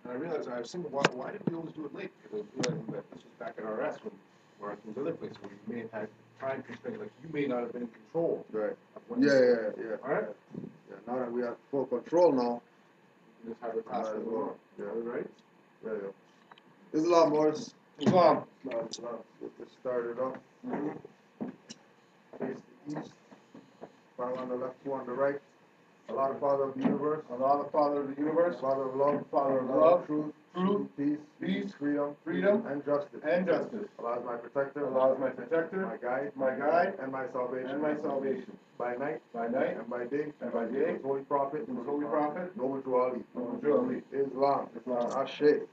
And I realized, I was thinking, why did we always do it late? Because I was realizing that this was back at RS when we were at those other places where you may have had time constraints, like you may not have been in control. Right. Of when Yeah. All right? Yeah, now that we have full control now, You just have the task might as going well. on. Yeah. Right? Yeah. Islam, boys. Islam. Islam. Get this started off. Face the east. Five on the left, two on the right. Allah, the Father of the universe. Allah, the Father of the universe. Father of love. Father of love. Truth. Truth. Peace. Freedom. And justice. Allah is my protector. Allah is my protector. My guide. And my salvation. By night. And by day. His holy prophet. Noble to Ali. Islam. Ashe.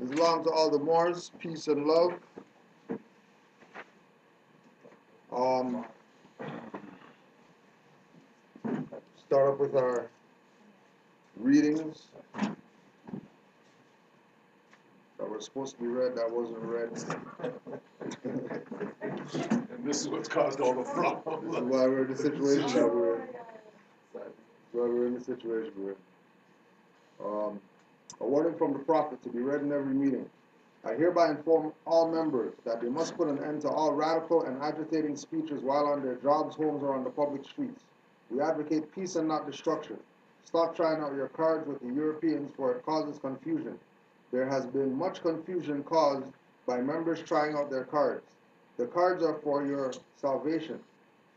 Islam to all the Moors. Peace and love. Start up with our readings that were supposed to be read, that wasn't read. And this is what's caused all the problems. This is why we're in the situation that we're in. That's why we're in the situation we're in. A warning from the Prophet to be read in every meeting. I hereby inform all members that they must put an end to all radical and agitating speeches while on their jobs, homes, or on the public streets. We advocate peace and not destruction. Stop trying out your cards with the Europeans, for it causes confusion. There has been much confusion caused by members trying out their cards. The cards are for your salvation.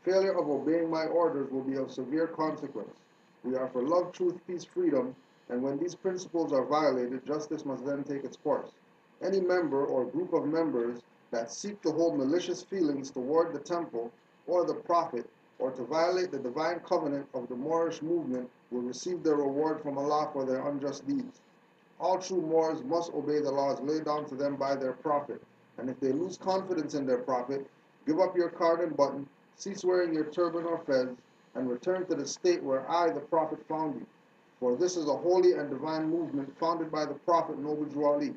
Failure of obeying my orders will be of severe consequence. We are for love, truth, peace, freedom, and when these principles are violated, justice must then take its course. Any member or group of members that seek to hold malicious feelings toward the temple or the prophet, or to violate the divine covenant of the Moorish movement, will receive their reward from Allah for their unjust deeds. All true Moors must obey the laws laid down to them by their prophet, and if they lose confidence in their prophet, give up your card and button, cease wearing your turban or fez, and return to the state where I, the prophet, found you. For this is a holy and divine movement founded by the prophet Noble Ali.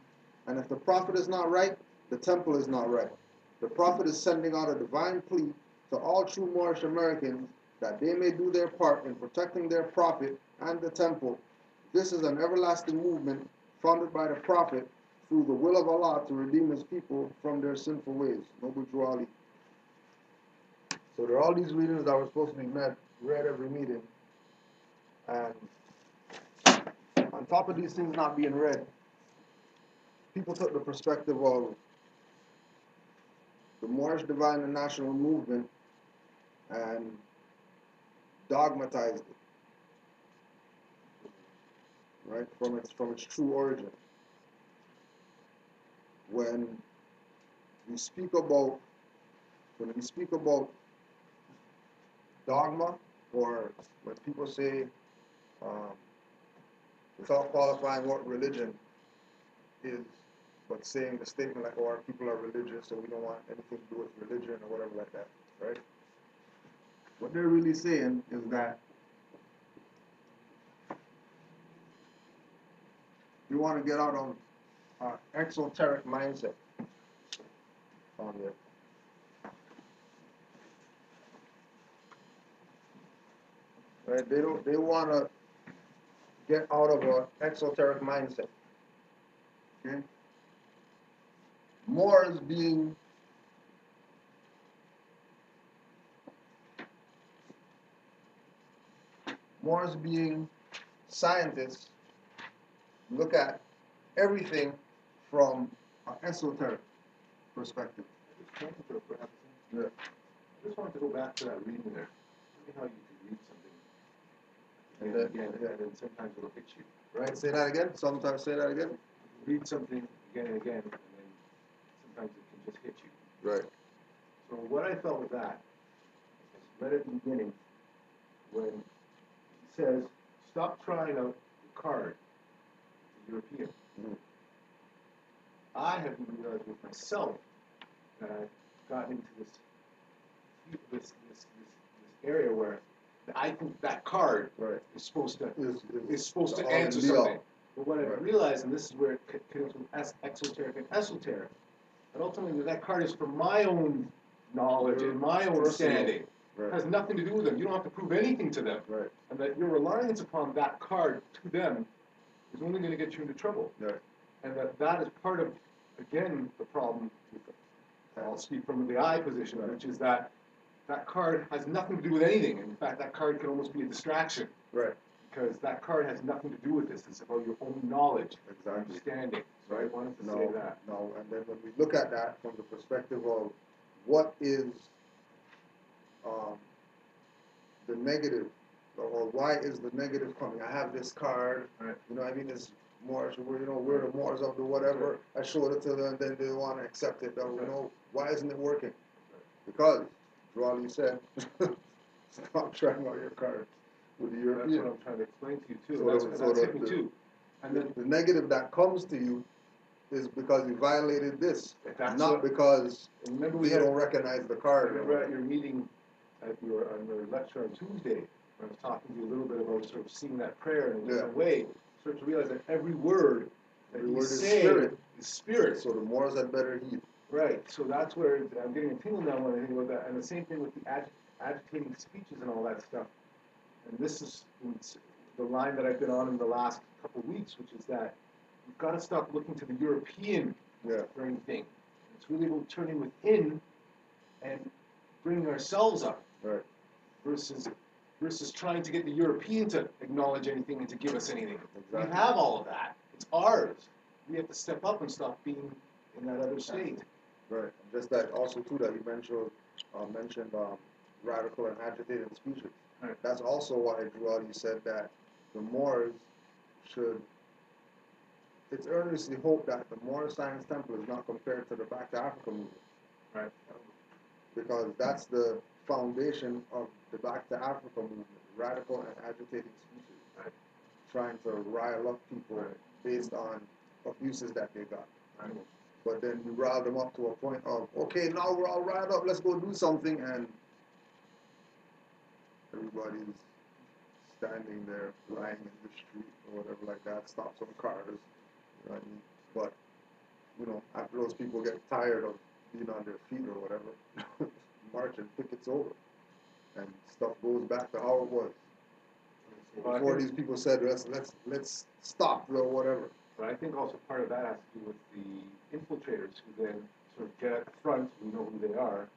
And if the prophet is not right, the temple is not right. The prophet is sending out a divine plea to all true Moorish Americans that they may do their part in protecting their prophet and the temple. This is an everlasting movement founded by the prophet through the will of Allah to redeem his people from their sinful ways. Noble Ali. So there are all these readings that were supposed to be read every meeting. And on top of these things not being read, people took the perspective of the Moorish Divine and National Movement and dogmatized it, right, from its true origin. When we speak about dogma, or when people say, without qualifying what religion is, but saying the statement like, oh, our people are religious, so we don't want anything to do with religion or whatever like that, right? What they're really saying is that you want to get out of exoteric mindset on there. Right? They want to get out of an exoteric mindset. Okay? Moors being scientists look at everything from an esoteric perspective. Yeah. I just wanted to go back to that reading there. Tell me how you can read something and then sometimes it'll hit you. Right? Say that again. Sometimes say that again. Read something again and again, and then sometimes it can just hit you. Right. So what I felt with that, I read at the beginning when he says, "Stop trying out the card, the European." Mm-hmm. I have realized with myself that I've gotten into this area where I think that card is supposed to answer something. But what I've realized, and this is where it connects with exoteric and esoteric, that ultimately that card is for my own knowledge and my own understanding. It has nothing to do with them. You don't have to prove anything to them. Right. And that your reliance upon that card to them is only going to get you into trouble. Right. And that is part of, again, the problem. I'll speak from the I position, Right. which is that card has nothing to do with anything. In fact, that card can almost be a distraction. Right. Because that card has nothing to do with this. It's about your own knowledge, Exactly. understanding. So I wanted to say No, that. no, and then when we look at that from the perspective of what is the negative, or why is the negative coming? I have this card, Right. you know, I mean, it's Moors, we're the Moors of the whatever. I showed it to them, then they want to accept it. You know, why isn't it working? Because, Ronnie said, stop trying out your cards with the European. That's what I'm trying to explain to you too. So that's hit me too. And then the negative that comes to you is because you violated this, not because remember they don't recognize the card. Remember at your meeting, on your lecture on Tuesday, I was talking to you a little bit about sort of seeing that prayer in a different way. Start to realize that every word that you say is spirit. So the Moors had better heed. Right. So that's where I'm getting a tingle now when I think about that. And the same thing with the agitating speeches and all that stuff. And this is the line that I've been on in the last couple of weeks, which is that we've got to stop looking to the European for anything. It's really about turning within and bringing ourselves up, right, versus trying to get the European to acknowledge anything and to give us anything. Exactly. We have all of that. It's ours. We have to step up and stop being in that other state. Right. Just that also too that you mentioned radical and agitated speeches. Right. That's also why Drew said that the Moors should. It's earnestly hoped that the Moor Science Temple is not compared to the Back to Africa movement. Right. Because that's the foundation of the Back to Africa movement, radical and agitating speeches, right, trying to rile up people based on abuses that they got. Right. But then you rile them up to a point of, okay, now we're all riled up, let's go do something, and everybody's standing there lying in the street or whatever like that, stop some cars, you know what I mean? But, you know, after those people get tired of being on their feet or whatever, march and pickets over, and stuff goes back to how it was. Before these people said, let's stop or whatever. But I think also part of that has to do with the infiltrators who then sort of get at the front, we know who they are,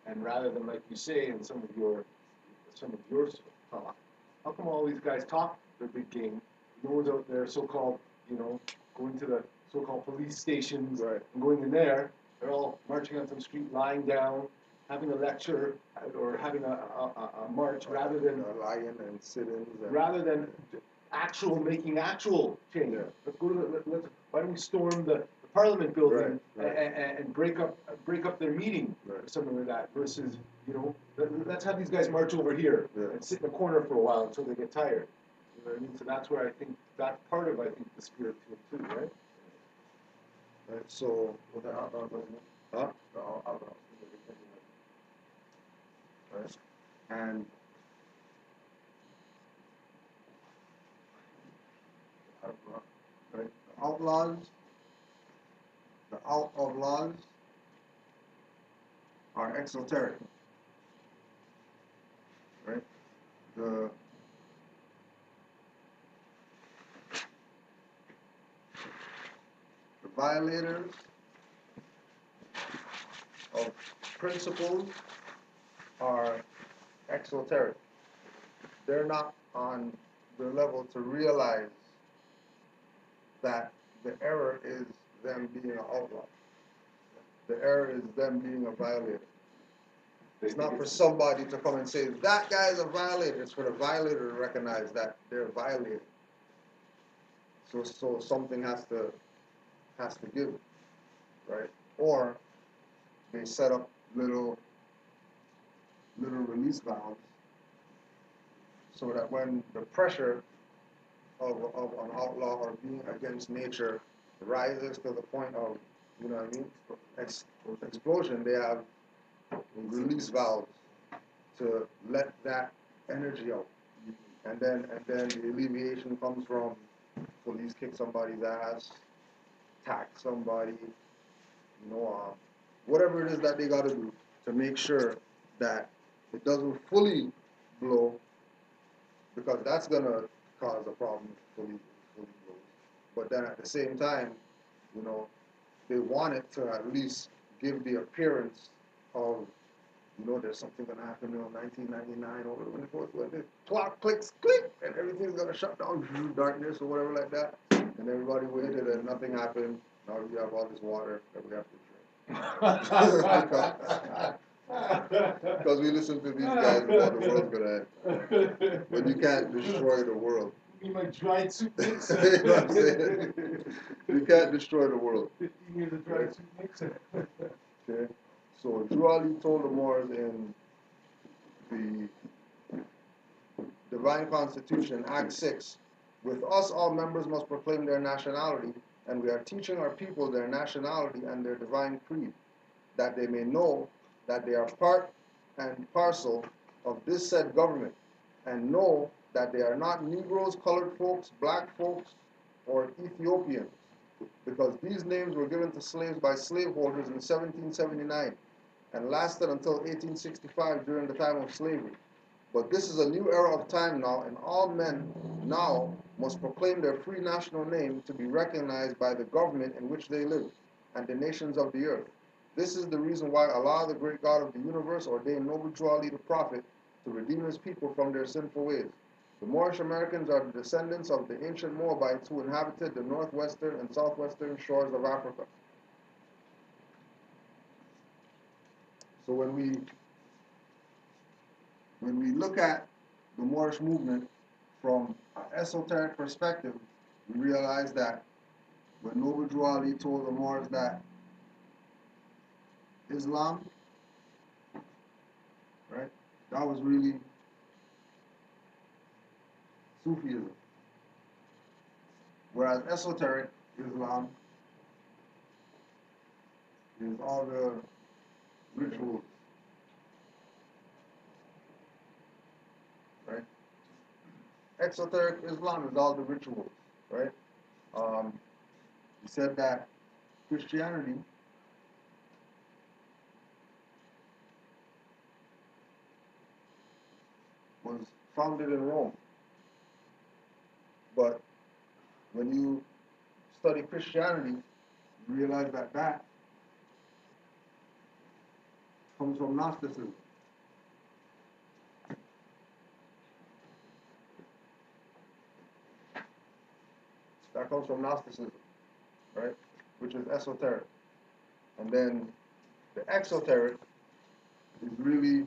and rather than, like you say in some of your talk, how come all these guys talk their big game? No one's out there so-called, you know, going to the so-called police stations and going in there. They're all marching on some street, lying down, having a lecture or having a march rather than lying and sit-ins. Rather than making actual change. Yeah. Let's go to why don't we storm the Parliament building and break up their meeting or something like that versus, you know, let's have these guys march over here and sit in a corner for a while until they get tired. You know what I mean? So that's where I think that's part of the spirit to it too, right? Right. So With the outbound movement. Huh? The outbound right. And right. The outlaws, the out of laws are exoteric. Right? The violators of principles are exoteric. They're not on the level to realize that the error is them being an outlaw. The error is them being a violator. It's not for somebody to come and say, that guy's a violator. It's for the violator to recognize that they're violating. So something has to give, right? Or they set up little release valves so that when the pressure of an outlaw or being against nature rises to the point of, you know what I mean, explosion, they have release valves to let that energy out. And then the alleviation comes from police kick somebody's ass, attack somebody, you know, whatever it is that they got to do to make sure that it doesn't fully blow, because that's going to cause a problem if it fully blows. but then at the same time, you know, they wanted to at least give the appearance of, you know, there's something gonna happen in 1999 or when the clock clicks, click, and everything's gonna shut down, darkness or whatever like that. And everybody waited and nothing happened. Now we have all this water that we have to drink. Because we listen to these guys about the world's gonna end. But you can't destroy the world. You mean like dried soup mix? You know what I'm saying? You can't destroy the world. 15 years of dried soup mix? Okay? So Drew Ali told the Moors in the Divine Constitution, Act 6, with us all members must proclaim their nationality, and we are teaching our people their nationality and their divine creed, that they may know that they are part and parcel of this said government, and know that they are not Negroes, colored folks, black folks, or Ethiopians, because these names were given to slaves by slaveholders in 1779 and lasted until 1865 during the time of slavery. But this is a new era of time now, and all men now must proclaim their free national name to be recognized by the government in which they live and the nations of the earth. This is the reason why Allah, the great God of the universe, ordained Noble Drew Ali the Prophet to redeem his people from their sinful ways. The Moorish Americans are the descendants of the ancient Moabites who inhabited the northwestern and southwestern shores of Africa. So when we look at the Moorish movement from an esoteric perspective, we realize that when Noble Drew Ali told the Moors that Islam, right, that was really Sufism. Whereas esoteric Islam is all the rituals, right? Exoteric Islam is all the rituals, right? He said that Christianity was founded in Rome, but when you study Christianity, you realize that that comes from Gnosticism. That comes from Gnosticism, right? Which is esoteric. And then the exoteric is really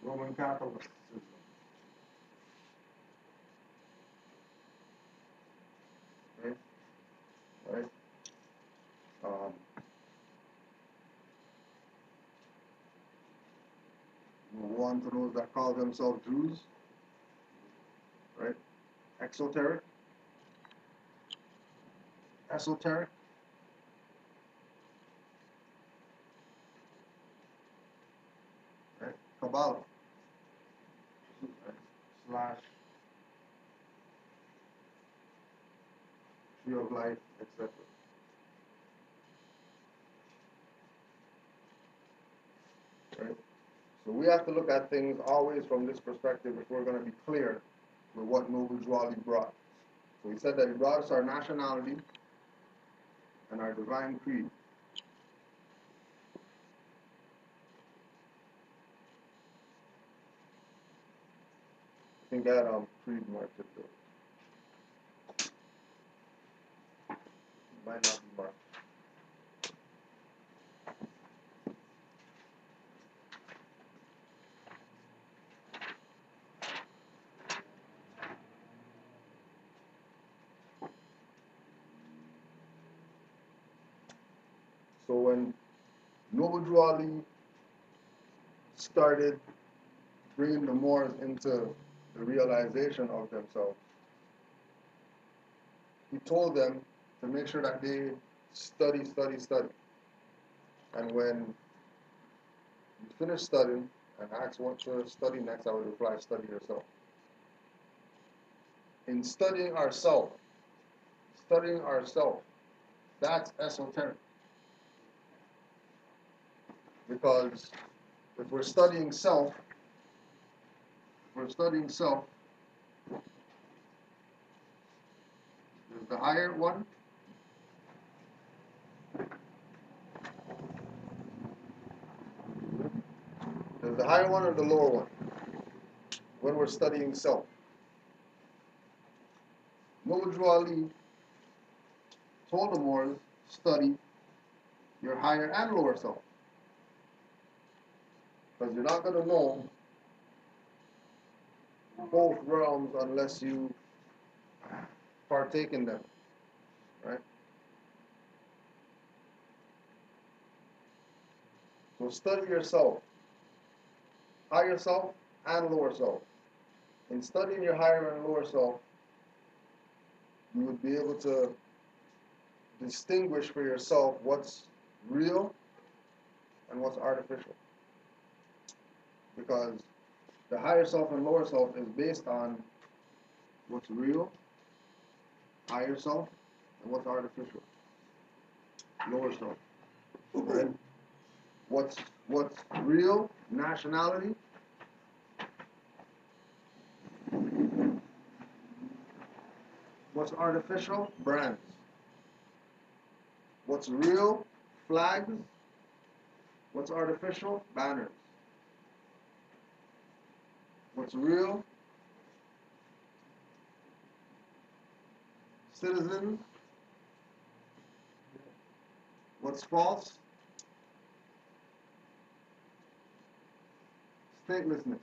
Roman Catholicism. Right? Right? We'll go on to those that call themselves Jews, right? Exoteric, esoteric, right? Kabbalah, right? Slash Tree of Life, etc. Right? So we have to look at things always from this perspective if we're going to be clear with what Noble Drew Ali brought. So he said that he brought us our nationality and our divine creed. I think that creed marked it though. Might not be marked. So when Noble Drew Ali started bringing the Moors into the realization of themselves, he told them to make sure that they study. And when you finish studying and asked what to study next, I would reply, study yourself. In studying ourselves, that's esoteric. Because if we're studying self, There's the higher one. There's the higher one and the lower one. When we're studying self. Muhammad Ali told the Moors, study your higher and lower self. Because you're not going to know both realms unless you partake in them. Right? So study yourself. Higher self and lower self. In studying your higher and lower self, you would be able to distinguish for yourself what's real and what's artificial. Because the higher self and lower self is based on what's real, higher self, and what's artificial, lower self. Right? What's real, nationality. What's artificial, brands. What's real, flags. What's artificial, banners. What's real, citizens. What's false, statelessness.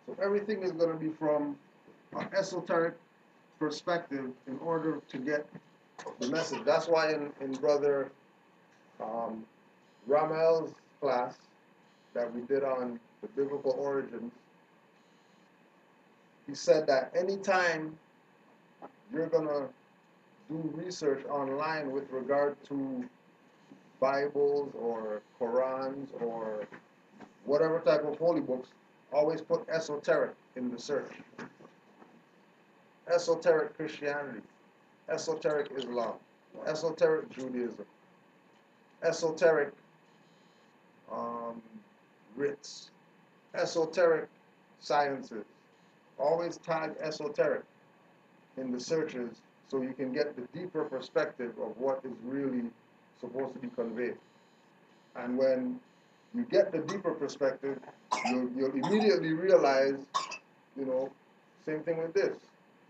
So everything is going to be from an esoteric perspective in order to get the message. That's why in Brother Ramel's class that we did on the biblical origins, he said that anytime you're going to do research online with regard to Bibles or Qurans or whatever type of holy books, always put esoteric in the search. Esoteric Christianity, esoteric Islam, esoteric Judaism, esoteric writs, esoteric sciences. Always tag esoteric in the searches so you can get the deeper perspective of what is really supposed to be conveyed. And when you get the deeper perspective, you'll immediately realize, same thing with this,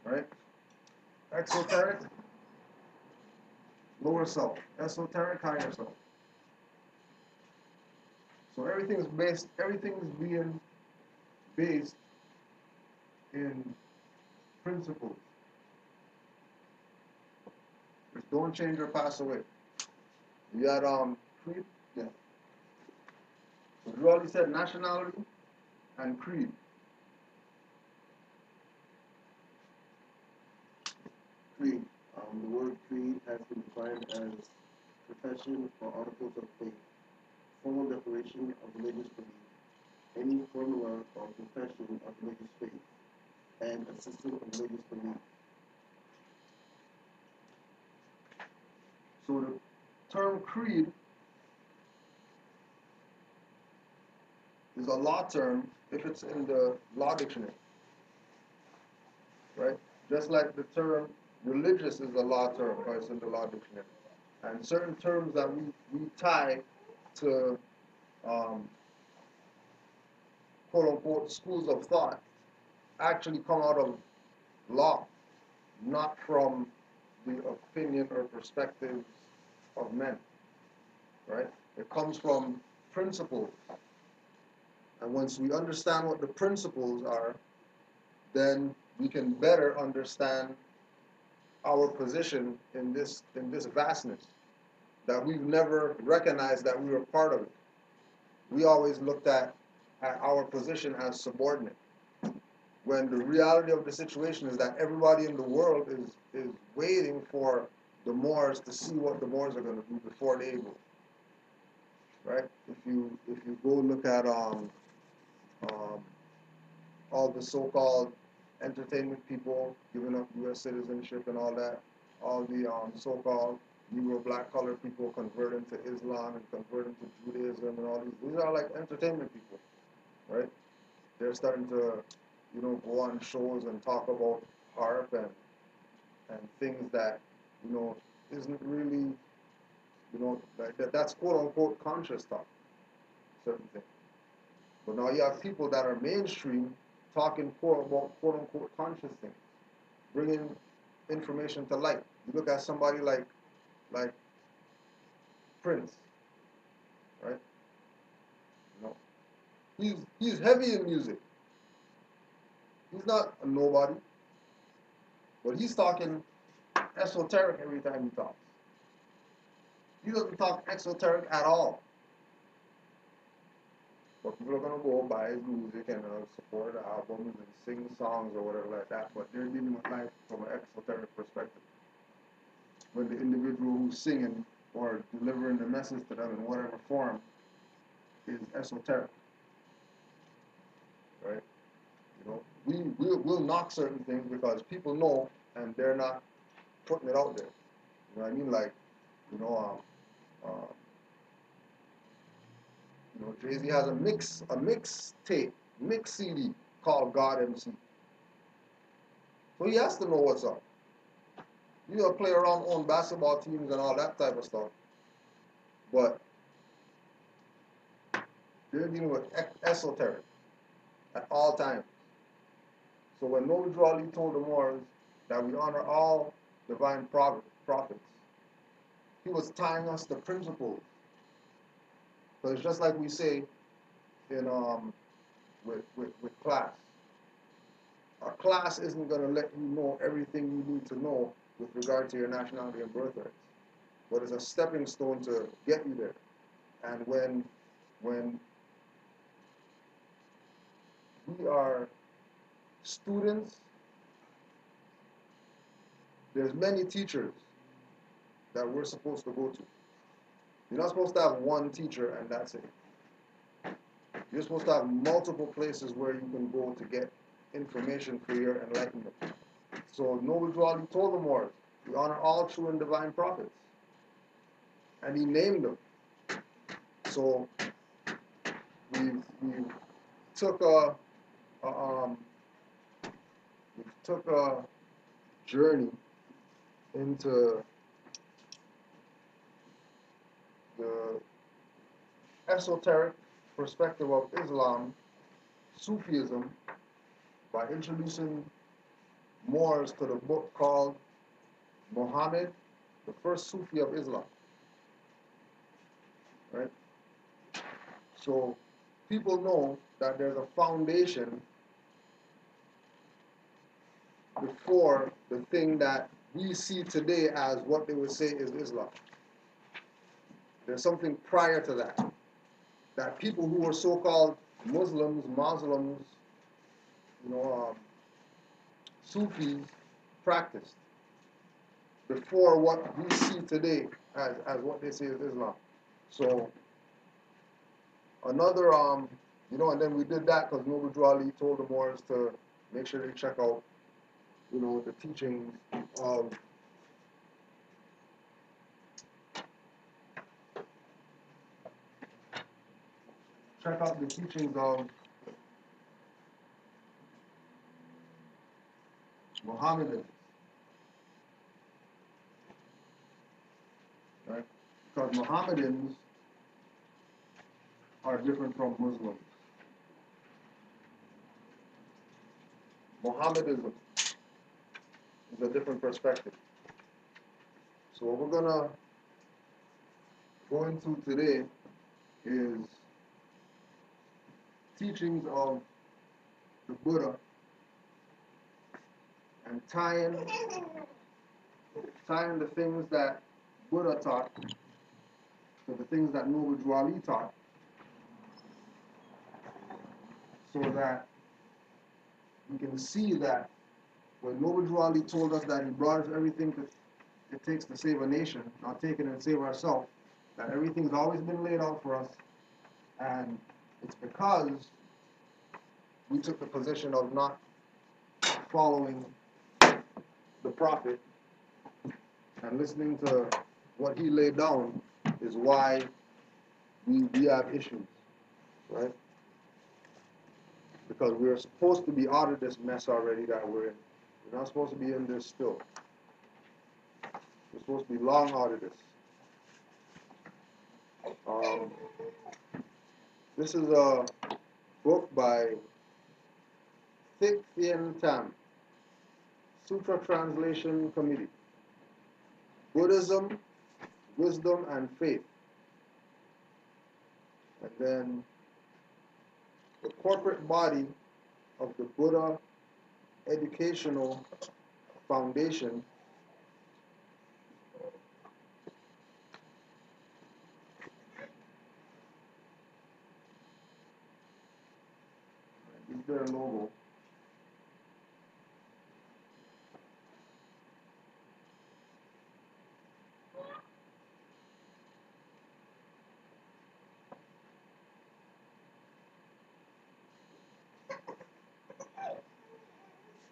right? Exoteric, lower self. Esoteric, higher self. So everything is being based in principles. Just don't change or pass away. You had creed, yeah. So you already said nationality and creed. Creed. The word creed has been defined as profession or articles of faith, formal declaration of religious belief, any formula or profession of religious faith, and a system of religious belief. So the term creed is a law term if it's in the law dictionary, right? Just like the term religious is a law term or it's in the law dictionary. And certain terms that we tie to quote unquote schools of thought actually come out of law, not from the opinion or perspectives of men, right? It comes from principles. And once we understand what the principles are, then we can better understand our position in this vastness that we've never recognized that we were part of it. We always looked at our position as subordinate, when the reality of the situation is that everybody in the world is waiting for the Moors to see what the Moors are going to do before they go. Right? If you go look at all the so-called entertainment people giving up U.S. citizenship and all that, all the so-called Negro black colored people converting to Islam and converting to Judaism and all these are like entertainment people, right? They're starting to go on shows and talk about harp and things that, isn't really, like that's quote unquote conscious stuff, certain things. But now you have people that are mainstream talking about quote unquote conscious things, bringing information to light. You look at somebody like Prince, right? You know, he's heavy in music. He's not a nobody, but he's talking esoteric every time he talks. He doesn't talk exoteric at all. But people are gonna go buy his music and support the albums and sing songs or whatever like that. But they're dealing with life from an exoteric perspective. When the individual who's singing or delivering the message to them in whatever form is esoteric, right? We'll knock certain things because people know and they're not putting it out there. You know what I mean? Like, you know, Jay-Z has a mix tape, mix CD called God MC. So he has to know what's up. You play around on basketball teams and all that type of stuff, but they're dealing with esoteric at all times. So when Noble Drew Ali told the Moors that we honor all divine prophets, he was tying us to principles. So it's just like we say in with class. A class isn't going to let you know everything you need to know with regard to your nationality and birthrights, but it's a stepping stone to get you there. And when we are students, there's many teachers that we're supposed to go to. You're not supposed to have one teacher and that's it. You're supposed to have multiple places where you can go to get information for your enlightenment. So Noble Drew Ali told the Moors, we honor all true and divine prophets. And he named them. So we took a journey into the esoteric perspective of Islam, Sufism, by introducing Moors to the book called Muhammad, the first Sufi of Islam. Right? So people know that there's a foundation before the thing that we see today as what they would say is Islam. There's something prior to that. That people who were so-called Muslims, Sufis practiced before what we see today as what they say is Islam. So another, and then we did that because Noble Drew Ali told the Moors to make sure they check out, the teachings of Mohammedans, right? Because Mohammedans are different from Muslims. Mohammedanism is a different perspective. So what we're gonna go into today is teachings of the Buddha and tying the things that Buddha taught to the things that Noble Drew Ali taught, so that we can see that when Noble Drew Ali told us that he brought us everything it takes to save a nation, not take it and save ourselves, that everything's always been laid out for us, and it's because we took the position of not following the Prophet and listening to what he laid down is why we have issues, right? because we're supposed to be out of this mess already that we're in. We're not supposed to be in this still. We're supposed to be long out of this. This is a book by Thich Thien Tam, Sutra Translation Committee. Buddhism, Wisdom, and Faith. And then the corporate body of the Buddha Educational Foundation is their logo.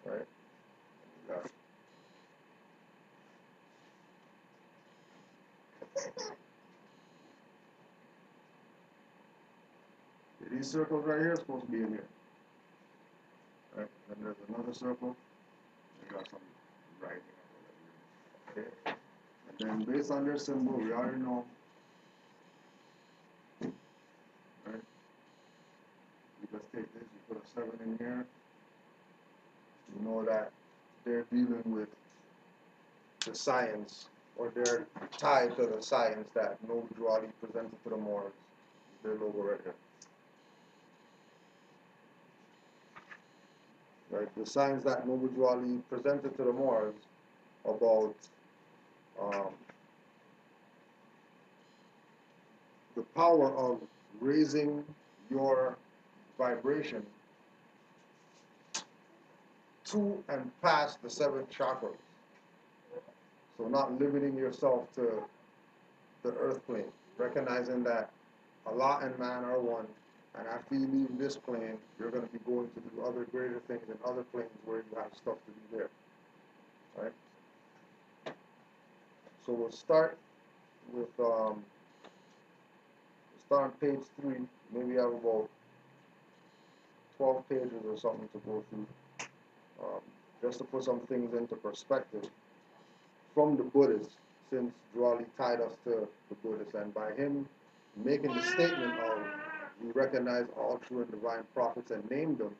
Right? Yeah. These circles right here are supposed to be in here. Right? Then there's another circle. We got some writing. Okay? And then based on their symbol, we already know. Right? You just take this, you put a 7 in here. You know that they're dealing with the science, or they're tied to the science that Noble Drew Ali presented to the Moors. Their logo right here. Right, the science that Noble Drew Ali presented to the Moors about the power of raising your vibration to and past the 7 chakras. So not limiting yourself to the earth plane, recognizing that Allah and man are one, and after you leave this plane, you're going to be going to do other greater things in other planes where you have stuff to do there. Right? So we'll start with start on page 3. Maybe I have about 12 pages or something to go through, just to put some things into perspective from the Buddhists, since Drew Ali tied us to the Buddhists, and by him making the statement of we recognize all true and divine prophets and named them,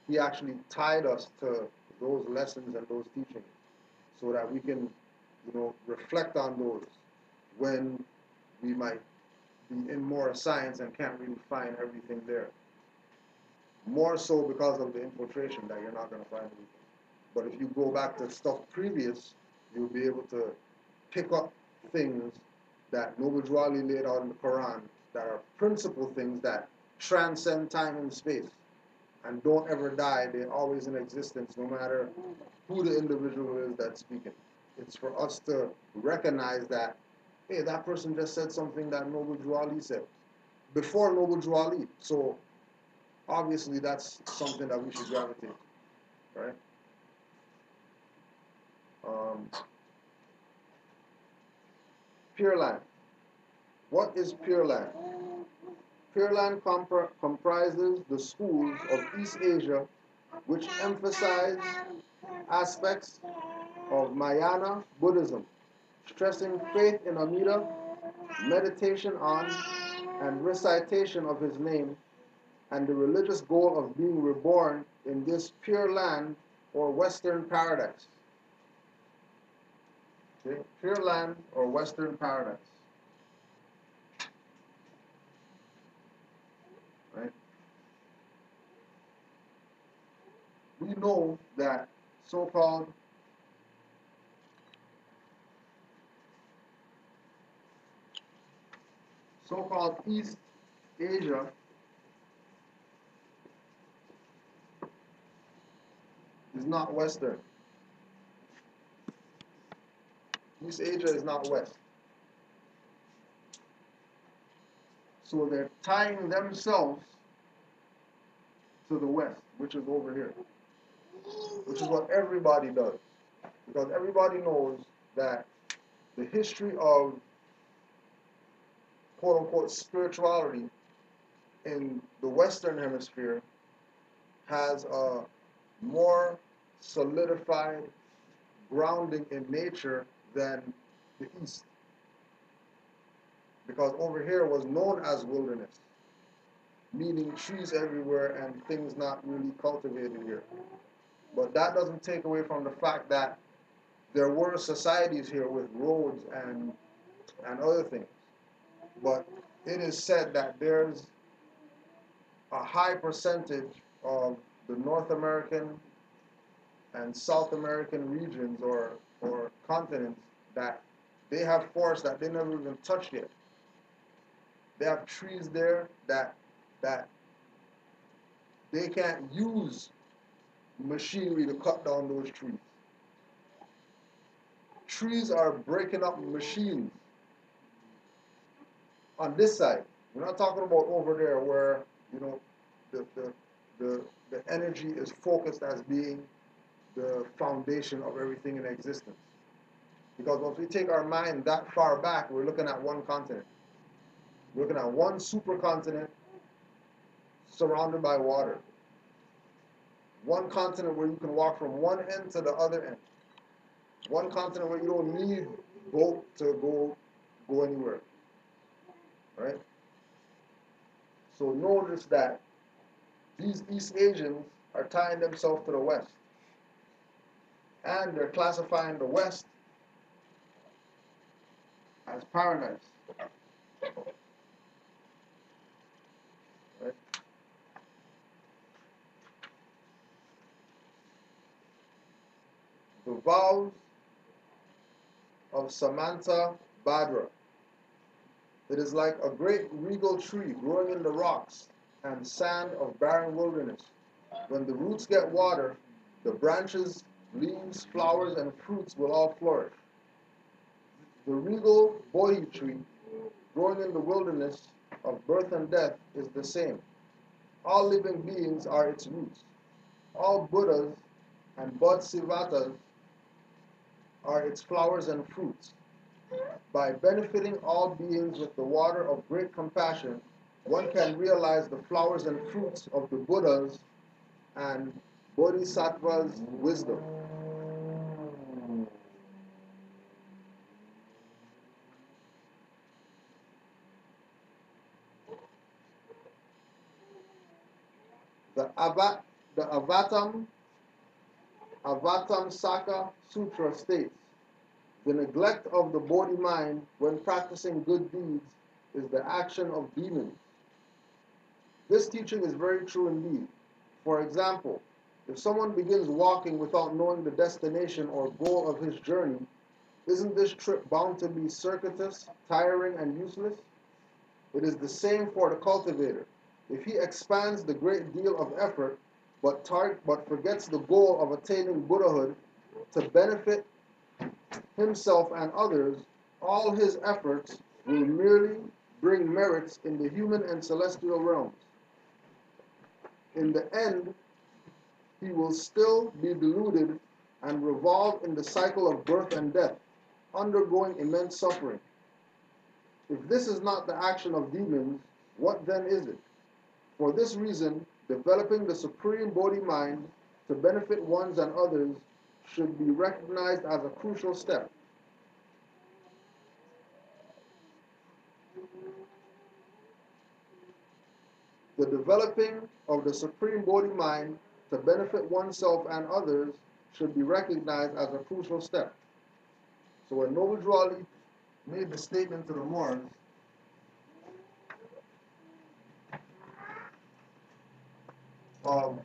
he actually tied us to those lessons and those teachings so that we can, reflect on those when we might be in more science and can't really find everything there. More so because of the infiltration that you're not going to find everything. But if you go back to stuff previous, you'll be able to pick up things that Noble Drew Ali laid out in the Quran that are principal things that transcend time and space and don't ever die. They're always in existence no matter who the individual is that's speaking. It's for us to recognize that, hey, that person just said something that Noble Drew Ali said before Noble Drew Ali. So obviously that's something that we should gravitate to, right? Pure Land. What is Pure Land? Pure Land comprises the schools of East Asia which emphasize aspects of Mahayana Buddhism, stressing faith in Amida, meditation on and recitation of his name, and the religious goal of being reborn in this pure land or Western paradise. Okay? Pure Land or Western paradise. Right? We know that so-called East Asia is not Western. East Asia is not West. So they're tying themselves to the West, which is over here, which is what everybody does. Because everybody knows that the history of quote-unquote spirituality in the Western Hemisphere has a more solidified grounding in nature than the East. Because over here was known as wilderness, meaning trees everywhere and things not really cultivated here. But that doesn't take away from the fact that there were societies here with roads and other things. But it is said that there's a high percentage of the North American and South American regions or continents that they have forests that they never even touched yet. They have trees there that they can't use machinery to cut down those trees. Trees are breaking up machines on this side. We're not talking about over there where, you know, the the energy is focused as being the foundation of everything in existence. Because once we take our mind that far back, we're looking at one continent. We're looking at one supercontinent surrounded by water. One continent where you can walk from one end to the other end. One continent where you don't need boat to go anywhere. Right? So notice that these East Asians are tying themselves to the West. And they're classifying the West as paradise. Right? The vows of Samantha Badra. It is like a great regal tree growing in the rocks and sand of barren wilderness. When the roots get water, the branches, leaves, flowers, and fruits will all flourish. The regal Bodhi tree growing in the wilderness of birth and death is the same. All living beings are its roots. All Buddhas and Bodhisattvas are its flowers and fruits. By benefiting all beings with the water of great compassion, one can realize the flowers and fruits of the Buddhas and Bodhisattvas' wisdom. The Avatam Saka Sutra states, the neglect of the Bodhi mind when practicing good deeds is the action of demons. This teaching is very true indeed. For example, if someone begins walking without knowing the destination or goal of his journey, isn't this trip bound to be circuitous, tiring, and useless? It is the same for the cultivator. If he expands the great deal of effort, but forgets the goal of attaining Buddhahood to benefit himself and others, all his efforts will merely bring merits in the human and celestial realms. In the end, he will still be deluded and revolve in the cycle of birth and death, undergoing immense suffering. If this is not the action of demons, what then is it? For this reason, developing the supreme Bodhi mind to benefit ones and others should be recognized as a crucial step. The developing of the supreme Bodhi mind to benefit oneself and others should be recognized as a crucial step. So when Noble Drew Ali made the statement to the Moors, of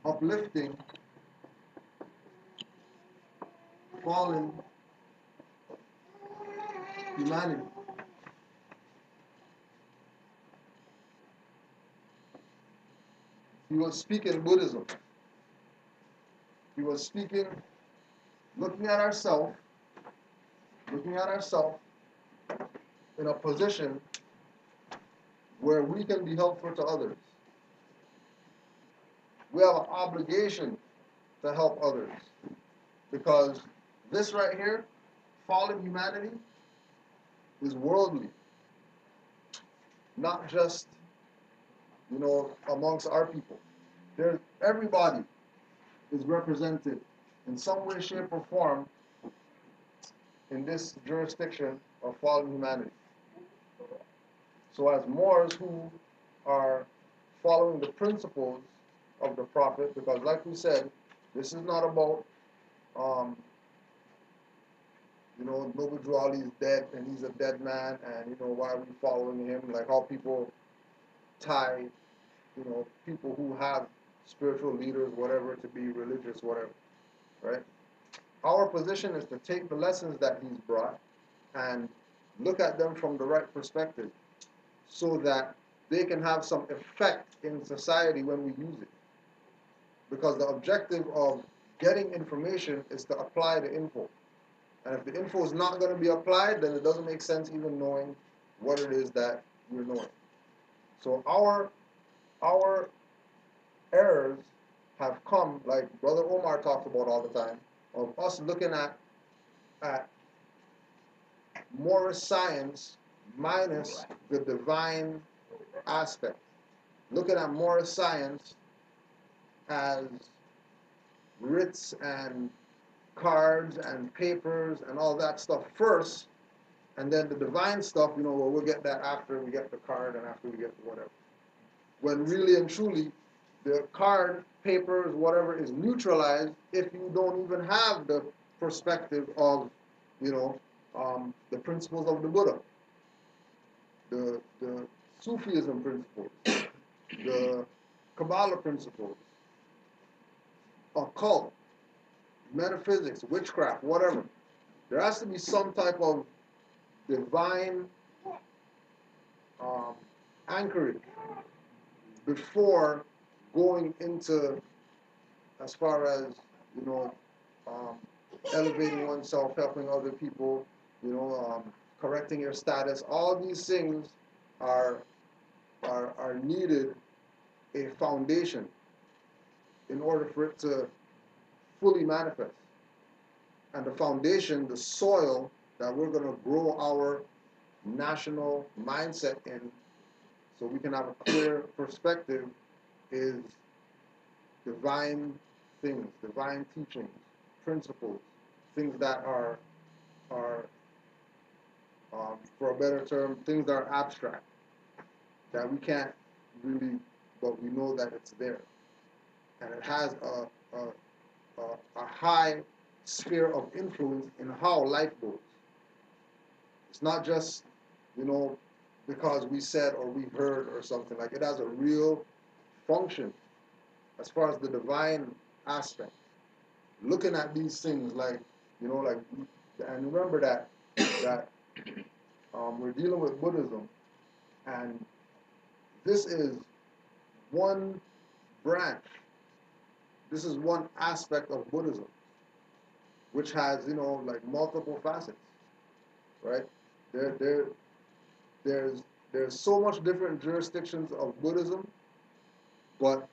uplifting fallen humanity, he was speaking Buddhism. He was speaking, looking at ourselves in a position where we can be helpful to others. We have an obligation to help others. Because this right here, fallen humanity, is worldly. Not just you know, amongst our people. There's everybody is represented in some way, shape, or form in this jurisdiction of fallen humanity. So as Moors who are following the principles of the Prophet, because like we said, this is not about, you know, Noble Drew Ali is dead and he's a dead man, and you know, why are we following him? Like how people tie, you know, people who have spiritual leaders, whatever, to be religious, whatever, right? Our position is to take the lessons that he's brought and look at them from the right perspective so that they can have some effect in society when we use it. Because the objective of getting information is to apply the info. And if the info is not going to be applied, then it doesn't make sense even knowing what it is that you're knowing. So our errors have come, like Brother Omar talks about all the time, of us looking at Morris science minus the divine aspect. Looking at Morris science as writs and cards and papers and all that stuff first, and then the divine stuff, you know, well, we'll get that after we get the card and after we get the whatever. When really and truly, the card, papers, whatever is neutralized if you don't even have the perspective of, you know, the principles of the Buddha, the Sufism principles, the Kabbalah principles, occult, metaphysics, witchcraft, whatever. There has to be some type of divine anchorage before going into, as far as, you know, elevating oneself, helping other people, you know, correcting your status. All these things are needed a foundation in order for it to fully manifest. And the foundation, the soil that we're going to grow our national mindset in so we can have a clear perspective is divine things, divine teachings, principles, things that are for a better term, things that are abstract, that we can't really, but we know that it's there. And it has a high sphere of influence in how life goes. It's not just, you know, because we said or we heard or something. Like, it has a real function as far as the divine aspect. Looking at these things, like, you know, like, and remember that we're dealing with Buddhism, and this is one branch. This is one aspect of Buddhism, which has, you know, like multiple facets, right? There's so much different jurisdictions of Buddhism, but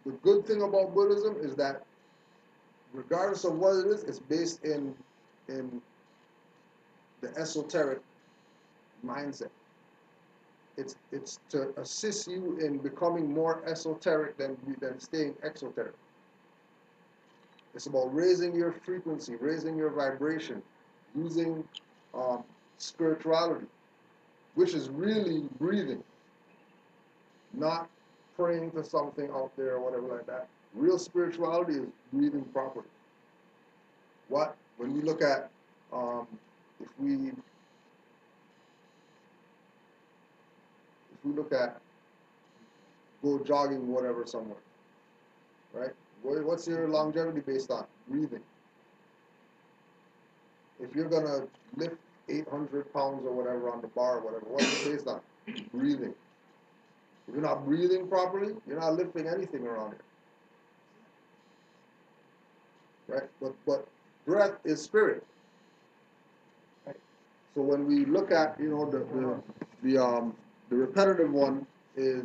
the good thing about Buddhism is that regardless of what it is, it's based in the esoteric mindset. It's to assist you in becoming more esoteric than staying exoteric. It's about raising your frequency, raising your vibration, using spirituality, which is really breathing, not praying to something out there or whatever like that. Real spirituality is breathing properly. When we look at, if we look at go jogging, whatever, somewhere, right? What's your longevity based on? Breathing. If you're gonna lift 800 pounds or whatever on the bar or whatever, what's it based on? Breathing. If you're not breathing properly, you're not lifting anything around here, right? But breath is spirit. Right? So when we look at, you know, the repetitive one is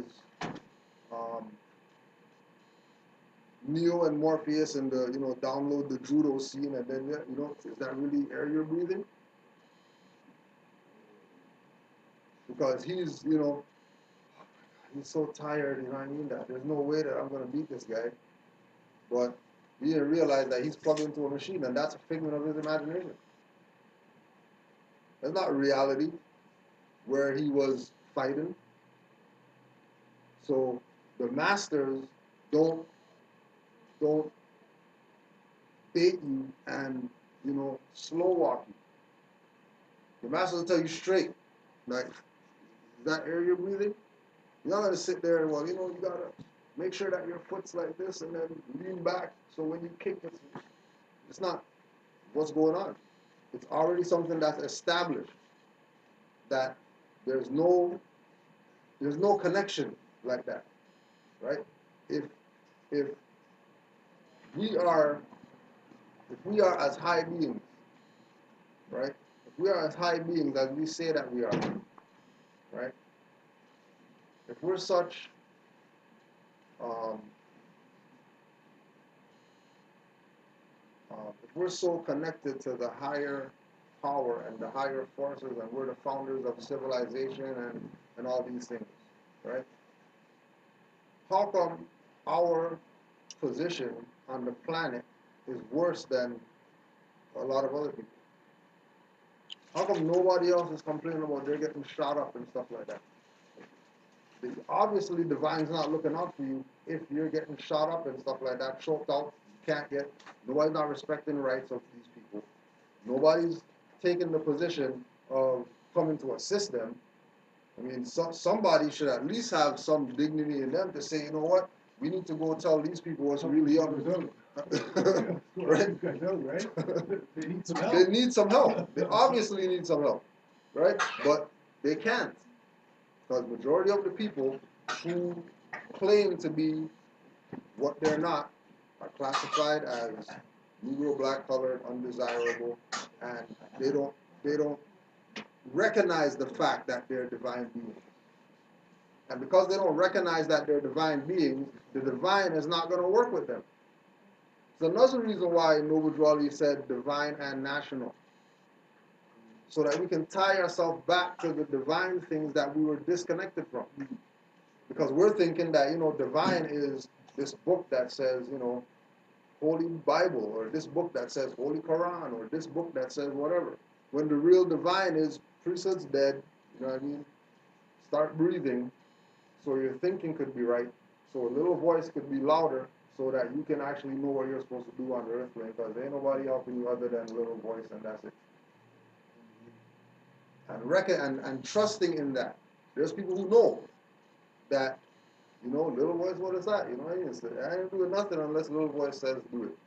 Neo and Morpheus and the, you know, download the judo scene, and then, you know, is that really air you're breathing? Because he's, you know, he's so tired, you know what I mean, that there's no way that I'm going to beat this guy. But we didn't realize that he's plugged into a machine, and that's a figment of his imagination. That's not reality where he was fighting. So the masters don't bait you and, you know, slow walk you. The masters will tell you straight, like, is that air you're breathing? You're not gonna sit there and, well, you know, you gotta make sure that your foot's like this and then lean back so when you kick it's not what's going on. It's already something that's established that there's no connection like that, right? If if we are as high beings, right? If we are as high beings as we say that we are, right? If we're such if we're so connected to the higher power and the higher forces, and we're the founders of civilization and all these things, right? How come our position on the planet is worse than a lot of other people? How come nobody else is complaining about they're getting shot up and stuff like that? Obviously, divine's not looking out for you if you're getting shot up and stuff like that, choked out, you can't get, nobody's not respecting the rights of these people. Nobody's taking the position of coming to assist them. I mean, somebody should at least have some dignity in them to say, you know what, we need to go tell these people what's really up. Right? They need some help. They need some help. They obviously need some help, right? But they can't. Because majority of the people who claim to be what they're not are classified as Negro, black, colored, undesirable, and they don't recognize the fact that they're divine beings. And because they don't recognize that they're divine beings, the divine is not going to work with them. So another reason why Noble Drawley said divine and national, so that we can tie ourselves back to the divine things that we were disconnected from. Because we're thinking that, you know, divine is this book that says, you know, Holy Bible, or this book that says Holy Quran, or this book that says whatever. When the real divine is priesthood's dead, you know what I mean? Start breathing so your thinking could be right, so a little voice could be louder, so that you can actually know what you're supposed to do on the earth plane, because there ain't nobody helping you other than a little voice, and that's it. And trusting in that. There's people who know that, you know, little voice, what is that? You know what I mean? I ain't doing nothing unless little voice says do it.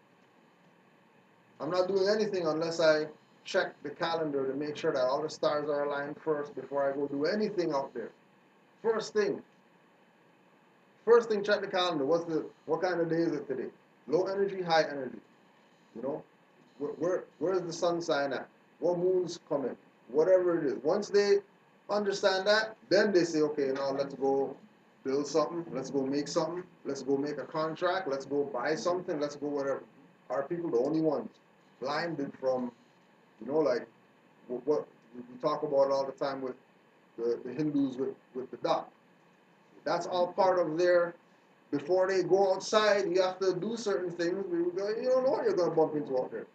I'm not doing anything unless I check the calendar to make sure that all the stars are aligned first before I go do anything out there. First thing, check the calendar. What kind of day is it today? Low energy, high energy. You know, where's the sun sign at? What moon's coming? Whatever it is. Once they understand that, then they say, okay, now let's go build something. Let's go make something. Let's go make a contract. Let's go buy something. Let's go whatever. Our people, the only ones blinded from, you know, like what we talk about all the time with the Hindus with the dot. That's all part of their, before they go outside, you have to do certain things. You don't know what you're going to bump into out there.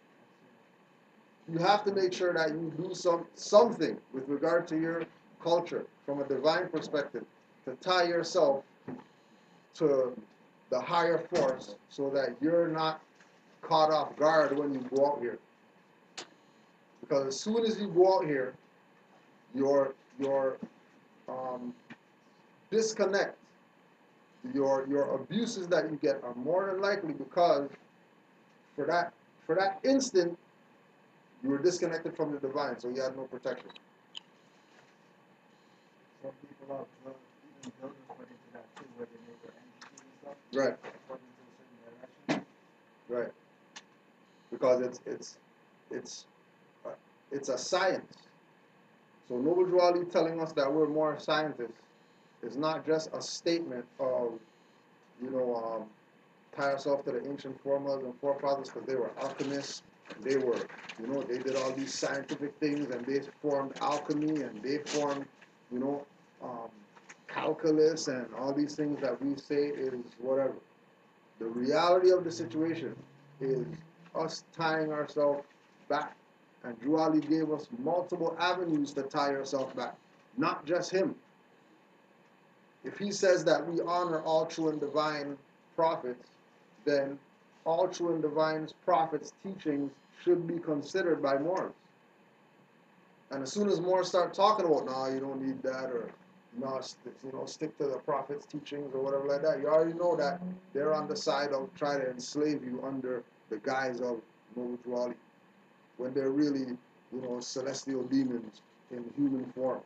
You have to make sure that you do something with regard to your culture from a divine perspective to tie yourself to the higher force so that you're not caught off guard when you go out here. Because as soon as you go out here, your disconnect, your abuses that you get are more than likely because for that instant you were disconnected from the divine, so you had no protection. Some people out even builders went into that too, where they made their entities and stuff. Right. Went into a certain direction. Right. Because it's a science. So Noble Drawley telling us that we're more scientists is not just a statement of, you know, tie ourselves to the ancient foremothers and forefathers because they were alchemists. They were, you know, they did all these scientific things and they formed alchemy and they formed, you know, calculus and all these things that we say is whatever. The reality of the situation is us tying ourselves back. And Drew Ali gave us multiple avenues to tie ourselves back, not just him. If he says that we honor all true and divine prophets, then all true and divine prophets' teachings should be considered by Moors. And as soon as Moors start talking about, nah, you don't need that, or nah, stick to the prophet's teachings or whatever like that, you already know that they're on the side of trying to enslave you under the guise of Mawjwali, when they're really, celestial demons in human form,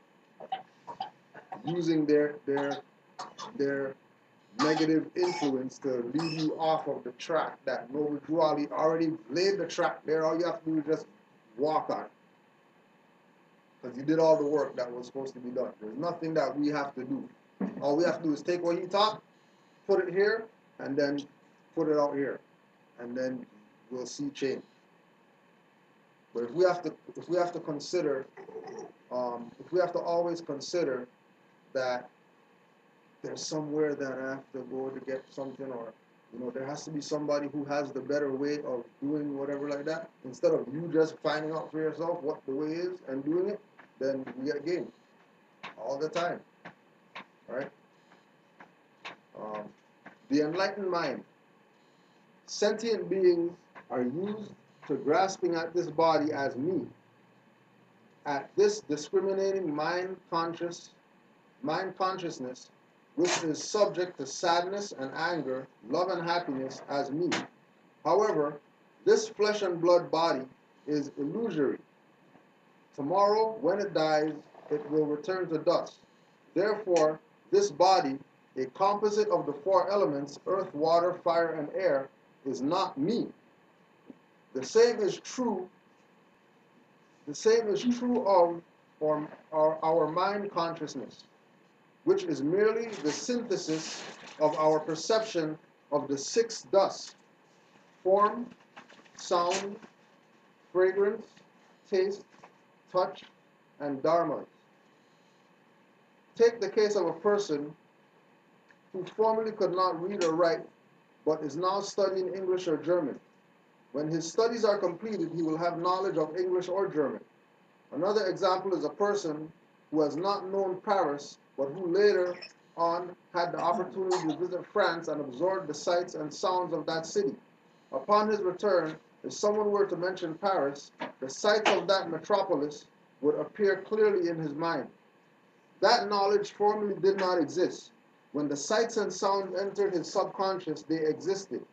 using their negative influence to lead you off of the track that Mawjwali already laid the track there. All you have to do is just walk on it, because you did all the work that was supposed to be done. There's nothing that we have to do. All we have to do is take what he taught, put it here, and then put it out here, and then we'll see change. But if we have to consider, if we have to always consider that there's somewhere that I have to go to get something, or there has to be somebody who has the better way of doing whatever like that, instead of you just finding out for yourself what the way is and doing it, then we get game all the time, right? The enlightened mind. Sentient beings are used to grasping at this body as me. At this discriminating mind consciousness, which is subject to sadness and anger, love and happiness as me. However, this flesh and blood body is illusory. Tomorrow, when it dies, it will return to dust. Therefore, this body, a composite of the four elements, earth, water, fire, and air, is not me. The same is true of our mind consciousness, which is merely the synthesis of our perception of the six dusts: form, sound, fragrance, taste, touch, and dharmas. Take the case of a person who formerly could not read or write, but is now studying English or German. When his studies are completed, he will have knowledge of English or German. Another example is a person who has not known Paris, but who later on had the opportunity to visit France and absorb the sights and sounds of that city. Upon his return, if someone were to mention Paris, the sights of that metropolis would appear clearly in his mind. That knowledge formerly did not exist. When the sights and sounds entered his subconscious, they existed.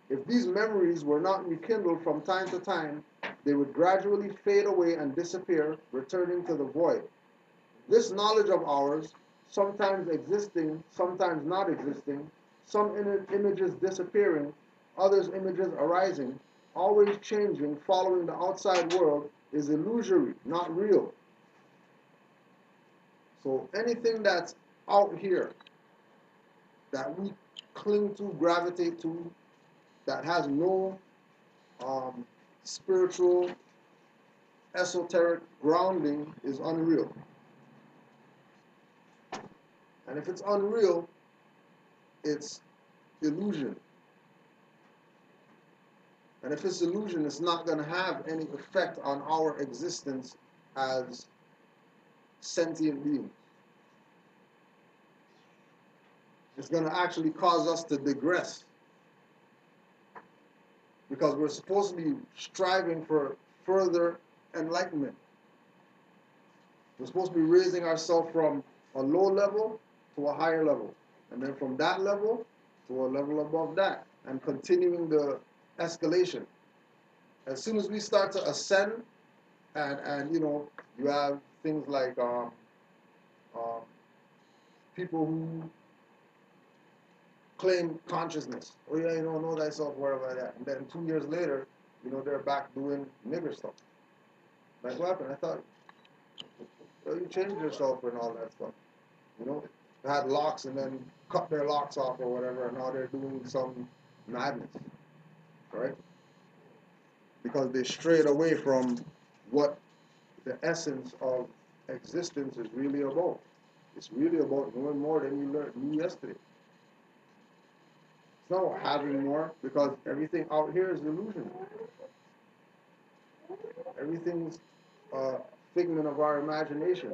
If these memories were not rekindled from time to time, they would gradually fade away and disappear, returning to the void. This knowledge of ours, sometimes existing, sometimes not existing, some images disappearing, others images arising, always changing, following the outside world, is illusory, not real. So anything that's out here that we cling to, gravitate to, that has no spiritual, esoteric grounding is unreal. And if it's unreal, it's illusion. And if it's illusion, it's not going to have any effect on our existence as sentient beings. It's going to actually cause us to digress, because we're supposed to be striving for further enlightenment. We're supposed to be raising ourselves from a low level to a higher level, and then from that level to a level above that, and continuing the escalation. As soon as we start to ascend, and you have things like people who claim consciousness. Oh yeah, know thyself, whatever like that. And then 2 years later, they're back doing nigger stuff. Like what happened? I thought, well, you changed yourself and all that stuff. They had locks and then cut their locks off or whatever, and now they're doing some madness, right? Because they strayed away from what the essence of existence is really about. It's really about knowing more than you knew yesterday. It's not about having more, because everything out here is illusion. Everything's a figment of our imagination.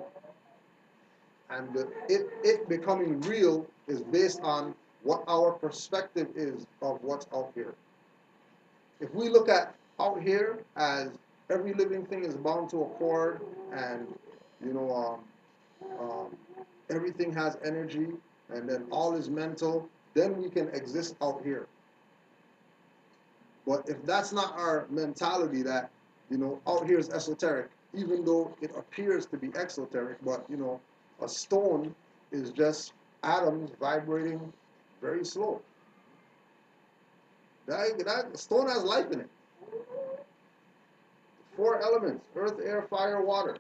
And it becoming real is based on what our perspective is of what's out here. If we look at out here as every living thing is bound to a cord, and you know everything has energy, and then all is mental, then we can exist out here. But if that's not our mentality, that out here is esoteric, even though it appears to be exoteric, but a stone is just atoms vibrating very slow. That stone has life in it. 4 elements: earth, air, fire, water.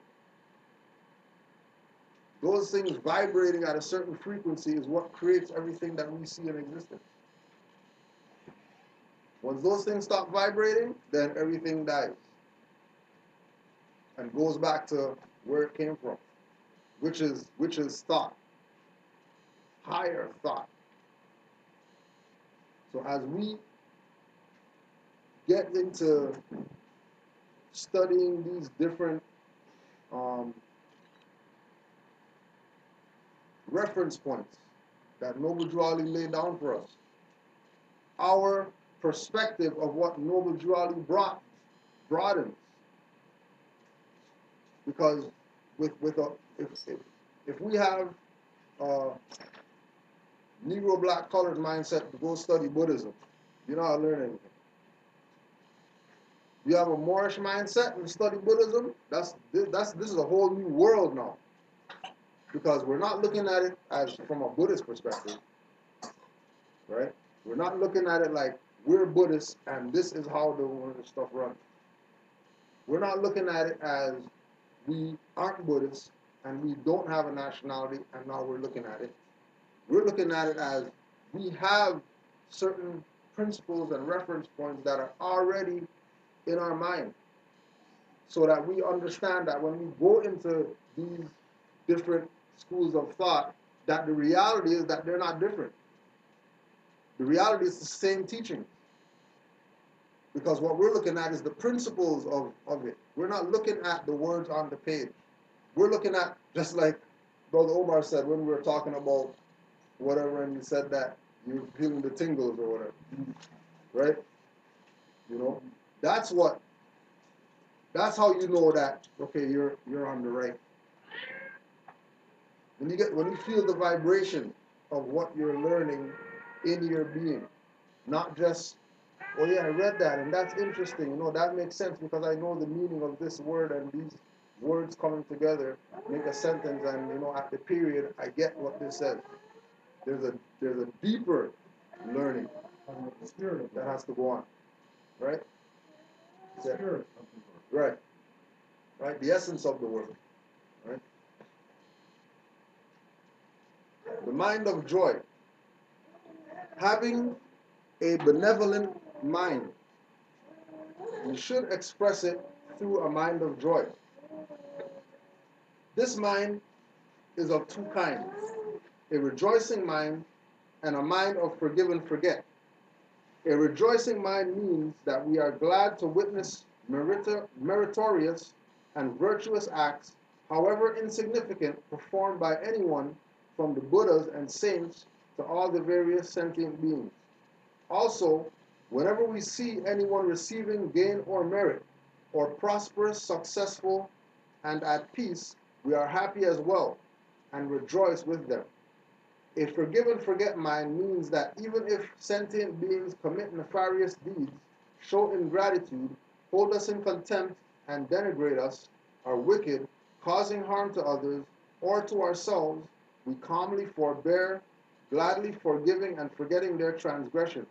Those things vibrating at a certain frequency is what creates everything that we see in existence. Once those things stop vibrating, then everything dies and goes back to where it came from, which is thought, higher thought. So as we get into studying these different reference points that Noble Drew Ali laid down for us, our perspective of what Noble Drew Ali broadens. Because if we have a Negro black colored mindset to go study Buddhism, you're not learning anything. You have a Moorish mindset and study Buddhism, this is a whole new world now. Because we're not looking at it as from a Buddhist perspective, right? We're not looking at it like we're Buddhists and this is how the stuff runs. We're not looking at it as we aren't Buddhists and we don't have a nationality and now we're looking at it. We're looking at it as we have certain principles and reference points that are already in our mind, so that we understand that when we go into these different schools of thought, that the reality is that they're not different. The reality is the same teaching. Because what we're looking at is the principles of it. We're not looking at the words on the page. We're looking at, just like Brother Omar said when we were talking about whatever, and he said that you're feeling the tingles or whatever. Right? That's how you know that, okay, you're on the right. When you feel the vibration of what you're learning in your being, not just, oh yeah, I read that and that's interesting. That makes sense because I know the meaning of this word, and these words coming together make a sentence, and at the period I get what this says. There's a deeper learning that has to go on, right? Spirit. Right. Right. The essence of the word. Right. The mind of joy. Having a benevolent mind. You should express it through a mind of joy. This mind is of 2 kinds: a rejoicing mind and a mind of forgive and forget. A rejoicing mind means that we are glad to witness meritorious and virtuous acts, however insignificant, performed by anyone from the Buddhas and saints to all the various sentient beings. Also, whenever we see anyone receiving gain or merit, or prosperous, successful, and at peace, we are happy as well and rejoice with them. A forgive and forget mind means that even if sentient beings commit nefarious deeds, show ingratitude, hold us in contempt, and denigrate us, are wicked, causing harm to others or to ourselves, we calmly forbear, gladly forgiving and forgetting their transgressions.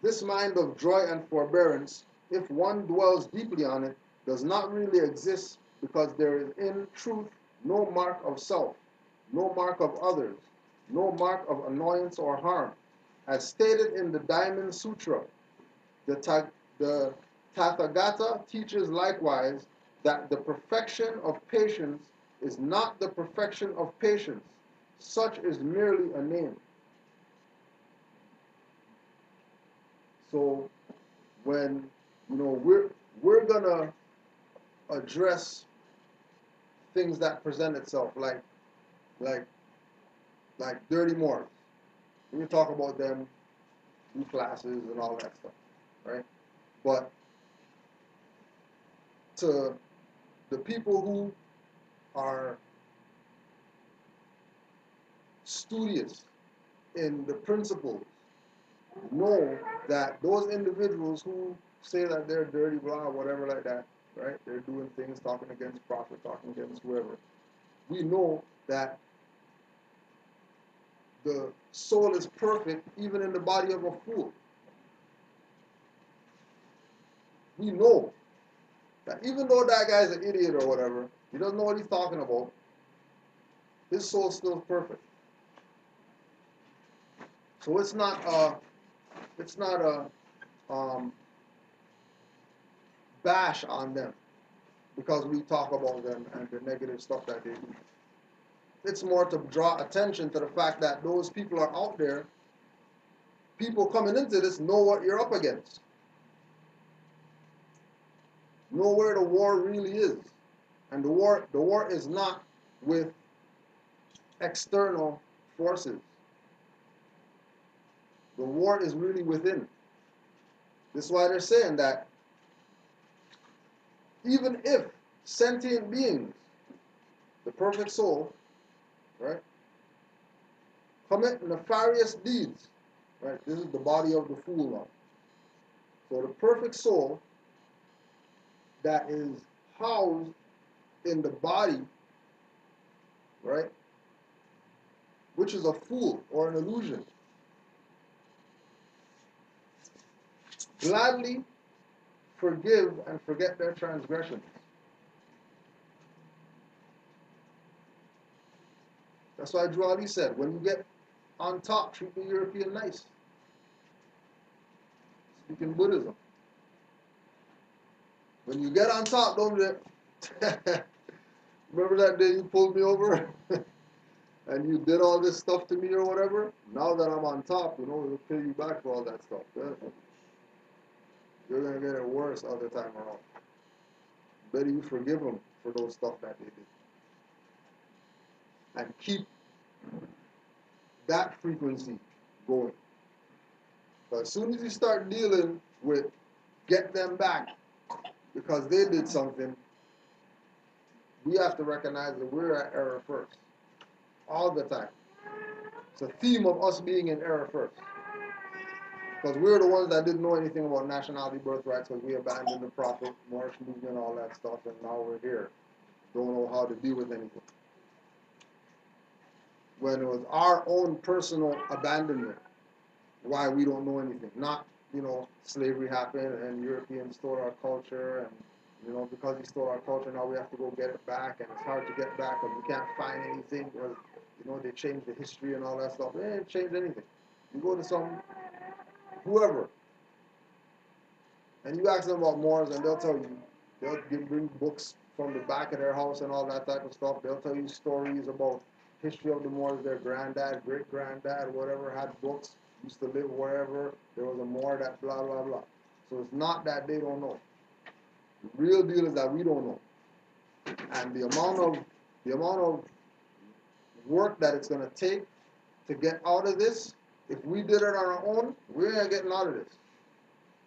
This mind of joy and forbearance, if one dwells deeply on it, does not really exist, because there is in truth no mark of self, no mark of others, no mark of annoyance or harm. As stated in the Diamond Sutra, the Tathagata teaches likewise that the perfection of patience is not the perfection of patience, such is merely a name. So when we're gonna address things that present itself like dirty morals. We talk about them in classes and all that stuff, right? But to the people who are studious in the principles know that those individuals who say that they're dirty, blah, whatever like that, right? They're doing things, talking against prophet, talking against whoever. We know that the soul is perfect even in the body of a fool. We know that even though that guy's an idiot or whatever, he doesn't know what he's talking about, his soul's still perfect. So it's not a bash on them because we talk about them and the negative stuff that they do. It's more to draw attention to the fact that those people are out there. People coming into this know what you're up against. Know where the war really is. And the war is not with external forces. The war is really within. This is why they're saying that even if sentient beings, the perfect soul, right, commit nefarious deeds, right? This is the body of the fool now. So the perfect soul that is housed in the body, right, which is a fool or an illusion, gladly forgive and forget their transgressions. That's why Drawley said, when you get on top, treat the European nice. Speaking Buddhism. When you get on top, don't do it. Remember that day you pulled me over and you did all this stuff to me or whatever? Now that I'm on top, we'll pay you back for all that stuff. Yeah? You're going to get it worse other time around. Better you forgive them for those stuff that they did. And keep that frequency going. But as soon as you start dealing with get them back because they did something, we have to recognize that we're at error first. All the time. It's a theme of us being in error first. Because we're the ones that didn't know anything about nationality birthrights because we abandoned the prophet, Moorish movement, all that stuff, and now we're here. Don't know how to deal with anything. When it was our own personal abandonment, why we don't know anything. Not, slavery happened and Europeans stole our culture, and, because he stole our culture, now we have to go get it back, and it's hard to get back because we can't find anything because, they changed the history and all that stuff. They didn't change anything. You go to whoever, and you ask them about Moors, and they'll tell you, bring books from the back of their house and all that type of stuff. They'll tell you stories about history of the Moors. Their granddad, great-granddad, whatever, had books, used to live wherever. There was a Moor that blah, blah, blah. So it's not that they don't know. The real deal is that we don't know. And the amount of work that it's going to take to get out of this, if we did it on our own, we ain't getting out of this.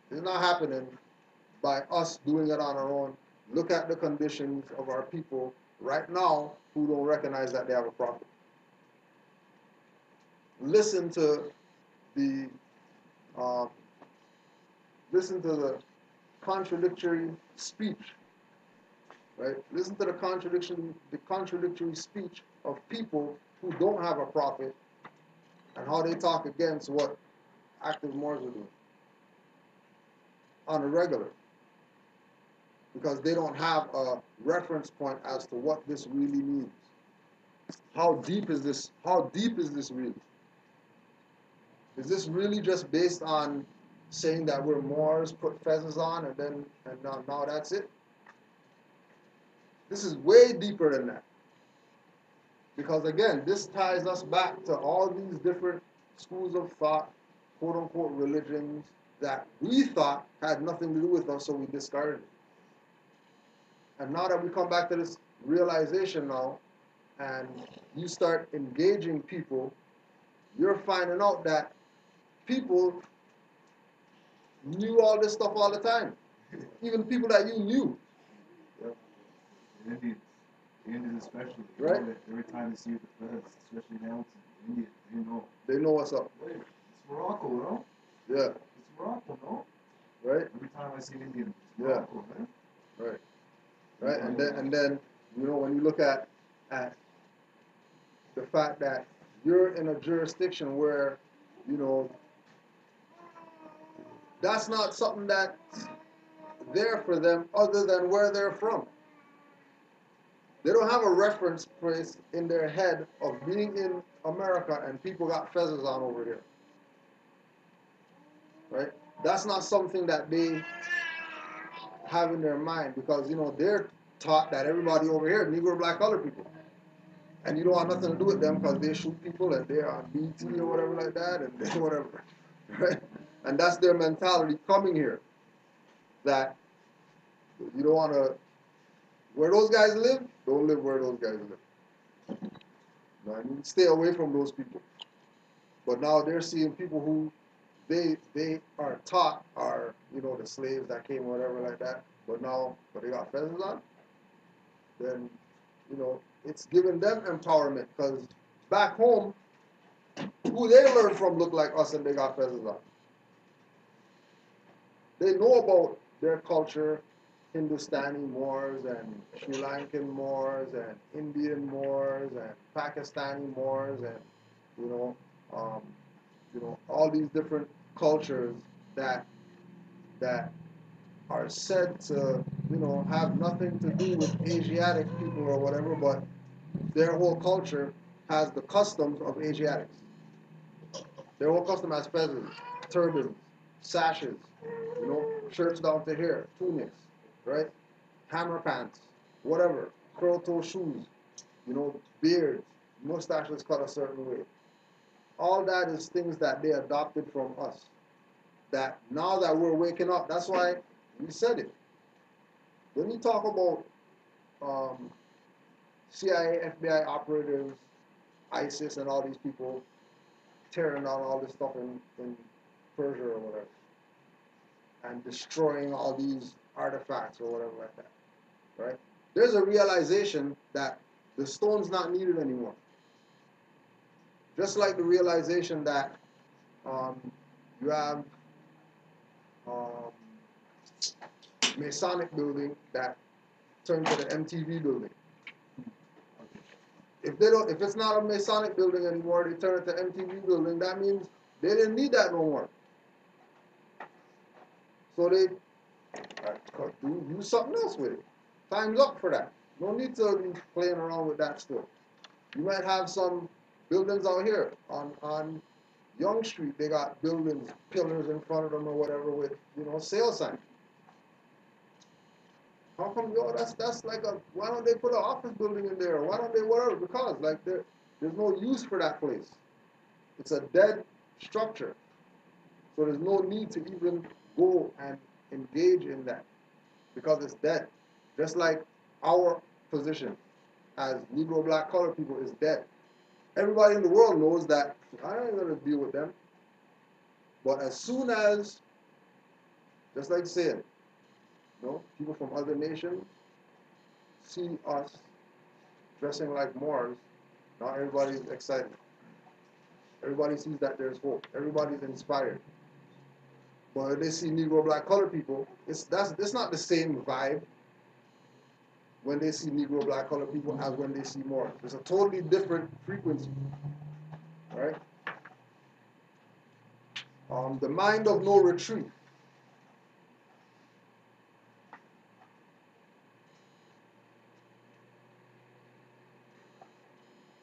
It's not happening by us doing it on our own. Look at the conditions of our people right now who don't recognize that they have a prophet. Listen to the contradictory speech, right? Listen to the contradictory speech of people who don't have a prophet and how they talk against what active Moors are doing on a regular, because they don't have a reference point as to what this really means. How deep is this? How deep is this really? Is this really just based on saying that we're Moors, put fezzes on, and now that's it? This is way deeper than that. Because again, this ties us back to all these different schools of thought, quote unquote religions, that we thought had nothing to do with us, so we discarded it. And now that we come back to this realization now, and you start engaging people, you're finding out that people knew all this stuff all the time. Even people that you knew. Yep. The Indians. The Indians especially. Right. You know, every time they see the feds, especially now, the Indians, they know. They know what's up. Hey, it's Morocco, no? Yeah. It's Morocco, no? Right? Every time I see an Indian, it's Yeah. Morocco, man. Right. Right? And then you know, when you look at the fact that you're in a jurisdiction where, you know, that's not something that's there for them other than where they're from. They don't have a reference place in their head of being in America and people got feathers on over here. Right? That's not something that they have in their mind because, you know, they're taught that everybody over here, Negro, black, colored people. And you don't want nothing to do with them because they shoot people and they're on BT or whatever like that and they whatever. Right? And that's their mentality coming here. That you don't want to, where those guys live, don't live where those guys live. You know what I mean? Stay away from those people. But now they're seeing people who they are taught are, you know, the slaves that came or whatever like that. But they got feathers on, then, you know, it's giving them empowerment because back home, who they learned from look like us and they got feathers on. They know about their culture, Hindustani Moors and Sri Lankan Moors and Indian Moors and Pakistani Moors and all these different cultures that are said to have nothing to do with Asiatic people or whatever, but their whole culture has the customs of Asiatics. Their whole custom has feathers, turbans, sashes, shirts down to here, tunics, right? Hammer pants, whatever, curl toe shoes, beards, mustaches cut a certain way. All that is things that they adopted from us. That now that we're waking up, that's why we said it. When you talk about CIA, FBI operatives, ISIS, and all these people tearing down all this stuff in Persia or whatever, and destroying all these artifacts or whatever like that, right? There's a realization that the stone's not needed anymore. Just like the realization that you have Masonic building that turned to the MTV building. If it's not a Masonic building anymore, they turn it to MTV building. That means they didn't need that no more. So they do something else with it. Time's up for that. No need to be playing around with that stuff. You might have some buildings out here on Young Street. They got buildings, pillars in front of them or whatever with sale signs. How come that's like why don't they put an office building in there? Why don't they whatever? Because like there's no use for that place. It's a dead structure. So there's no need to even go and engage in that because it's dead. Just like our position as Negro, black, colored people is dead. Everybody in the world knows that I ain't gonna deal with them. But as soon as, just like saying, people from other nations see us dressing like Moors, now everybody's excited. Everybody sees that there's hope. Everybody's inspired. But if they see Negro, black, colored people, it's not the same vibe when they see Negro, black, colored people as when they see Moors. It's a totally different frequency, right? The mind of no retreat.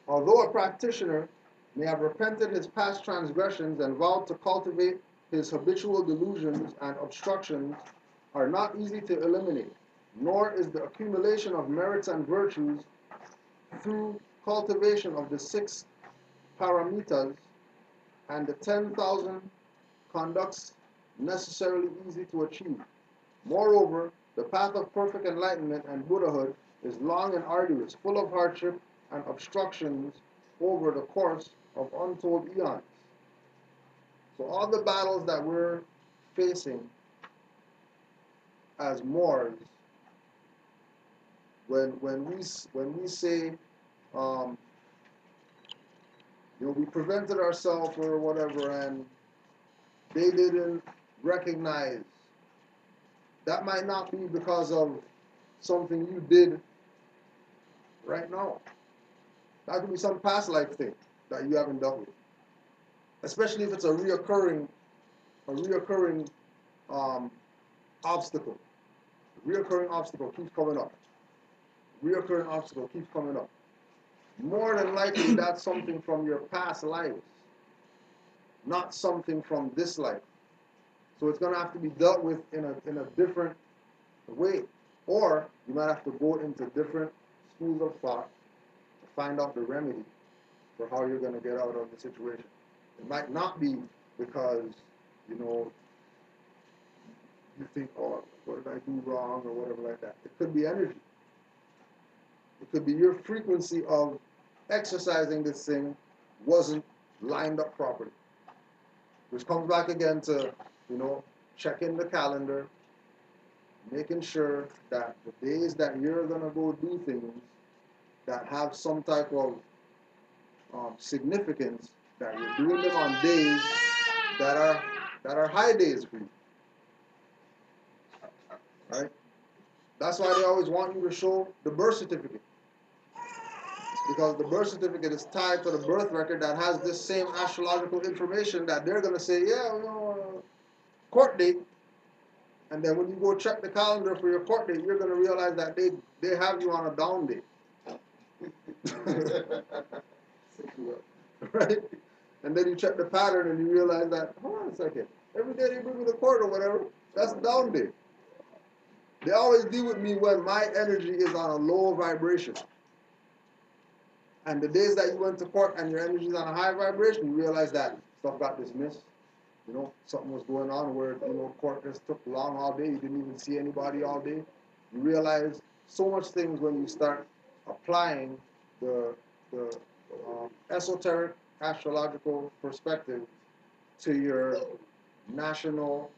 Although a practitioner may have repented his past transgressions and vowed to cultivate his habitual delusions and obstructions are not easy to eliminate, nor is the accumulation of merits and virtues through cultivation of the 6 paramitas and the 10,000 conducts necessarily easy to achieve. Moreover, the path of perfect enlightenment and Buddhahood is long and arduous, full of hardship and obstructions over the course of untold eons. So all the battles that we're facing as Moors, when we say, we prevented ourselves or whatever, and they didn't recognize, that might not be because of something you did right now. That could be some past life thing that you haven't dealt with. Especially if it's a reoccurring obstacle. Reoccurring obstacle keeps coming up. Reoccurring obstacle keeps coming up. More than likely, that's something from your past lives, not something from this life. So it's going to have to be dealt with in a different way. Or you might have to go into different schools of thought to find out the remedy for how you're going to get out of the situation. It might not be because, you think, oh, what did I do wrong or whatever like that. It could be energy. It could be your frequency of exercising this thing wasn't lined up properly. Which comes back again to, checking the calendar, making sure that the days that you're going to go do things that have some type of significance, that you're doing them on days that are high days for you. Right? That's why they always want you to show the birth certificate. Because the birth certificate is tied to the birth record that has this same astrological information that they're going to say, court date. And then when you go check the calendar for your court date, you're going to realize that they have you on a down date. Right? And then you check the pattern and you realize that, hold on a second, every day they bring me to court or whatever, that's a down day. They always deal with me when my energy is on a low vibration. And the days that you went to court and your energy is on a high vibration, you realize that stuff got dismissed. Something was going on where, court just took long all day. You didn't even see anybody all day. You realize so much things when you start applying the esoteric astrological perspective to your national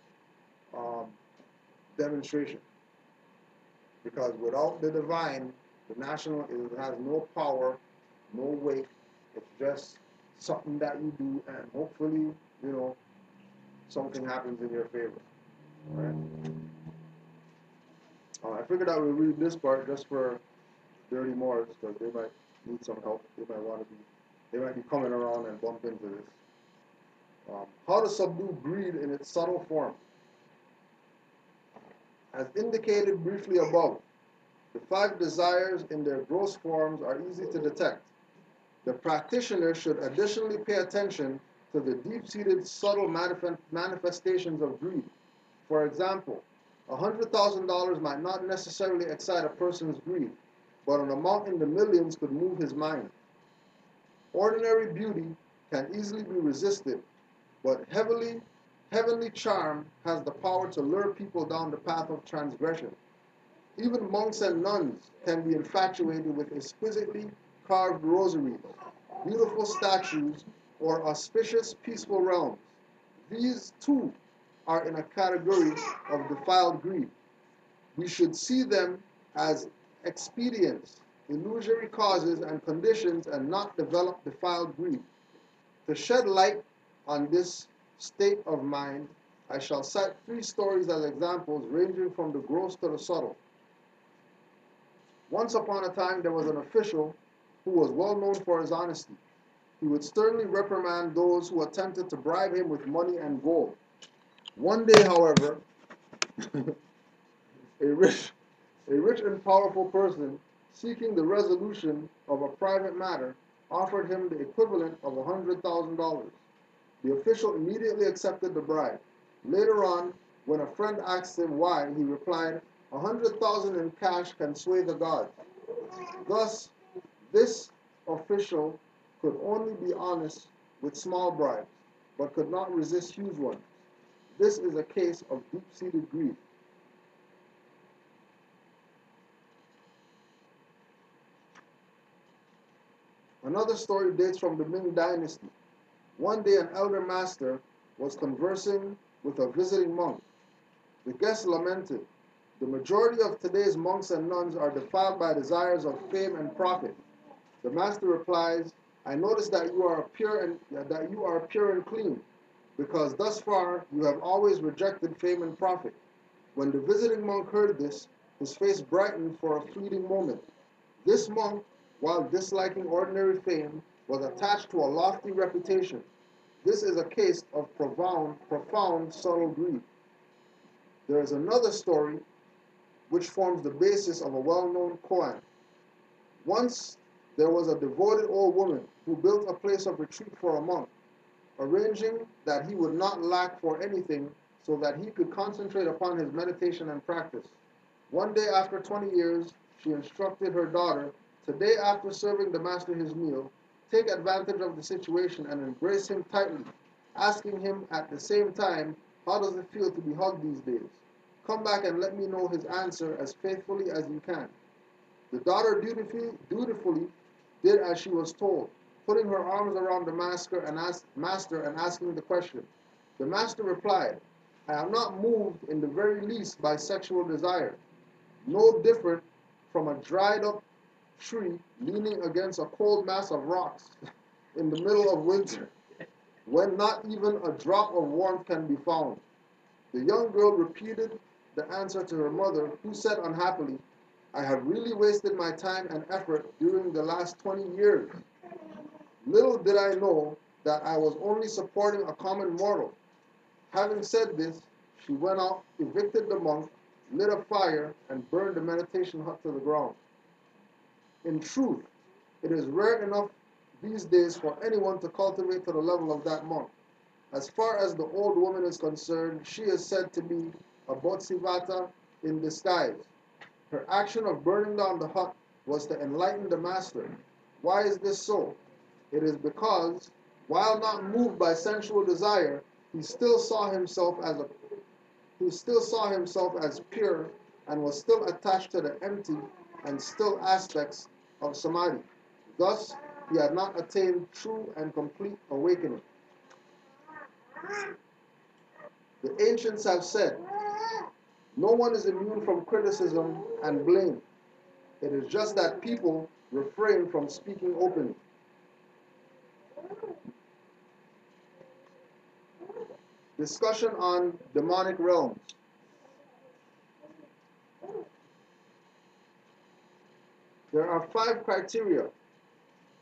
demonstration. Because without the divine, the national has no power, no weight. It's just something that you do, and hopefully, something happens in your favor. All right? I figured I would read this part just for dirty Moors, because they might need some help. They might be coming around and bump into this. How to subdue greed in its subtle form. As indicated briefly above, the 5 desires in their gross forms are easy to detect. The practitioner should additionally pay attention to the deep-seated subtle manifestations of greed. For example, $100,000 might not necessarily excite a person's greed, but an amount in the millions could move his mind. Ordinary beauty can easily be resisted, but heavenly charm has the power to lure people down the path of transgression. Even monks and nuns can be infatuated with exquisitely carved rosaries, beautiful statues, or auspicious, peaceful realms. These, too, are in a category of defiled greed. We should see them as expedients, illusory causes and conditions, and not develop defiled greed. To shed light on this state of mind, I shall cite 3 stories as examples ranging from the gross to the subtle. Once upon a time, there was an official who was well known for his honesty. He would sternly reprimand those who attempted to bribe him with money and gold. One day, however, a rich and powerful person seeking the resolution of a private matter offered him the equivalent of $100,000. The official immediately accepted the bribe. Later on, when a friend asked him why, he replied, $100,000 in cash can sway the gods. Thus, this official could only be honest with small bribes, but could not resist huge ones. This is a case of deep-seated greed. Another story dates from the Ming Dynasty. One day an elder master was conversing with a visiting monk. The guest lamented, "The majority of today's monks and nuns are defiled by desires of fame and profit." The master replies, "I notice that you are pure and clean, because thus far you have always rejected fame and profit." When the visiting monk heard this, his face brightened for a fleeting moment. This monk, while disliking ordinary fame, was attached to a lofty reputation. This is a case of profound subtle greed. There is another story which forms the basis of a well-known koan. Once there was a devoted old woman who built a place of retreat for a monk, arranging that he would not lack for anything so that he could concentrate upon his meditation and practice. One day after 20 years, she instructed her daughter, "Today, after serving the master his meal, take advantage of the situation and embrace him tightly, asking him at the same time, 'How does it feel to be hugged these days?' Come back and let me know his answer as faithfully as you can." The daughter dutifully did as she was told, putting her arms around the master and asking the question. The master replied, "I am not moved in the very least by sexual desire, no different from a dried up tree leaning against a cold mass of rocks in the middle of winter, when not even a drop of warmth can be found." The young girl repeated the answer to her mother, who said unhappily, "I have really wasted my time and effort during the last 20 years. Little did I know that I was only supporting a common mortal." Having said this, she went out, evicted the monk, lit a fire, and burned the meditation hut to the ground. In truth, it is rare enough these days for anyone to cultivate to the level of that monk. As far as the old woman is concerned, she is said to be a Bodhisattva in disguise. Her action of burning down the hut was to enlighten the master. Why is this so? It is because, while not moved by sensual desire, he still saw himself as pure and was still attached to the empty and still aspects of samadhi. Thus, he had not attained true and complete awakening. The ancients have said, "No one is immune from criticism and blame. It is just that people refrain from speaking openly." Discussion on demonic realms. There are 5 criteria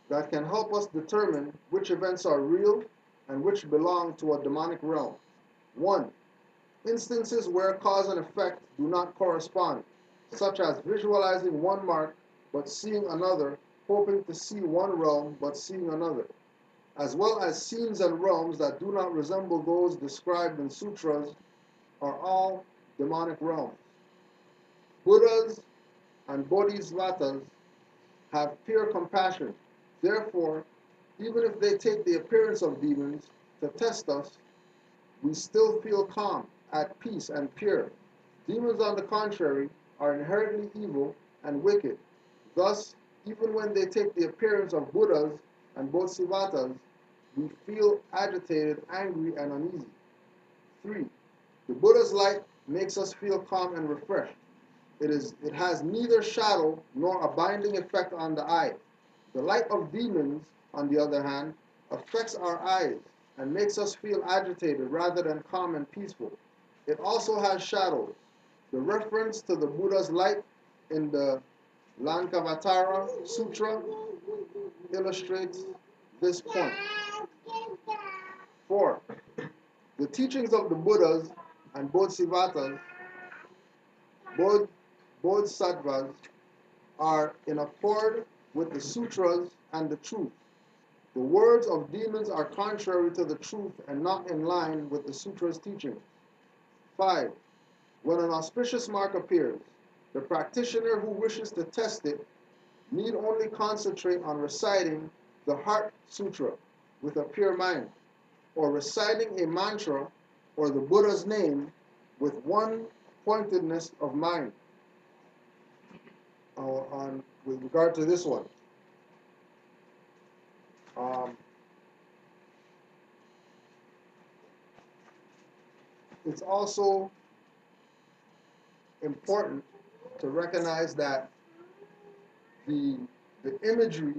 that can help us determine which events are real and which belong to a demonic realm. 1. Instances where cause and effect do not correspond, such as visualizing one mark but seeing another, hoping to see one realm but seeing another, as well as scenes and realms that do not resemble those described in sutras, are all demonic realms. Buddhas and Bodhisattvas have pure compassion. Therefore, even if they take the appearance of demons to test us, we still feel calm, at peace, and pure. Demons, on the contrary, are inherently evil and wicked. Thus, even when they take the appearance of Buddhas and Bodhisattvas, we feel agitated, angry, and uneasy. 3. The Buddha's light makes us feel calm and refreshed. It has neither shadow nor a binding effect on the eye. The light of demons, on the other hand, affects our eyes and makes us feel agitated rather than calm and peaceful. It also has shadows. The reference to the Buddha's light in the Lankavatara Sutra illustrates this point. 4. The teachings of the Buddhas and Bodhisattvas are in accord with the sutras and the truth. The words of demons are contrary to the truth and not in line with the sutra's teachings. 5. When an auspicious mark appears, the practitioner who wishes to test it need only concentrate on reciting the Heart Sutra with a pure mind, or reciting a mantra or the Buddha's name with one pointedness of mind. With regard to this one, it's also important to recognize that the imagery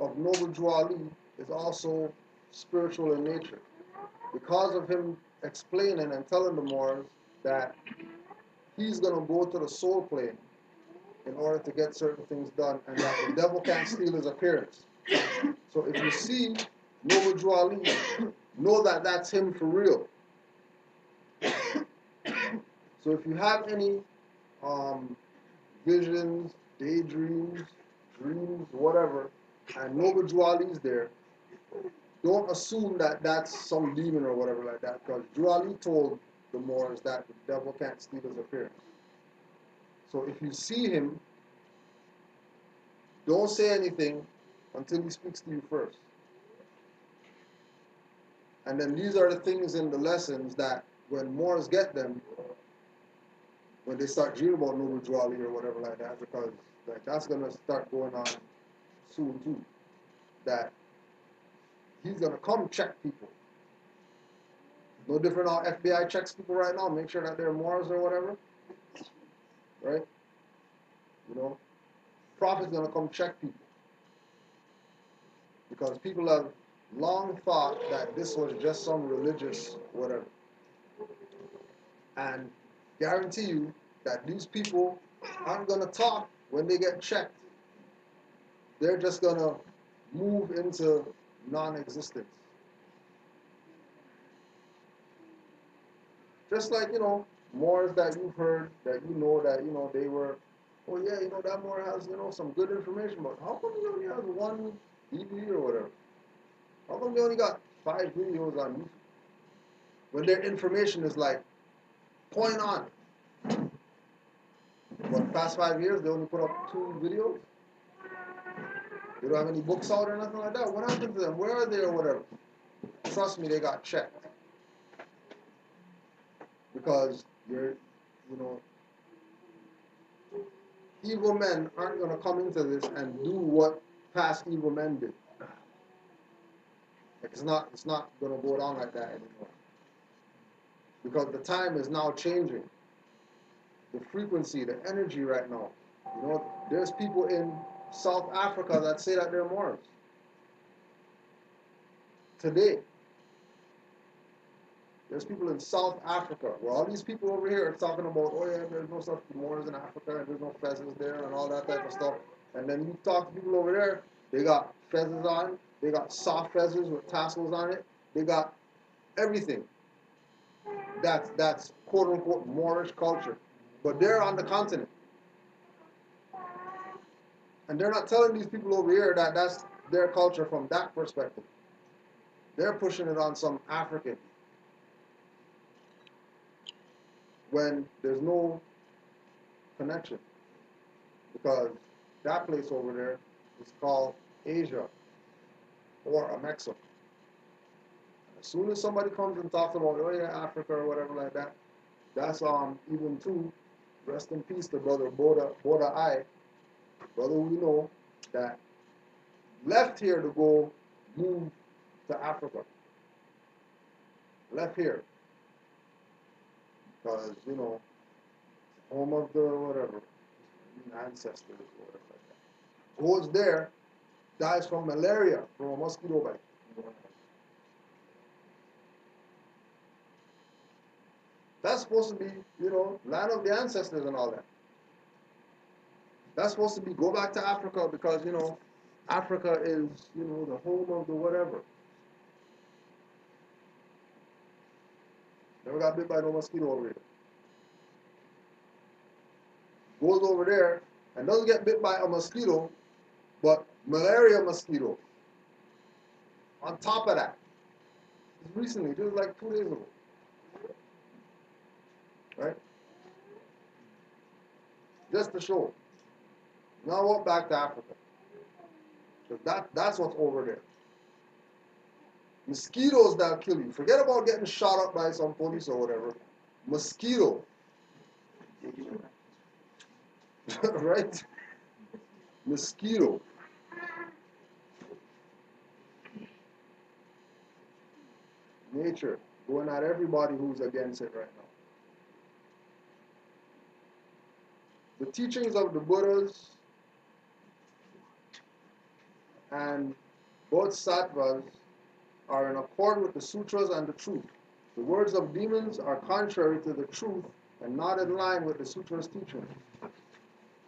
of Noble Drew Ali is also spiritual in nature, because of him explaining and telling the Moors that he's going to go to the soul plane in order to get certain things done, and that the devil can't steal his appearance. So if you see Noble Drew Ali, know that that's him for real. So if you have any visions, daydreams, dreams, whatever, and Noble Drew Ali's there, don't assume that that's some demon or whatever like that, because Drew Ali told the Moors that the devil can't steal his appearance. So if you see him, don't say anything until he speaks to you first. And then these are the things in the lessons that when Moors get them, when they start dreaming about Noble Drew Ali or whatever like that, because like that's going to start going on soon too, that he's going to come check people. No different how FBI checks people right now, make sure that they're Moors or whatever, right? You know, Prophet's going to come check people, because people have long thought that this was just some religious whatever. And guarantee you that these people aren't going to talk when they get checked. They're just going to move into non-existence. Just like, you know, Moors that you've heard, that that, they were, oh yeah, that Moor has, some good information, but how come he only has one DVD or whatever? How come they only got 5 videos on YouTube? When their information is like, point on. But past 5 years, they only put up 2 videos? They don't have any books out or nothing like that? What happened to them? Where are they or whatever? Trust me, they got checked. Because evil men aren't going to come into this and do what past evil men did. It's not going to go down like that anymore. Because the time is now changing. The frequency, the energy right now. There's people in South Africa that say that they're Moors. Today. There's people in South Africa, where all these people over here are talking about, oh yeah, there's no such Moors in Africa, and there's no fezzes there, and all that type of stuff. And then you talk to people over there, they got fezzes on, they got soft fezzes with tassels on it, they got everything. That's quote unquote Moorish culture. But they're on the continent. And they're not telling these people over here that that's their culture from that perspective. They're pushing it on some African. When there's no connection. Because that place over there is called Asia or Amexa. As soon as somebody comes and talks about, oh yeah, Africa or whatever like that, that's even too, rest in peace to brother Boda I, brother we know, that left here to go move to Africa. Left here. Because, home of the whatever, ancestors or whatever like that. Goes there, dies from malaria, from a mosquito bite. That's supposed to be, land of the ancestors and all that. That's supposed to be, go back to Africa because, Africa is, the home of the whatever. Never got bit by no mosquito over here. Goes over there and doesn't get bit by a mosquito, but malaria mosquito. On top of that. Recently, just like 2 days ago. Right? Just to show. Now I walk back to Africa. That's what's over there. Mosquitoes that'll kill you. Forget about getting shot up by some police or whatever. Mosquito, right? Mosquito. Nature going at everybody who's against it right now. The teachings of the Buddhas and Bodhisattvas are in accord with the sutras and the truth. The words of demons are contrary to the truth and not in line with the sutra's teaching.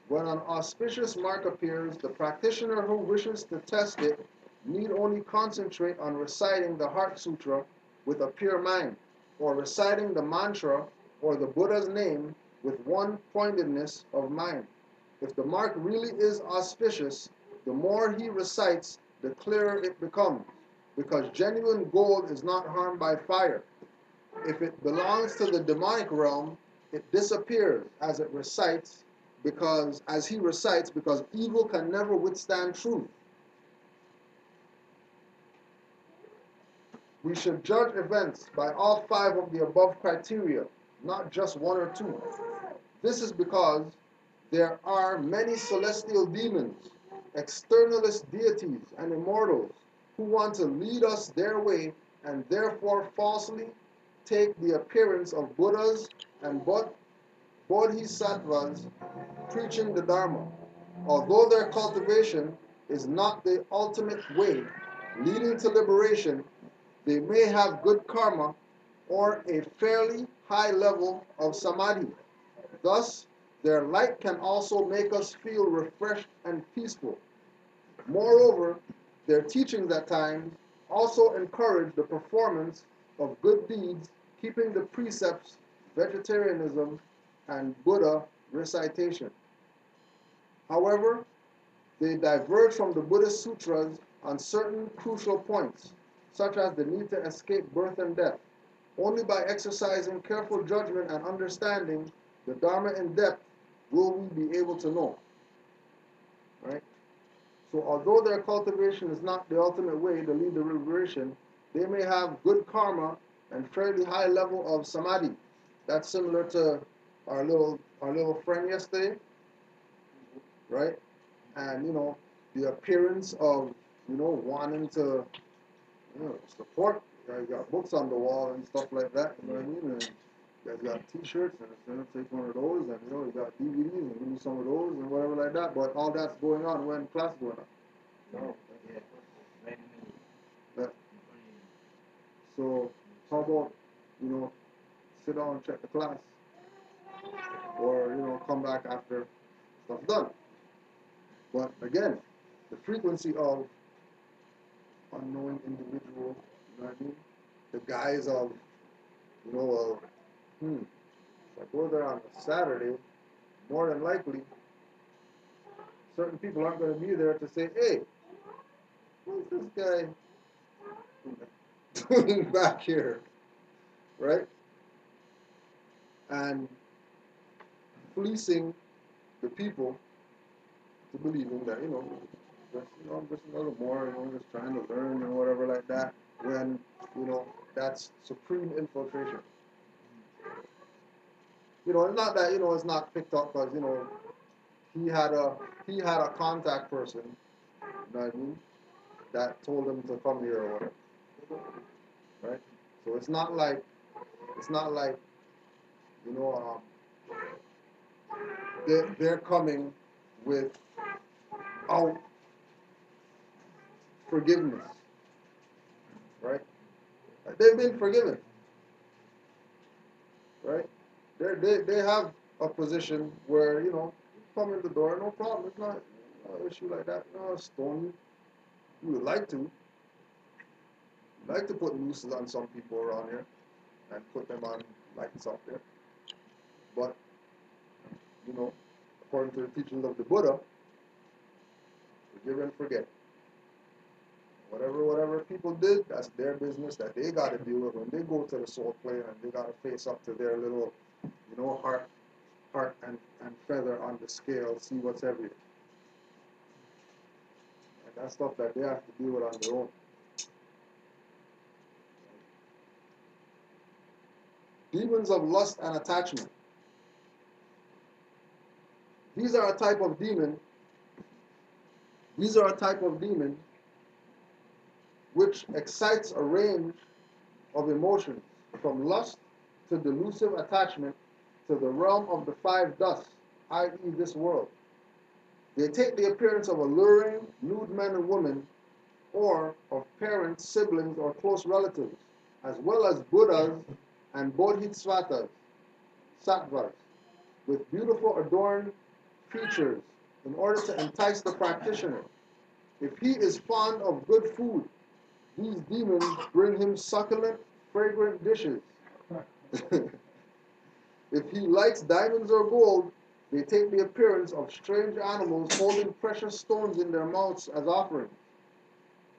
When an auspicious mark appears, the practitioner who wishes to test it need only concentrate on reciting the Heart Sutra with a pure mind, or reciting the mantra or the Buddha's name with one pointedness of mind. If the mark really is auspicious, the more he recites, the clearer it becomes, because genuine gold is not harmed by fire. If it belongs to the demonic realm, it disappears as he recites, because evil can never withstand truth. We should judge events by all 5 of the above criteria, not just 1 or 2. This is because there are many celestial demons, externalist deities, and immortals who want to lead us their way and therefore falsely take the appearance of Buddhas and Bodhisattvas preaching the Dharma. Although their cultivation is not the ultimate way leading to liberation, they may have good karma or a fairly high level of samadhi. Thus, their light can also make us feel refreshed and peaceful. Moreover, their teachings at times also encourage the performance of good deeds, keeping the precepts, vegetarianism, and Buddha recitation. However, they diverge from the Buddhist sutras on certain crucial points, such as the need to escape birth and death. Only by exercising careful judgment and understanding the Dharma in depth will we be able to know. Right? So although their cultivation is not the ultimate way to lead to liberation, they may have good karma and fairly high level of samadhi. That's similar to our little friend yesterday, right? And the appearance of wanting to support. You got books on the wall and stuff like that. You know what I mean? And you guys got T-shirts and take one of those, and you got DVDs and give me some of those and whatever like that. But all that's going on when class is going on. No. Yeah. So how about sit down and check the class, or come back after stuff's done. But again, the frequency of unknowing individual, you know what I mean? The guise of, if I go there on a Saturday, more than likely, certain people aren't going to be there to say, hey, what's this guy doing back here, right? And fleecing the people to believing that, I'm just a little more, just trying to learn and whatever like that, when, that's supreme infiltration. It's not that, it's not picked up because, he had a contact person, you know what I mean, that told him to come here or whatever, right? So it's not like, they're coming without forgiveness, right? They've been forgiven, right? They have a position where, come in the door, no problem. It's not an issue like that. No, stone you. You would like to. Put nooses on some people around here and put them on lights up there. But, according to the teachings of the Buddha, forgive and forget. Whatever people did, that's their business that they got to deal with when they go to the soul plane and they got to face up to their little, heart and feather on the scale, see what's everything. That's stuff that they have to deal with on their own. Demons of lust and attachment. These are a type of demon. These are a type of demon which excites a range of emotions, from lust to delusive attachment to the realm of the five dusts, i.e. this world. They take the appearance of alluring nude men and women, or of parents, siblings, or close relatives, as well as Buddhas and Bodhisattvas, with beautiful adorned features in order to entice the practitioner. If he is fond of good food, these demons bring him succulent, fragrant dishes. If he likes diamonds or gold, they take the appearance of strange animals holding precious stones in their mouths as offerings.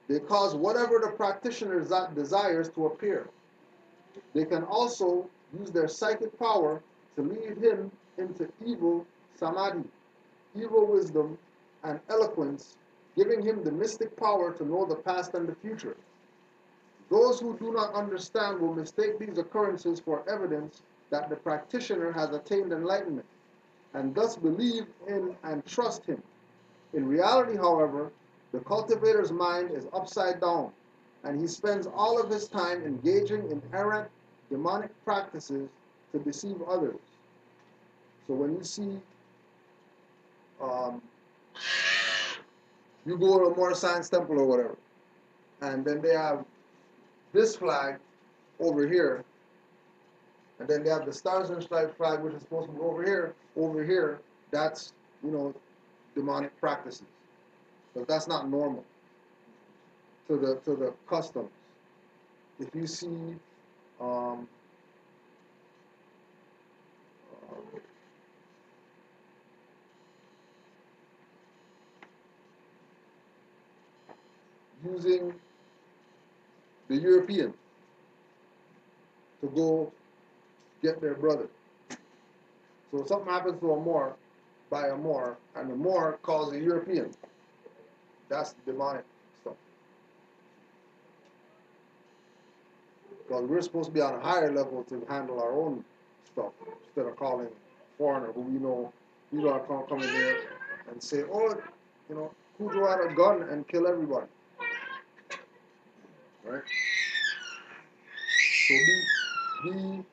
They cause whatever the practitioner desires to appear. They can also use their psychic power to lead him into evil samadhi, evil wisdom, and eloquence, giving him the mystic power to know the past and the future. Those who do not understand will mistake these occurrences for evidence that the practitioner has attained enlightenment, and thus believe in and trust him. In reality, however, the cultivator's mind is upside down, and he spends all of his time engaging in errant demonic practices to deceive others. So when you see, you go to a Moor Science Temple or whatever, and then they have this flag over here, and then they have the Stars and Stripes flag, which is supposed to be over here, that's, demonic practices. But that's not normal to the customs. If you see using the European to go get their brother. So if something happens to a Moor, by a Moor, and the Moor calls a European, that's demonic stuff. Because we're supposed to be on a higher level to handle our own stuff instead of calling a foreigner who we know he's gonna come in here and say, oh, who draw out a gun and kill everybody, right? So be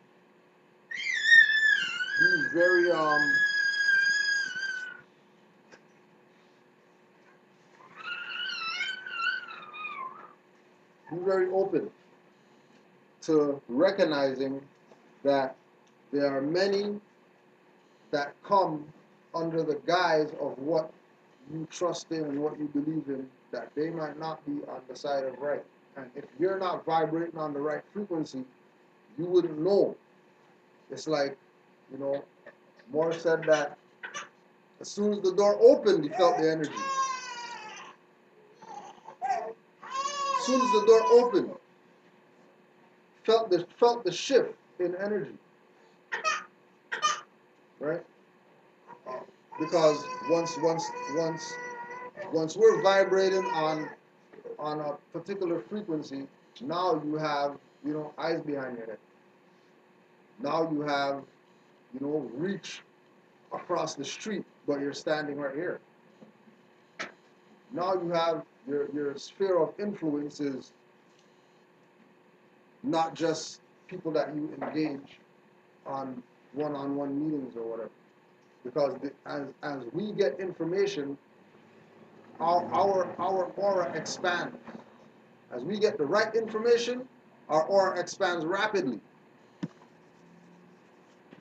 very be very open to recognizing that there are many that come under the guise of what you trust in and what you believe in, that they might not be on the side of right. And if you're not vibrating on the right frequency, you wouldn't know. It's like, Moore said that as soon as the door opened, he felt the energy. As soon as the door opened, felt the shift in energy, right? Because once we're vibrating on a particular frequency, now you have eyes behind your head. Now you have reach across the street, but you're standing right here. Now you have your sphere of influence is not just people that you engage on one-on-one meetings or whatever. Because as we get information, our aura expands. As we get the right information, our aura expands rapidly.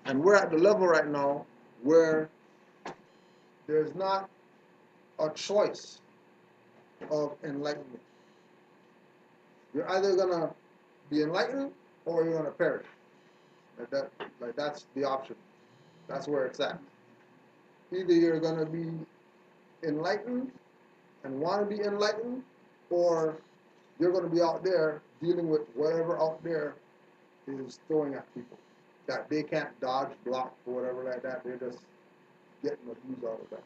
And we're at the level right now where there's not a choice of enlightenment. You're either gonna be enlightened or you're gonna perish. That's the option. That's where it's at. Either you're gonna be enlightened and want to be enlightened, or you're going to be out there dealing with whatever out there is throwing at people that they can't dodge, block, or whatever like that. They're just getting the views out of that.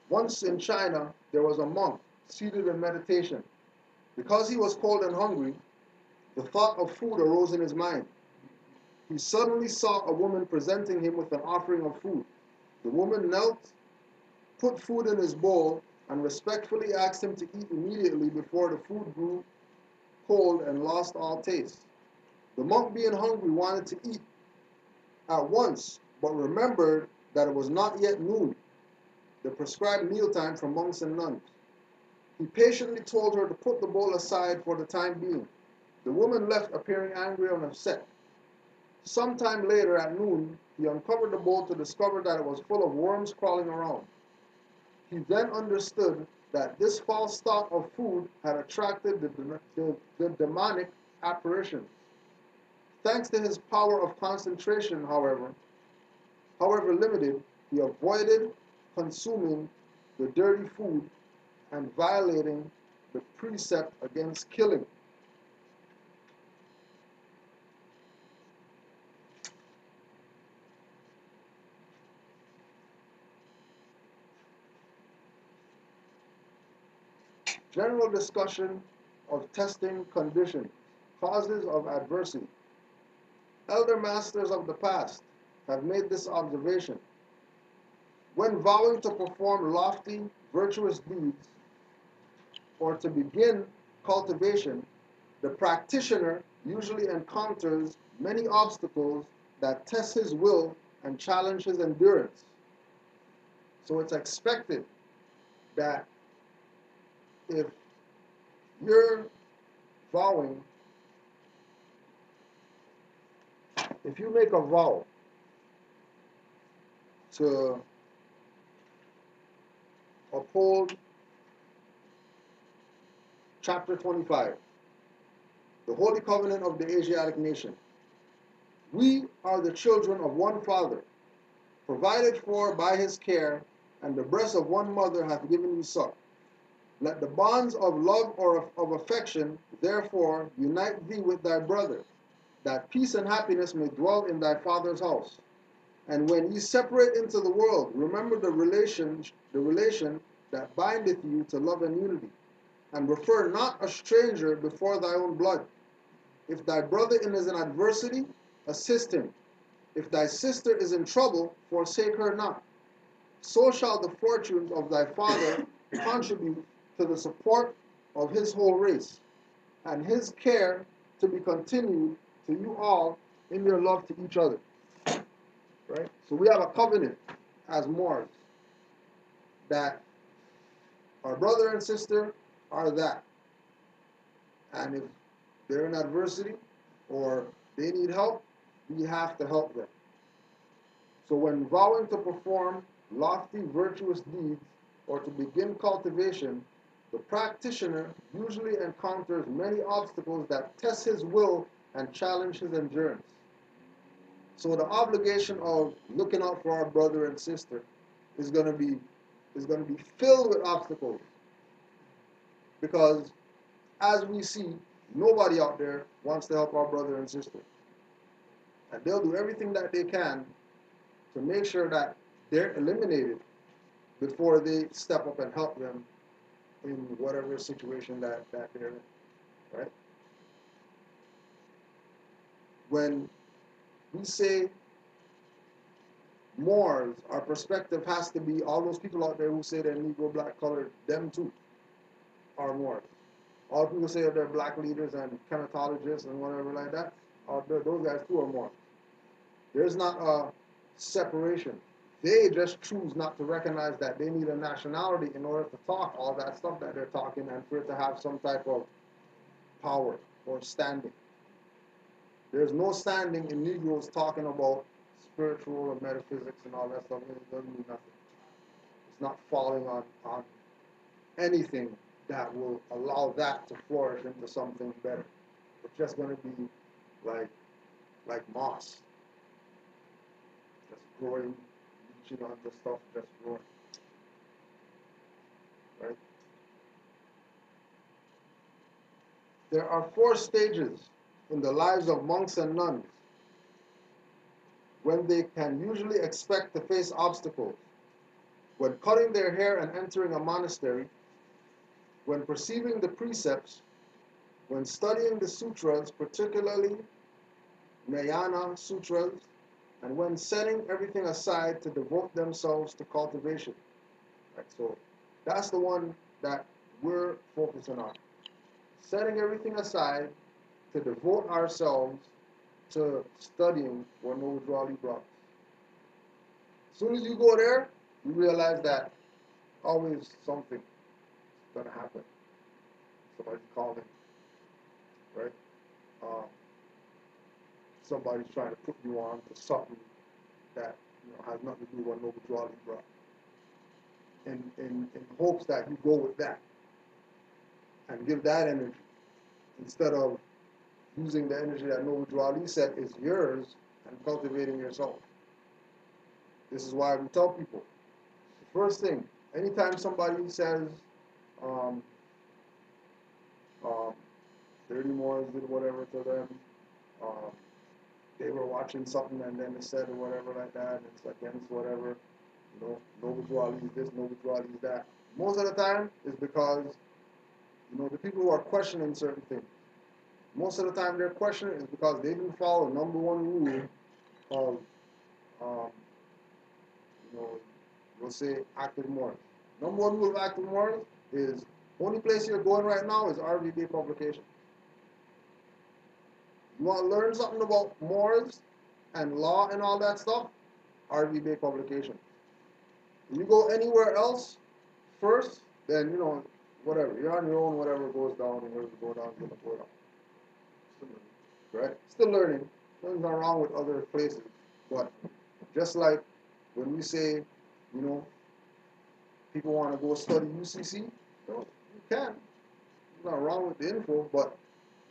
Once in China, there was a monk seated in meditation. Because he was cold and hungry, the thought of food arose in his mind. He suddenly saw a woman presenting him with an offering of food. The woman knelt, put food in his bowl, and respectfully asked him to eat immediately before the food grew cold and lost all taste. The monk, being hungry, wanted to eat at once, but remembered that it was not yet noon, the prescribed mealtime for monks and nuns. He patiently told her to put the bowl aside for the time being. The woman left, appearing angry and upset. Some time later, at noon, he uncovered the bowl to discover that it was full of worms crawling around. He then understood that this false stock of food had attracted the demonic apparitions. Thanks to his power of concentration, however limited, he avoided consuming the dirty food and violating the precept against killing. General discussion of testing conditions, causes of adversity. Elder masters of the past have made this observation. When vowing to perform lofty, virtuous deeds, or to begin cultivation, the practitioner usually encounters many obstacles that test his will and challenge his endurance. So it's expected that if you're vowing, if you make a vow to uphold chapter 25, the Holy Covenant of the Asiatic nation, we are the children of one Father, provided for by his care, and the breast of one mother hath given you suck. Let the bonds of love or of affection, therefore, unite thee with thy brother, that peace and happiness may dwell in thy father's house. And when ye separate into the world, remember the relation that bindeth you to love and unity, and refer not a stranger before thy own blood. If thy brother is in adversity, assist him. If thy sister is in trouble, forsake her not. So shall the fortunes of thy father contribute to the support of his whole race, and his care to be continued to you all in your love to each other. Right? So we have a covenant as Moors that our brother and sister are that. And if they're in adversity or they need help, we have to help them. So when vowing to perform lofty virtuous deeds or to begin cultivation, the practitioner usually encounters many obstacles that test his will and challenge his endurance. So the obligation of looking out for our brother and sister is going to be filled with obstacles, because as we see, nobody out there wants to help our brother and sister, and they'll do everything that they can to make sure that they're eliminated before they step up and help them in whatever situation that they're in, right? When we say Moors, our perspective has to be all those people out there who say they're Negro, black, colored, them too are Moors. All people say they're black leaders and kinetologists and whatever like that, those guys too are Moors. There's not a separation. They just choose not to recognize that they need a nationality in order to talk all that stuff that they're talking and for it to have some type of power or standing. There's no standing in Negroes talking about spiritual and metaphysics and all that stuff. It doesn't mean nothing. It's not falling on anything that will allow that to flourish into something better. It's just going to be like moss, just growing, reaching onto stuff, just growing. Right? There are 4 stages in the lives of monks and nuns when they can usually expect to face obstacles. when cutting their hair and entering a monastery, when perceiving the precepts, when studying the sutras, particularly Jnana sutras, and when setting everything aside to devote themselves to cultivation. Right? So that's the one that we're focusing on. Setting everything aside to devote ourselves to studying what Noble Drawley brought us. As soon as you go there, you realize that always something is going to happen. Somebody's calling, right? Um, somebody's trying to put you on to something that has nothing to do with what Noble Drawley brought. In hopes that you go with that and give that energy instead of using the energy that Noble Drawley said is yours and cultivating yourself. This is why we tell people, the first thing, anytime somebody says, um, 30 Moors did whatever to them, um, they were watching something and then they said or whatever like that, and it's against whatever, Noble Drawley is this, Noble Drawley is that. Most of the time, it's because, the people who are questioning certain things, most of the time they're questioning is because they didn't follow number one rule of, um, we'll say active morals. Number one rule of active morals is only place you're going right now is RVB publication. You want to learn something about morals and law and all that stuff? RVB publication. If you go anywhere else first, then whatever. You're on your own, whatever goes down and whatever goes down is gonna go down. Right? Still learning. Nothing's not wrong with other places. But just like when we say, people want to go study UCC, you can. There's not wrong with the info, but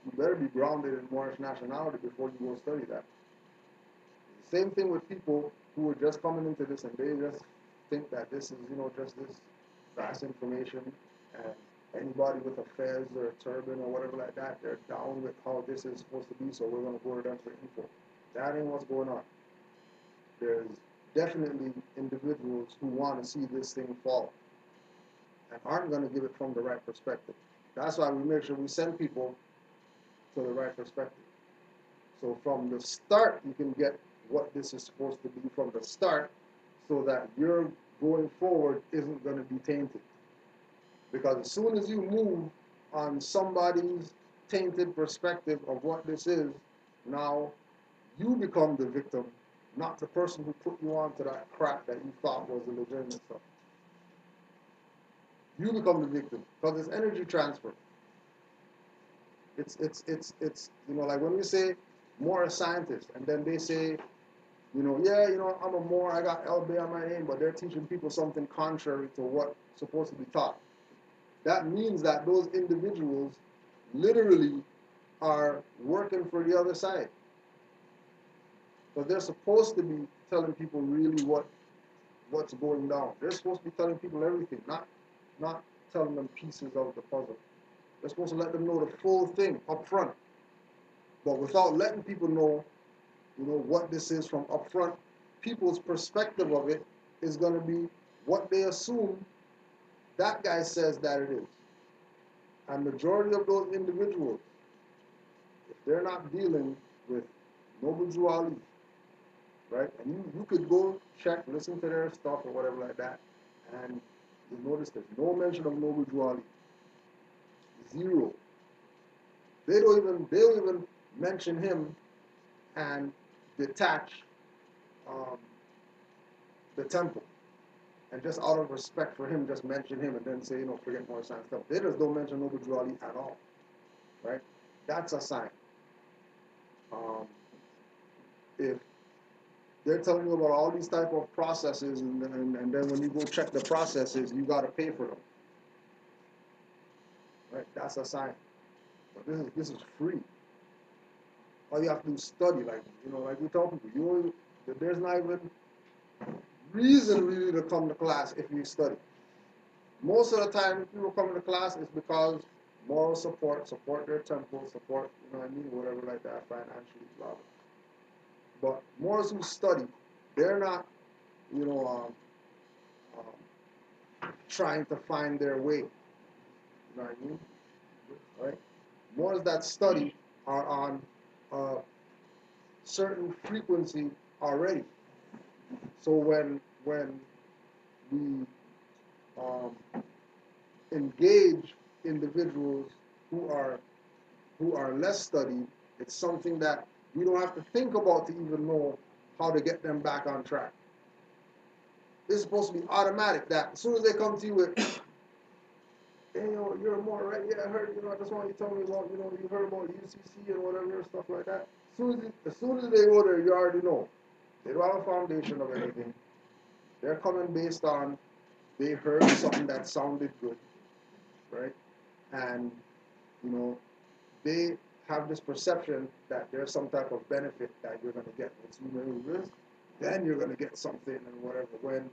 you better be grounded in Moorish nationality before you go study that. Same thing with people who are just coming into this and they just think that this is, just this vast information, and anybody with a fez or a turban or whatever like that, they're down with how this is supposed to be, so we're going to go to them for info. That ain't what's going on. There's definitely individuals who want to see this thing fall and aren't going to give it from the right perspective. That's why we make sure we send people to the right perspective. So from the start, you can get what this is supposed to be from the start, so that your going forward isn't going to be tainted. Because as soon as you move on somebody's tainted perspective of what this is, now you become the victim, not the person who put you on to that crap that you thought was the legitimate stuff. You become the victim because it's energy transfer. It's like when we say more a scientist, and then they say, yeah, I'm a Moor, I got LB on my name, but they're teaching people something contrary to what's supposed to be taught. That means that those individuals literally are working for the other side. But they're supposed to be telling people really what's going down. They're supposed to be telling people everything, not telling them pieces of the puzzle. They're supposed to let them know the full thing up front. But without letting people know, what this is from up front, people's perspective of it is going to be what they assume that guy says that it is. And majority of those individuals, if they're not dealing with Noble Drew Ali, right? And you could go check, listen to their stuff or whatever like that, and you notice there's no mention of Noble Drew Ali. Zero. They don't even mention him and detach the temple. And just out of respect for him, just mention him and then say, forget more science stuff. They just don't mention Noble Drew Ali at all, right? That's a sign. If they're telling you about all these type of processes, and then when you go check the processes, you got to pay for them, right? That's a sign. But this is free. All you have to do is study, like we tell people, there's not even reason really to come to class if you study. Most of the time, if people come to class, it's because moral support their temple, support, whatever like that, financially, blah, blah. But Moors who study, they're not, trying to find their way. You know what I mean? Right? Ones that study are on a certain frequency already. So when we um, engage individuals who are less studied, it's something that we don't have to think about to even know how to get them back on track. It's supposed to be automatic that as soon as they come to you with, hey, you're more right. Yeah, I heard. I just want you to tell me about, you heard about UCC and whatever stuff like that. As soon as they go there, you already know. They don't have a foundation of anything. They're coming based on they heard something that sounded good, right? And they have this perception that there's some type of benefit that you're going to get once you know this. Then you're going to get something and whatever. When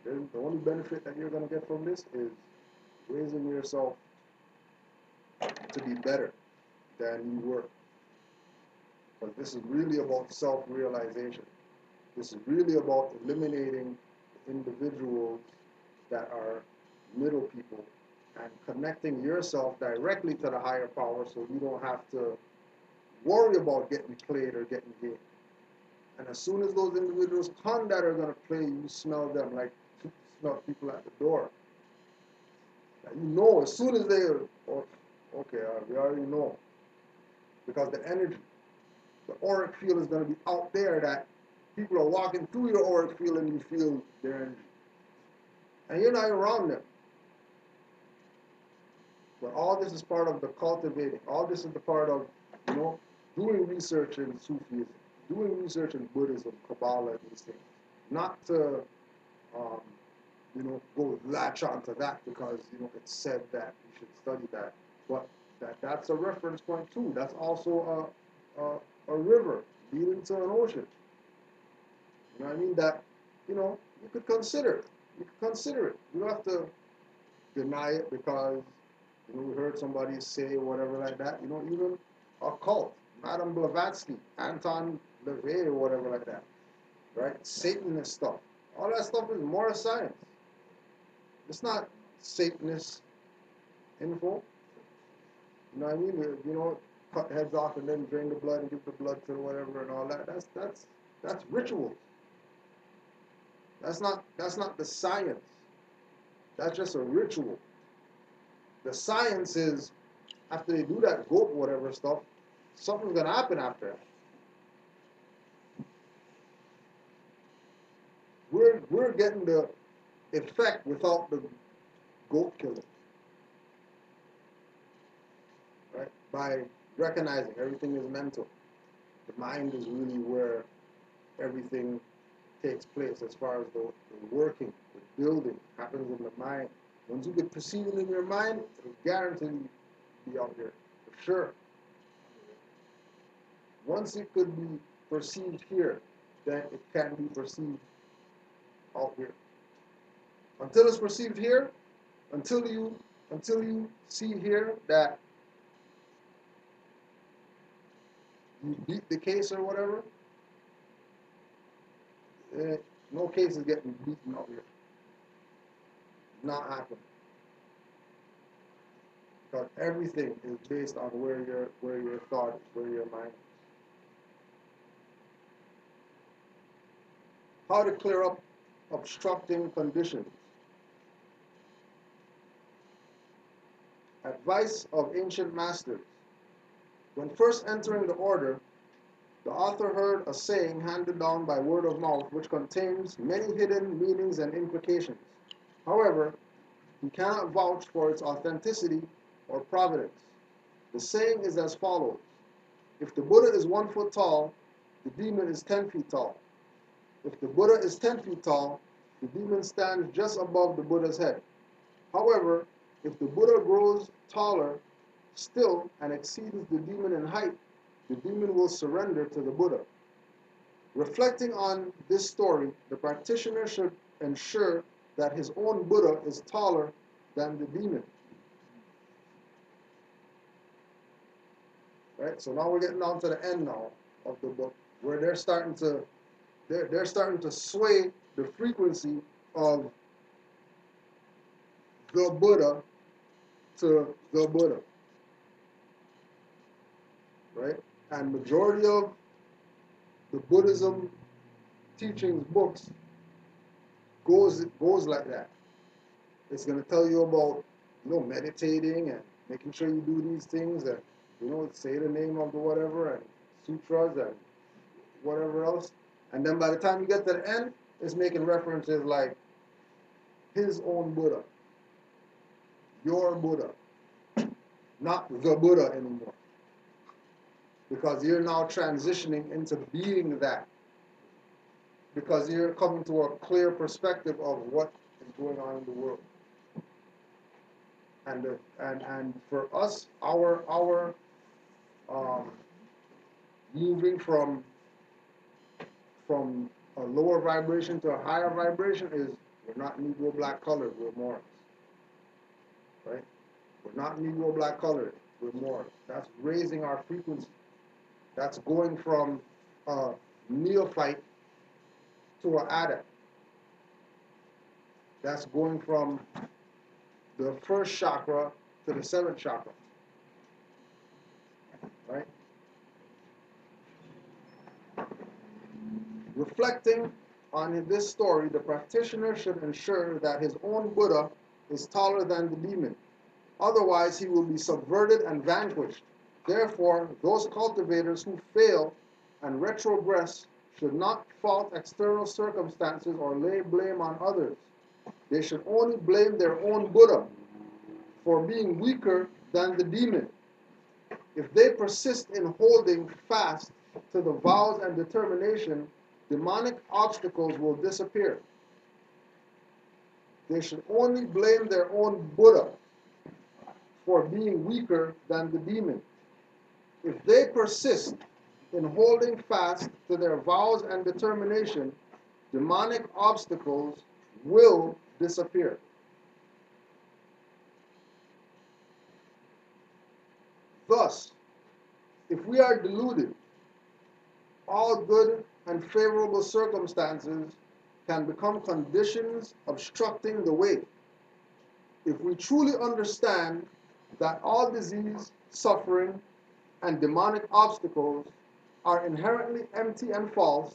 the only benefit that you're going to get from this is raising yourself to be better than you were. But this is really about self-realization. This is really about eliminating individuals that are middle people and connecting yourself directly to the higher power so you don't have to worry about getting played or getting hit. And as soon as those individuals come that are going to play, you smell them like you smell people at the door. As soon as they, okay, we already know. Because the energy, the auric field is going to be out there that people are walking through your auric field and you feel their energy. And you're not around them. But all this is part of the cultivating. All this is the part of, doing research in Sufism, doing research in Buddhism, Kabbalah, and these things. Not to, go latch onto that because, it's said that you should study that. But that's a reference point too. That's also a river leading to an ocean. You know what I mean? That, you could consider it. You could consider it. You don't have to deny it because, we heard somebody say whatever like that. Even a cult, Madame Blavatsky, Anton LaVey or whatever like that, right? Satanist stuff. All that stuff is more science. It's not Satanist info. You know what I mean? Cut heads off and then drain the blood and give the blood to whatever and all that. That's rituals. That's not the science. That's just a ritual. The science is after they do that goat whatever stuff, something's gonna happen after that. We're getting the effect without the goat killing. Right? By recognizing everything is mental. The mind is really where everything takes place as far as the working, the building happens in the mind. Once you get perceived in your mind, it'll guarantee be out here, for sure. Once it could be perceived here, then it can be perceived out here. Until it's perceived here, until you see here that you beat the case or whatever, no case is getting beaten out here. Not happening. Because everything is based on where your thought is, where your mind is. How to clear up obstructing conditions. Advice of ancient masters. When first entering the order, the author heard a saying handed down by word of mouth which contains many hidden meanings and implications. However, he cannot vouch for its authenticity or providence. The saying is as follows. If the Buddha is 1 foot tall, the demon is 10 feet tall. If the Buddha is 10 feet tall, the demon stands just above the Buddha's head. However, if the Buddha grows taller still and exceeds the demon in height, the demon will surrender to the Buddha. Reflecting on this story, the practitioner should ensure that his own Buddha is taller than the demon. Right? So now we're getting down to the end now of the book, where they're starting to sway the frequency of the Buddha to the Buddha, right? And majority of the Buddhism teachings books goes like that. It's going to tell you about, meditating and making sure you do these things and, say the name of the whatever and sutras and whatever else. And then by the time you get to the end, it's making references like his own Buddha, your Buddha, not the Buddha anymore. Because you're now transitioning into being that. Because you're coming to a clear perspective of what is going on in the world. And for us, our moving from a lower vibration to a higher vibration is, we're not Negro black colored, we're Moors. Right? We're not Negro black colored, we're Moors. That's raising our frequency. That's going from a neophyte to an adept. That's going from the first chakra to the seventh chakra. Right? Reflecting on this story, the practitioner should ensure that his own Buddha is taller than the demon. Otherwise, he will be subverted and vanquished. Therefore, those cultivators who fail and retrogress should not fault external circumstances or lay blame on others. They should only blame their own Buddha for being weaker than the demon. If they persist in holding fast to the vows and determination, demonic obstacles will disappear. They should only blame their own Buddha for being weaker than the demon. If they persist in holding fast to their vows and determination, demonic obstacles will disappear. Thus, if we are deluded, all good and favorable circumstances can become conditions obstructing the way. If we truly understand that all disease, suffering, and demonic obstacles are inherently empty and false,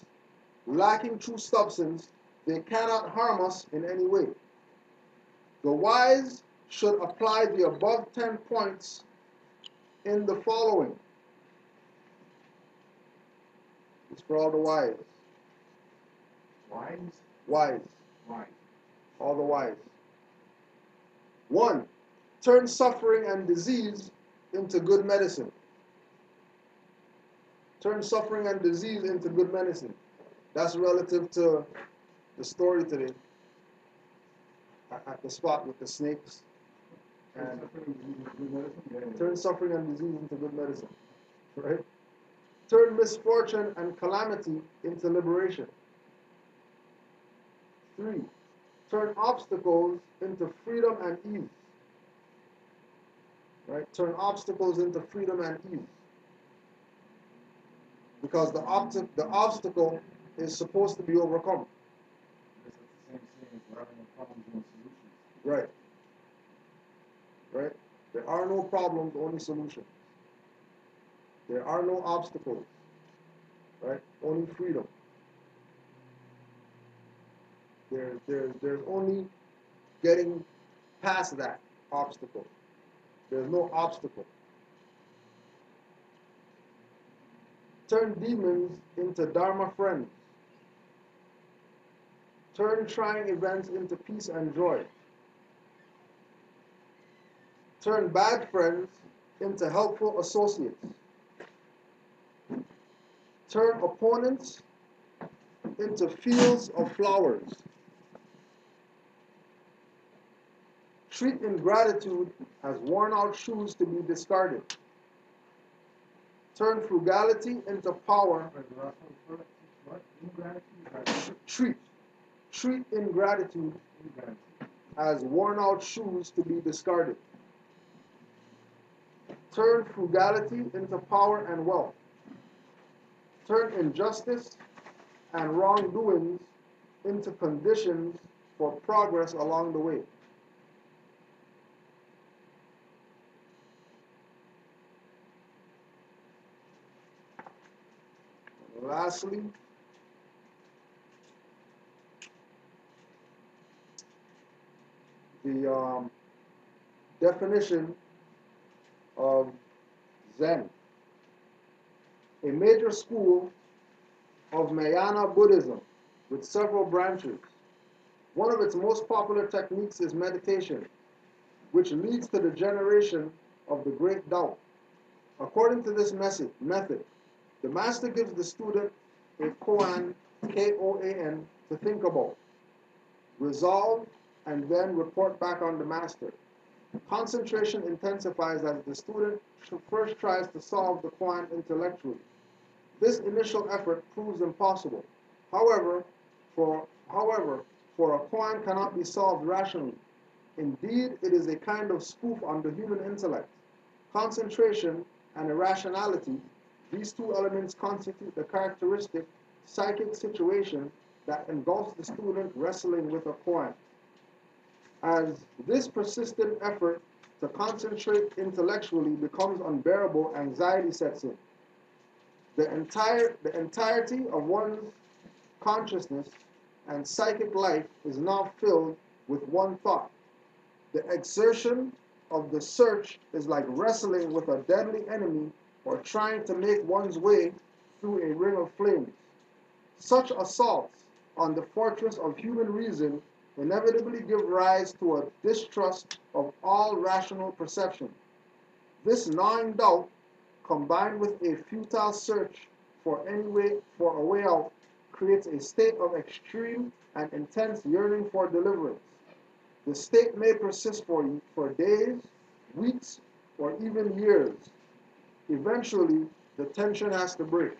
lacking true substance, they cannot harm us in any way. The wise should apply the above 10 points in the following. It's for all the wise. Wise? Wise. Wise. All the wise. 1. Turn suffering and disease into good medicine. Turn suffering and disease into good medicine. That's relative to the story today at the spot with the snakes. And turn suffering and disease into good medicine. Right? Turn misfortune and calamity into liberation. 3. Turn obstacles into freedom and ease. Right? Turn obstacles into freedom and ease. Because the obstacle is supposed to be overcome. Because it's the same saying, there are no problems, no solutions. Right. Right? There are no problems, only solutions. There are no obstacles. Right? Only freedom. There's only getting past that obstacle. There's no obstacle. Turn demons into Dharma friends. Turn trying events into peace and joy. Turn bad friends into helpful associates. Turn opponents into fields of flowers. Treat ingratitude as worn-out shoes to be discarded. Turn frugality into power. What? Ingratitude? Treat ingratitude as worn-out shoes to be discarded. Turn frugality into power and wealth. Turn injustice and wrongdoings into conditions for progress along the way. Lastly, the definition of Zen, a major school of Mahayana Buddhism with several branches. One of its most popular techniques is meditation, which leads to the generation of the great Tao. According to this method, the master gives the student a koan, K-O-A-N, to think about, resolve, and then report back on the master. Concentration intensifies as the student first tries to solve the koan intellectually. This initial effort proves impossible. However, for a koan cannot be solved rationally. Indeed, it is a kind of spoof on the human intellect. Concentration and irrationality, these two elements constitute the characteristic psychic situation that engulfs the student wrestling with a koan. As this persistent effort to concentrate intellectually becomes unbearable, anxiety sets in. The entirety of one's consciousness and psychic life is now filled with one thought. The exertion of the search is like wrestling with a deadly enemy or trying to make one's way through a ring of flames. Such assaults on the fortress of human reason inevitably give rise to a distrust of all rational perception. This gnawing doubt, combined with a futile search for a way out, creates a state of extreme and intense yearning for deliverance. The state may persist for days, weeks, or even years. Eventually, the tension has to break.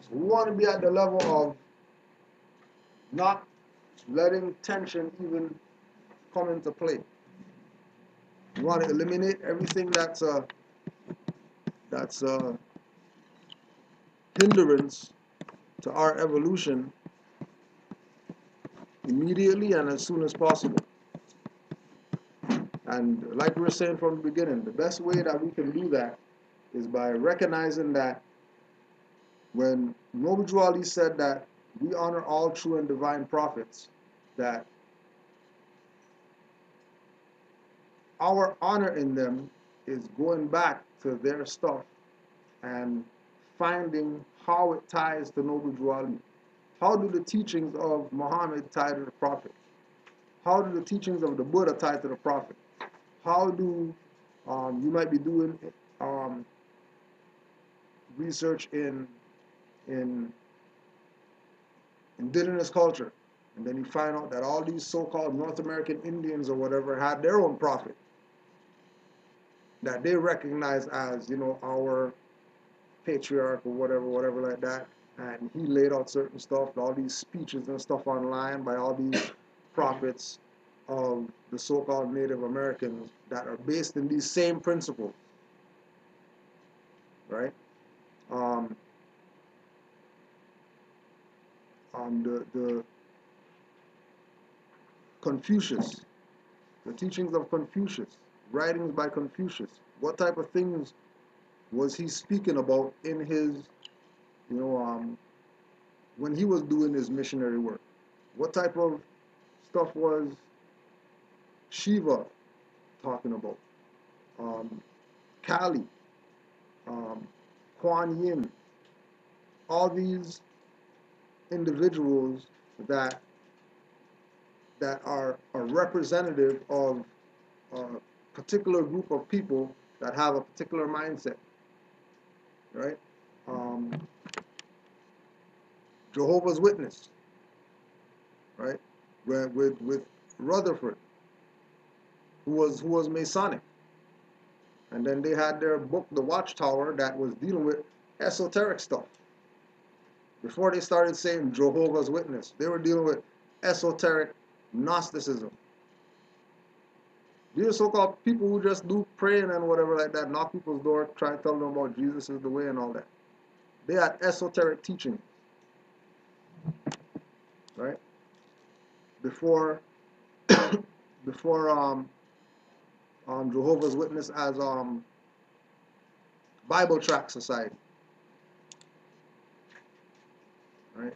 So we want to be at the level of not letting tension even come into play. We want to eliminate everything that's a hindrance to our evolution immediately and as soon as possible. And like we were saying from the beginning, the best way that we can do that is by recognizing that when Noble Ali said that we honor all true and divine prophets, that our honor in them is going back to their stuff and finding how it ties to Noble Ali. How do the teachings of Muhammad tie to the Prophet? How do the teachings of the Buddha tie to the Prophet? How do you might be doing research in indigenous culture, and then you find out that all these so-called North American Indians or whatever had their own prophet that they recognize as, you know, our patriarch or whatever like that, and he laid out certain stuff, all these speeches and stuff online by all these prophets of the so-called Native Americans that are based in these same principles, right? The Confucius, the teachings of Confucius, writings by Confucius. What type of things was he speaking about in his, you know, when he was doing his missionary work? What type of stuff was Shiva talking about? Kali, Kuan Yin, all these individuals that are representative of a particular group of people that have a particular mindset, right? Jehovah's Witness, right? With Rutherford, who was Masonic, and then they had their book, The Watchtower, that was dealing with esoteric stuff. Before they started saying Jehovah's Witness, they were dealing with esoteric Gnosticism. These are so-called people who just do praying and whatever like that, knock people's door, try to tell them about Jesus is the way and all that. They had esoteric teaching, right? Before Jehovah's Witness as Bible Tract Society. right?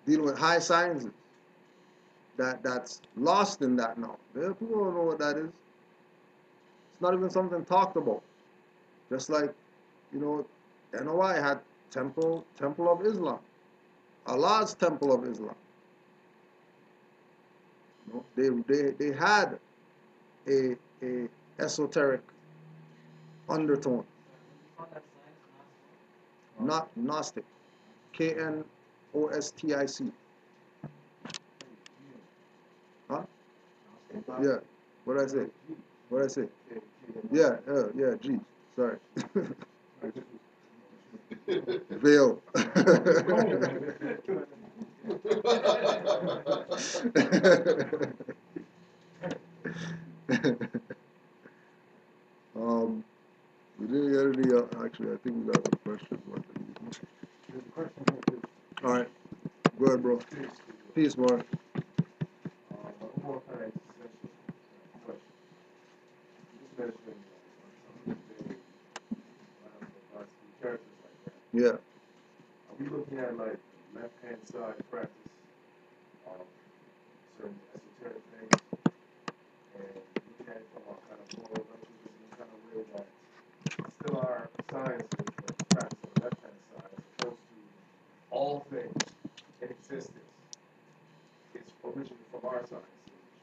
Dealing with high sciences. That's lost in that now. People don't know what that is. It's not even something talked about. Just like, NOI had Temple of Islam, Allah's Temple of Islam. They had a esoteric undertone. Not Gnostic. Knostic. Huh? Yeah. What did I say? What did I say? Yeah, yeah, G. Sorry. Veil. We didn't get any, actually, I think we got a question. All right. Go ahead, bro. Peace, man. More kind of existential question. You just mentioned characters like that. Yeah. Are we looking at like the left-hand side practice of certain esoteric things, and looking at it from a kind of moral relativism kind of way that still are sciences, but practice on the left-hand side, as opposed to all things in existence is originally from our sciences,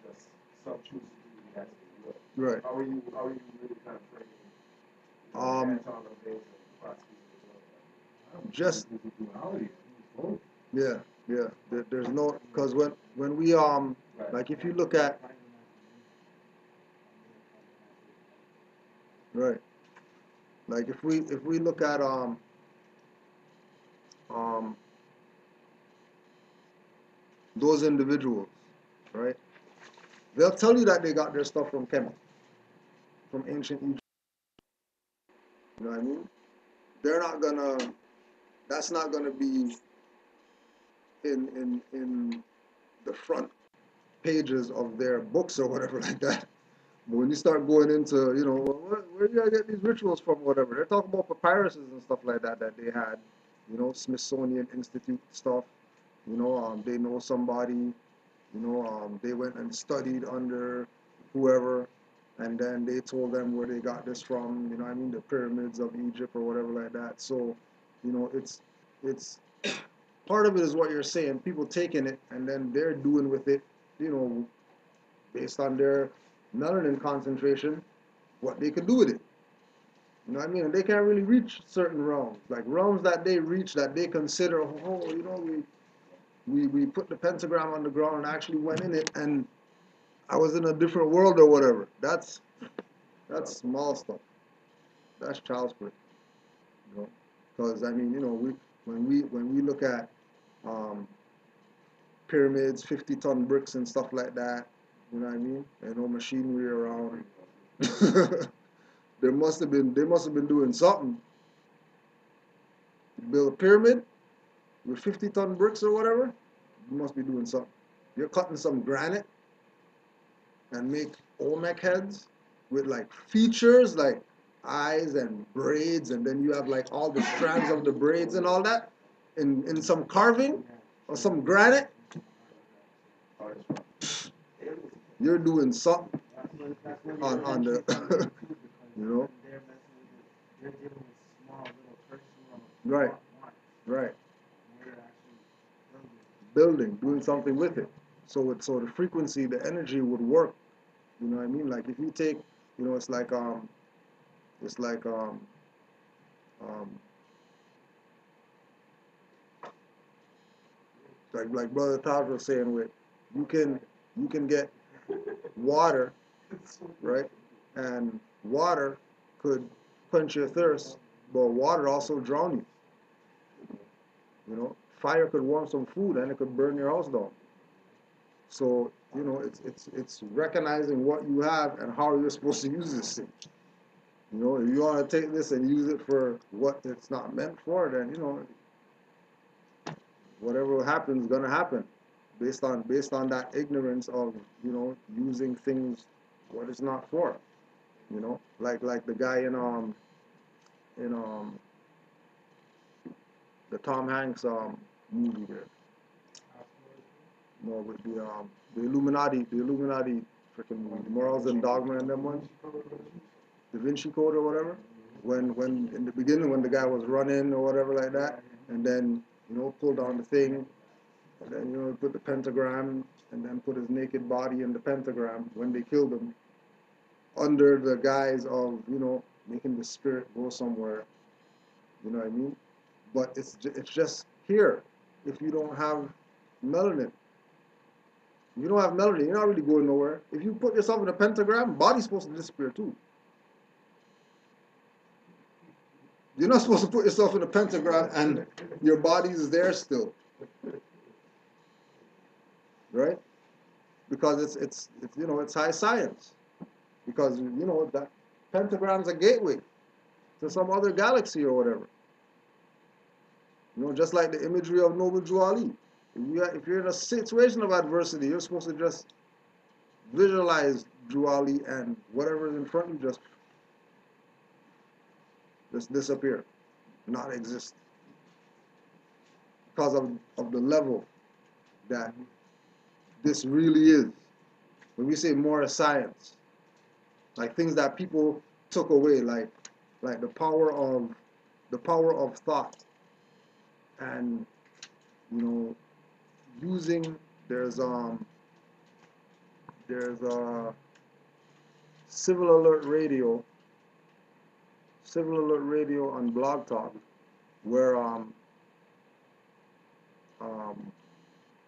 just some choose to do the as they will. Right. How are you really kind of framing Anton LaVey's and philosophy as well? Just yeah, yeah. There's no, because when we like if you look at right, like if we look at those individuals, right? They'll tell you that they got their stuff from Kemet, from ancient Egypt. You know what I mean? They're not gonna. That's not gonna be in the front pages of their books or whatever like that. But when you start going into, where do you get these rituals from, whatever, they're talking about papyruses and stuff like that they had, Smithsonian Institute stuff, they know somebody, they went and studied under whoever, and then they told them where they got this from, the pyramids of Egypt or whatever like that. So, it's part of it is what you're saying, people taking it and then they're doing with it, based on their melanin concentration, what they could do with it. You know what I mean? And they can't really reach certain realms, like realms that they reach that they consider, we put the pentagram on the ground and actually went in it, and I was in a different world or whatever. That's small stuff. That's child's play, Because I mean, when we look at pyramids, 50-ton bricks and stuff like that, you know what I mean? And no machinery around. They must have been doing something. You build a pyramid with 50-ton bricks or whatever, you must be doing something. You're cutting some granite and make Olmec heads with like features like eyes and braids, and then you have like all the strands of the braids and all that in some carving or some granite. You're doing something on the right, right. Building, doing something with it. So the frequency, the energy would work. You know what I mean? Like if you take, it's like um, like Brother Taj was saying, with you can get water, right? And water could quench your thirst, but water also drown you. Fire could warm some food and it could burn your house down. So it's recognizing what you have and how you're supposed to use this thing. If you want to take this and use it for what it's not meant for, then whatever happens is gonna happen, based on that ignorance of using things what it's not for. Like the guy in the Tom Hanks movie there. No, but the Illuminati, freaking morals and dogma and them ones, Da Vinci Code or whatever. When in the beginning when the guy was running or whatever like that, and then pulled down the thing, and then put the pentagram, and then put his naked body in the pentagram when they killed him, under the guise of making the spirit go somewhere. You know what I mean? But it's just here. If you don't have melanin, you don't have melanin, you're not really going nowhere. If you put yourself in a pentagram, body's supposed to disappear too. You're not supposed to put yourself in a pentagram and your body is there still, right? Because it's high science. Because that pentagram's a gateway to some other galaxy or whatever. Just like the imagery of Noble Drew Ali. If you're in a situation of adversity, you're supposed to just visualize Drew Ali, and whatever is in front of you just disappear, not exist. Because of the level that this really is. When we say more science, like things that people took away, like the power of thought, and using there's a civil alert radio on Blog Talk, where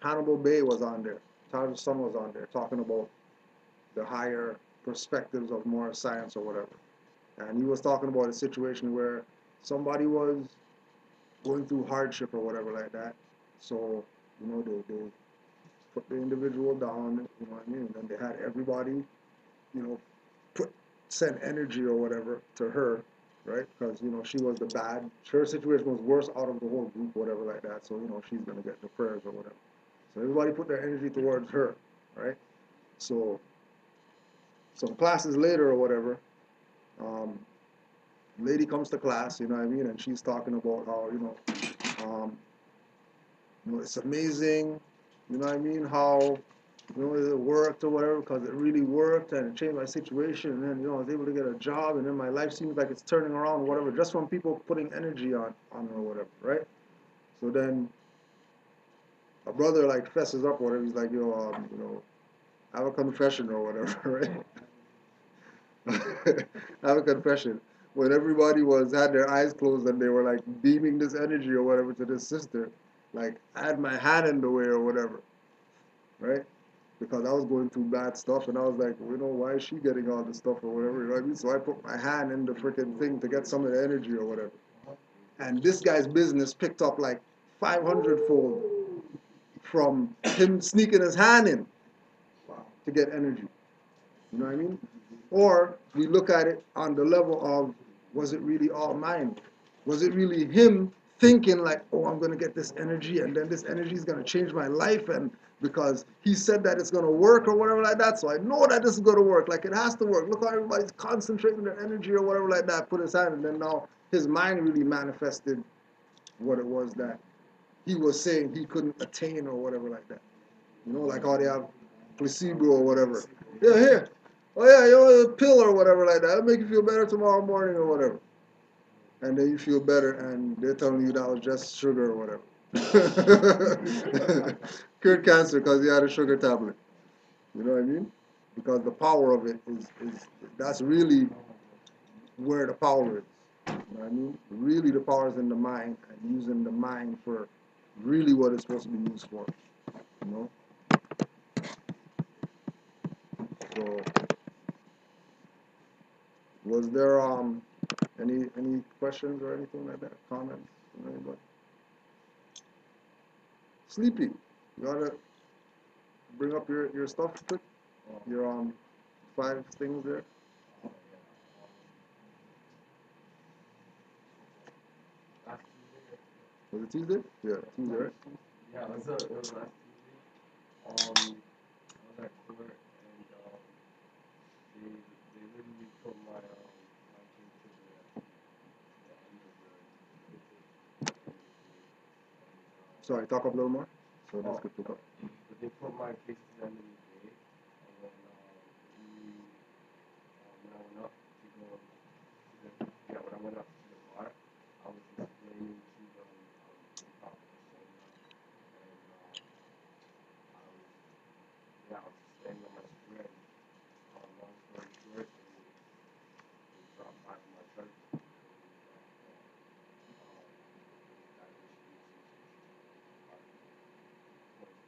Hannibal Bay was on there, Taj Sun was on there talking about the higher perspectives of more science or whatever, and he was talking about a situation where somebody was going through hardship or whatever like that, so they put the individual down, you know what I mean, and then they had everybody send energy or whatever to her, right? Because she was the bad. Her situation was worse out of the whole group, whatever like that. So she's gonna get the prayers or whatever. So everybody put their energy towards her, right? So some classes later or whatever, lady comes to class, you know what I mean, and she's talking about how it's amazing, you know what I mean, how it worked or whatever, because it really worked and it changed my situation, and then I was able to get a job, and then my life seems like it's turning around or whatever, just from people putting energy on her or whatever, right? So then a brother like fesses up or whatever, he's like, I have a confession or whatever, right? I have a confession. When everybody had their eyes closed and they were like beaming this energy or whatever to this sister, like I had my hand in the way or whatever, right? Because I was going through bad stuff, and I was like, why is she getting all this stuff or whatever, you know what I mean? So I put my hand in the freaking thing to get some of the energy or whatever. And this guy's business picked up like 500-fold from him sneaking his hand in to get energy. You know what I mean? Or we look at it on the level of, was it really all mine? Was it really him thinking like, oh, I'm going to get this energy, and then this energy is going to change my life, and because he said that it's going to work or whatever like that, so I know that this is going to work, like it has to work. Look how everybody's concentrating their energy or whatever like that, put his hand, and then now his mind really manifested what it was that he was saying he couldn't attain or whatever like that. Like how they have placebo or whatever. Yeah, here. Oh yeah, a pill or whatever like that. It'll make you feel better tomorrow morning or whatever. And then you feel better, and they're telling you that was just sugar or whatever. Cured cancer because he had a sugar tablet. You know what I mean? Because the power of it is that's really where the power is. You know what I mean? Really, the power is in the mind, and using the mind for really what it's supposed to be used for. So, was there any questions or anything like that? Comments from anybody? Sleepy. You wanna bring up your stuff quick? Your 5 things there. Was it Tuesday? Yeah, Tuesday, right? Yeah, it was last Tuesday. I was at court, and they literally put my case to the end of the visit, and Sorry, talk up a little more. So Oh, this could pick up. but they put my case to the end of the day, and then when I went up to go to when I went up to the bar, I was explaining to them improper persona, and I was explaining on my spread. Long story short, they dropped 5 of my charges because that initially part of the point in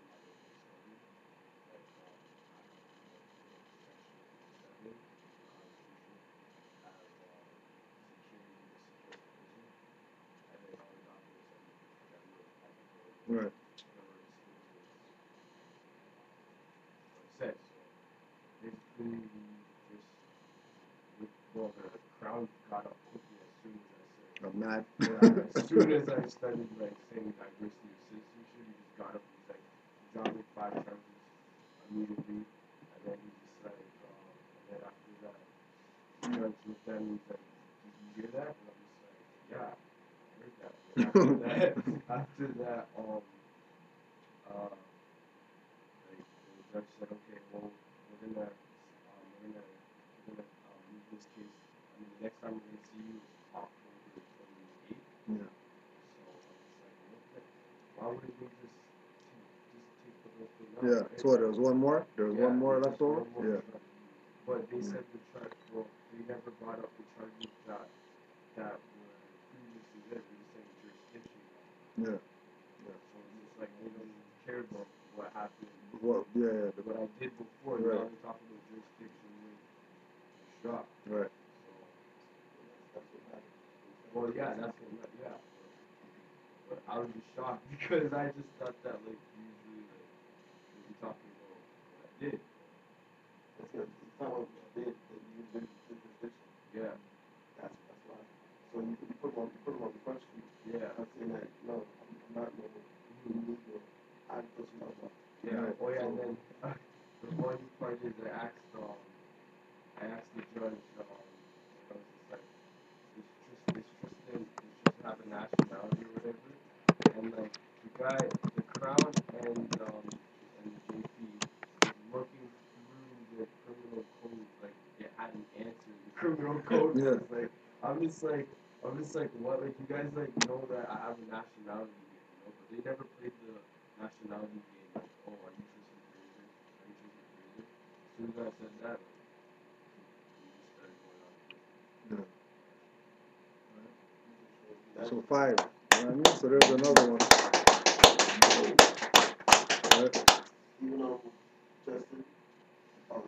my discovery that I have section 7 Constitution have security to secure the prison, and then other documents that we were public or Right. whatever exclusions what it says. So basically, just well, the crowd got up quickly as soon as I said. I'm mad. Yeah, as soon as I started like saying diversity of citizenship, he just got up. He's like, he dropped me 5 charges immediately, and then he just like, and then after that, the judge looked at me. He's like, "Did you hear that?" And I'm just like, "Yeah, I heard that." And after that, like the judge said, "Okay, well, we're gonna move this case. I mean, the next time we're gonna see you is October 28th." Yeah. So I'm just like, okay, why wouldn't we just take the whole thing out? Yeah. Right? So there was one more. There was one more there's left over. one more Yeah. charge. But they said the charge. Well, they never brought up the charges that were previously there. They were saying jurisdiction. Yeah. So it's just like they don't even care about what happened. Well, yeah. What I did before. Right. Now they're talking about jurisdiction with the shop. Right. So that's what happened. Well, yeah, that's what. Yeah. But I was just shocked because I just thought that like usually like we'd be talking about what I did. That's good. It's not what you did that you did the jurisdiction. Yeah. That's why. So you put them on the front street. Yeah. I'm saying that no, I'm not no illegal. I'm pushing up. Yeah. Oh yeah. And then the funny part is I asked the judge I was just like it's just have a nationality or whatever, and like the crown and the JP was looking through the criminal code like it had an answer in the criminal code. Yeah. Like I'm just like what, like you guys like know that I have a nationality here, but they never played the nationality game. Like, oh, are you Tristan Fraser? Are you Tristan Fraser? As soon as I said that, like we just started going on. Yeah. So 5. You know what I mean? So there's another one. Right. Even though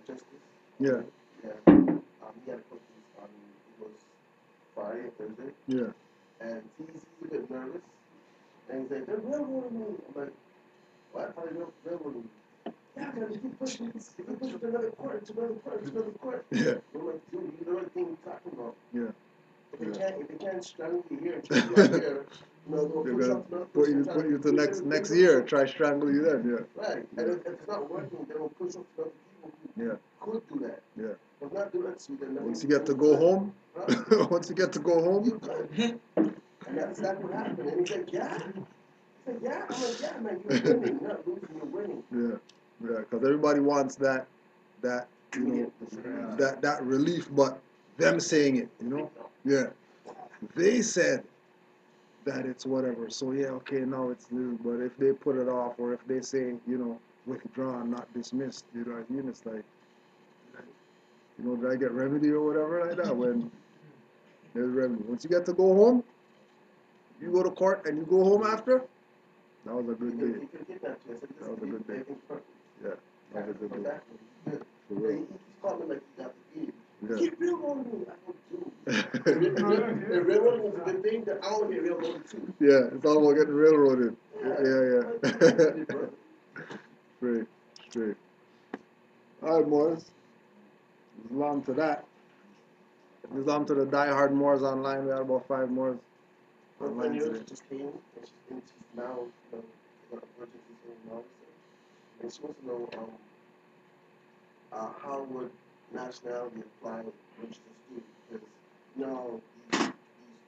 Justice. Yeah. Yeah. He had a court case on it was Friday or Thursday. Yeah. And he's a bit nervous. And he's like, they're railroading me. I'm like, what? How are they railroading me? Yeah, man, if you push me to another court, to another court, to another court. Yeah. I'm like, dude, you know the thing we're talking about. Yeah. If they can't strangle you here and strangle you out here, they'll They're push gonna up to another put person. you to next year. Try strangle you then. Yeah. Right. Yeah. And if it's not working, they will push up to other people who Yeah. could do that. Yeah. But not do that, so then Once you get to go home, once you get to go home, you could. And that's exactly what happened. And he's like, yeah? He's like, yeah? I'm like, yeah, man, you're winning. You're not losing, you're winning. yeah, yeah, because everybody wants that you know that relief, but them saying it, you know, yeah, they said that it's whatever. So yeah, okay, now it's this, but if they put it off or if they say, you know, withdrawn, not dismissed, you know what I mean? It's like, you know, did I get remedy or whatever like that? When there's remedy. Once you get to go home, you go to court and you go home after, that was a good day. That was a good day. Yeah, that was a good day. For real. He's calling like he got the deed. Yeah. Keep railroading me. I don't do. If railroading is a good thing, then I want to get railroaded too. Yeah, it's all about getting railroaded. Yeah. Straight. All right, Moors. Islam to that. Islam to the diehard Moors online. We had about 5 Moors My online friend today. just came, and she's now, virgin, she's in now, and she wants to know, how would nationality apply when she's a student? Because, you know, these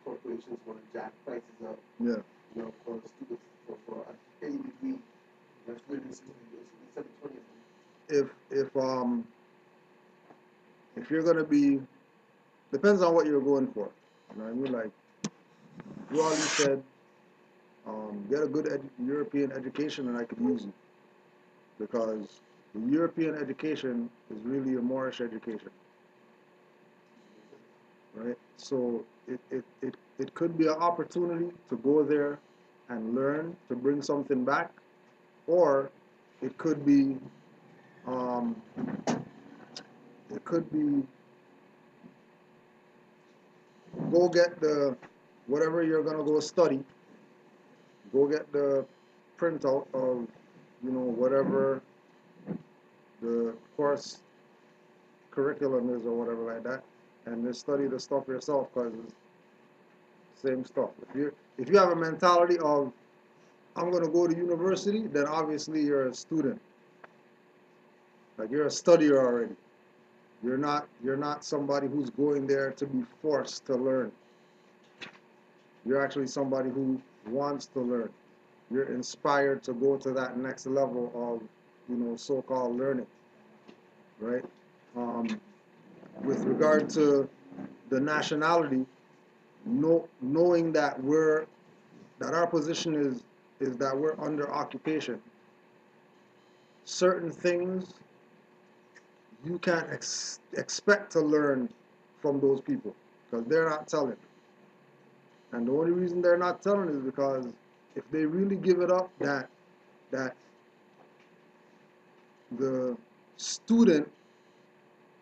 corporations want to jack prices up, Yeah. you know, for the students, for if you're gonna be, depends on what you're going for. You know what I mean? Like you already said, get a good European education, and I could use you because the European education is really a Moorish education, right? So it could be an opportunity to go there and learn to bring something back, or it could be um, it could be go get the whatever you're gonna go study, go get the printout of whatever the course curriculum is or whatever like that, and just study the stuff yourself because it's the same stuff. If you have a mentality of I'm gonna go to university, then obviously you're a student. Like you're a studier already. You're not somebody who's going there to be forced to learn. You're actually somebody who wants to learn. You're inspired to go to that next level of so-called learning, right? With regard to the nationality, knowing that our position is that we're under occupation. Certain things you can't expect to learn from those people because they're not telling. And the only reason they're not telling is because if they really give it up that the student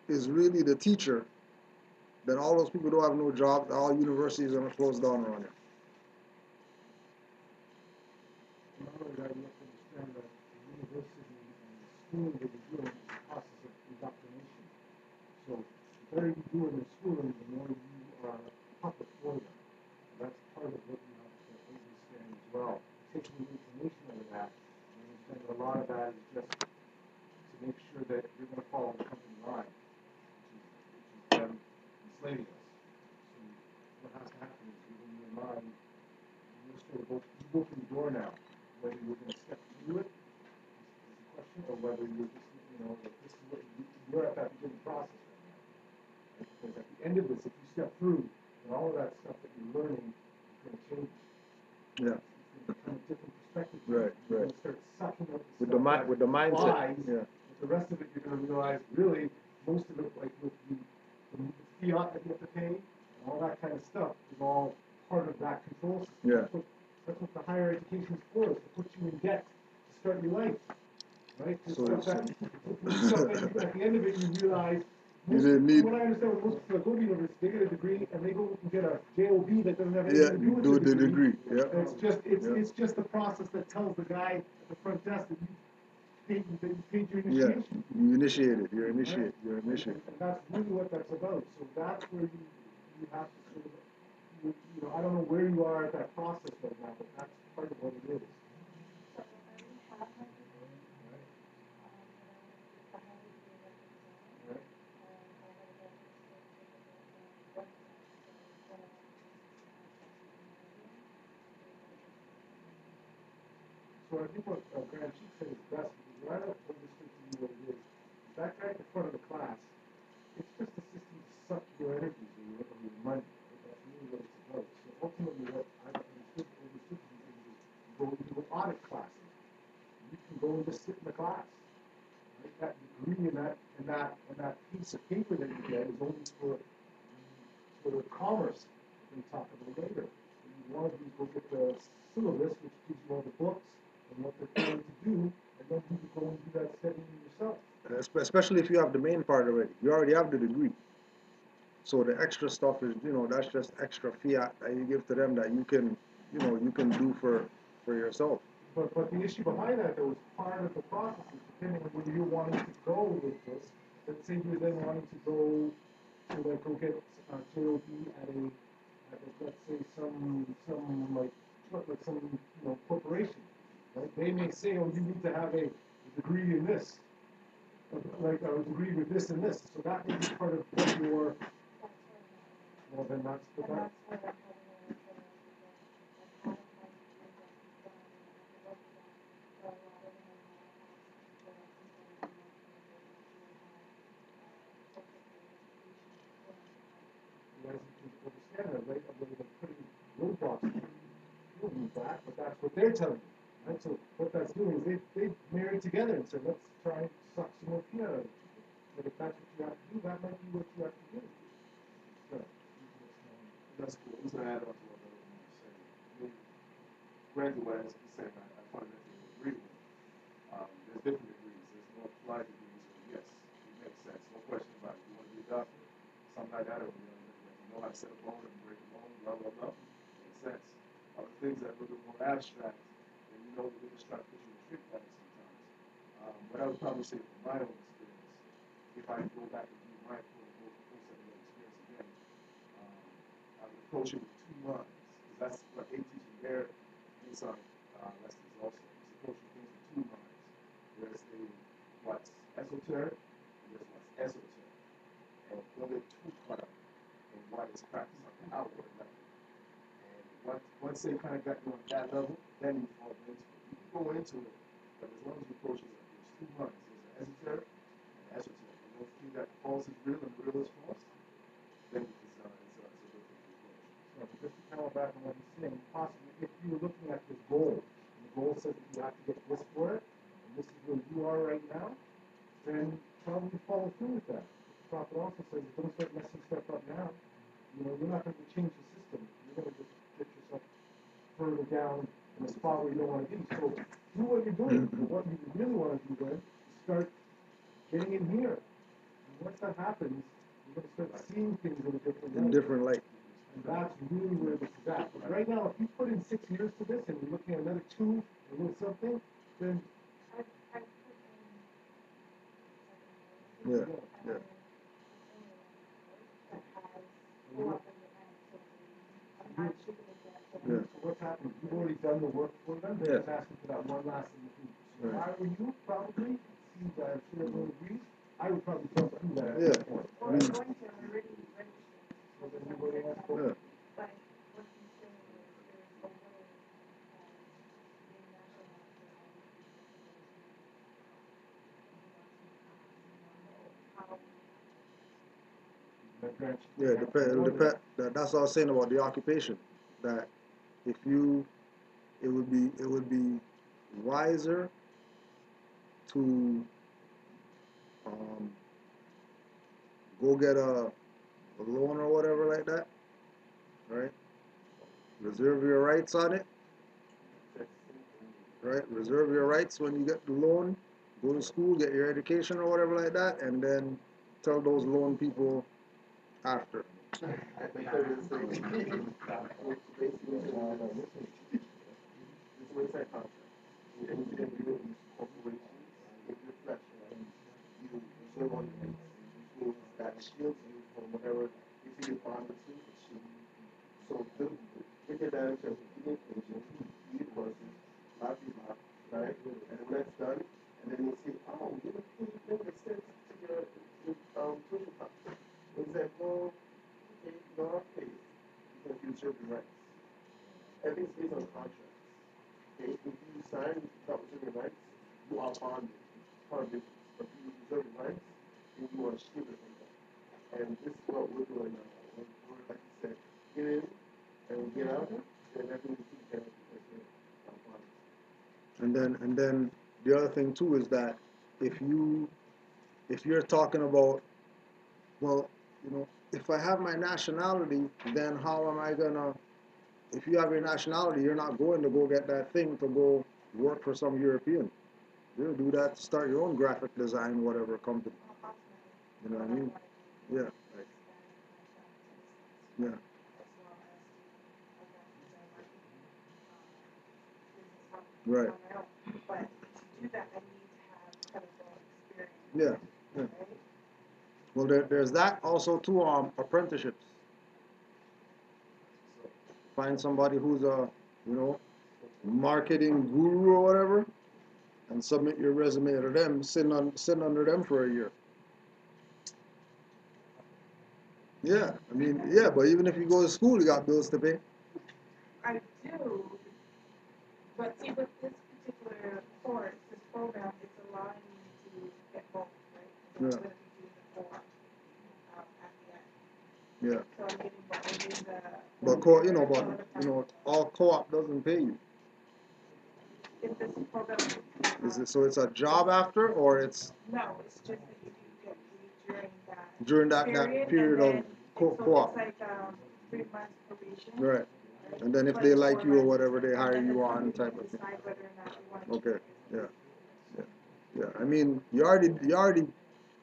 is really the teacher, then all those people don't have no jobs. All universities are going to close down around here. Not only that, you have to understand that the university and the schooling that you're doing is a process of indoctrination. So the better you do in the schooling, the more you are a puppet for them. And that's part of what you have to understand as well. Taking the information out of that, and understand that a lot of that is just to make sure that you're going to follow the company line, which is them enslaving us. So what has to happen is within your mind, you're sort of you go through the door now. Whether you're going to step through it is the question, or whether you're just, that this is what you're at that beginning process right now. Right? Because at the end of this, if you step through, then all of that stuff that you're learning is going to change. Yeah. It's going to become a different perspective. Right, you're right. going to start sucking up the With stuff the mindset. applies, Yeah. but the rest of it you're going to realize really most of it, like with the fiat that you have to pay and all that kind of stuff, is all part of that control system. Yeah. That's what the higher education is for, is to put you in debt to start your life, right? So stuff that at the end of it you realize, you didn't need. what I understand with most people that go to university, they get a degree and they go and get a JOB that doesn't have anything Yeah, to do with do the the degree. Yeah. It's just the process that tells the guy at the front desk that you paid your initiation. Yeah, you initiated. You're initiated. Right? You're initiated. And that's really what that's about. So that's where you have to sort of, I don't know where you are at that process right now, but that's part of what it is. So I already have my degree, but I want to get the higher degree represented. Right. I want to get into work so what I want to do is So I think what Graham Sheik said is best, because what I don't understand to you what it is that guy at the front of the class, it's just a system to suck your energies or your money. Right? That's really what it's about. So ultimately what I've understood from these things is you go into audit classes. You can go and just sit in the class. Right? That degree and that piece of paper that you get is only for the commerce that we talk about later. What you want to do is go get the syllabus, which gives you all the books and what they're trying to do, and then you can go and do that studying yourself. Especially if you have the main part already. You already have the degree. So the extra stuff is, that's just extra fiat that you give to them that you can do for yourself. But the issue behind that, though, is part of the process is depending on where you're wanting to go with this. Let's say you're then wanting to go get JOB at let's say some corporation, right? They may say, oh, you need to have a degree in this, like a degree with this and this. So that may be part of what your. Well, then that's what that. they're telling you. Right? So what that's doing is they married together and said, let's try and suck some more feet out of it. But if that's what you have to do, that might be what you have to do. So, That's cool. I'm just gonna add on to what other people are saying. I mean, granted, what he's saying, I fundamentally agree with. There's different degrees. There's more applied degrees, and yes, it makes sense. No question about it. You want to be a doctor, something like that, or you know how to set a bone and break a bone, blah blah blah. Makes sense. Other things that are a little bit more abstract, and you know, they just try to put you in trick bag sometimes. What I would probably say from my own experience, if I go back and do my quote-unquote post-secondary experience again, I would approach it with 2 months, because that's what they teach in their inside lessons also. It's approaching things with 2 months. There's what's esoteric and there's what's esoteric. And don't get too caught up in what is practiced on the outward level. And once they kind of got you on that level, then you fall into it. You can go into it, but as long as you approach it like there's 2 months, there's an esoteric and an esoteric. And don't think that false is real and real is false, then it's a good thing to approach. So just to come back on what he's saying, possibly if you were looking at this goal, and the goal says that you have to get this for it, and this is where you are right now, then probably follow through with that. The prophet also says, don't start messing stuff up now. You know, you're not going to change the system. You're going to just get yourself further down in a spot where you don't want to be. So do what you're doing. But what you really want to do then is start getting in here. And once that happens, you're going to start seeing things in a different light. Different light. And that's really where this is at. But right now, if you put in 6 years to this and you're looking at another 2, a little something, then I put in Yeah. that has co-op and I'm actually going to get them. Yeah. so what's happening? You've already done the work for them. They're just asking for that one last thing to do. So if I were you, probably, see that I'm sure everyone agrees, I would probably jump through that at Yeah. this point. Well, I'm going to already register. So then everybody else Yeah. goes. But what he's saying is there's a way being national after all of these Yeah, that's what I was saying about the occupation. That if you, it would be wiser to go get a loan or whatever like that, right? Reserve your rights on it, right? Reserve your rights when you get the loan. Go to school, get your education or whatever like that, and then tell those loan people after. That shields you from whatever you see your bond to, it shields you. So take advantage of the education, read courses, blah blah blah, right? And when that's done, and then you see, oh, you know, it says to your tuition cost. It's like, well, okay, no, okay, because you reserve your rights. Everything's based on contracts. Okay, if you sign without reserving your rights, you are bonded. It's part of business. But if you reserve your rights, then you are shielded from that. And this is what we're doing now. We're, like you said, get in and we get out, then everything we can because we're bonded. And then the other thing too is that if you're talking about, well, you know, if I have my nationality, then how am I gonna? If you have your nationality, you're not going to go get that thing to go work for some European. You'll do that to start your own graphic design, whatever company. You know what I mean? Yeah. Yeah. Right. But to do that, I need to have clinical experience. Yeah. Yeah. Right? Well, there's that also too. Apprenticeships. Find somebody who's a, you know, marketing guru or whatever, and submit your resume to them. Sit under them for a year. Yeah, I mean, yeah, but even if you go to school, you got bills to pay. I do, but see, with this particular course, this program, it's allowing me to get both, right? So I'm Yeah. going to be doing the co-op at the end. Yeah. So I'm getting what I need the. But all co-op doesn't pay you. if this program. Is it, so it's a job after, or it's No, it's just that you do get paid during that during that period of and then, so co-op? it's like 3 months probation. Right. And then if But they it's like 4 you or months, whatever, they and hire then you the on company type can of thing. decide whether or not you want to keep Okay. it. Yeah. I mean, you already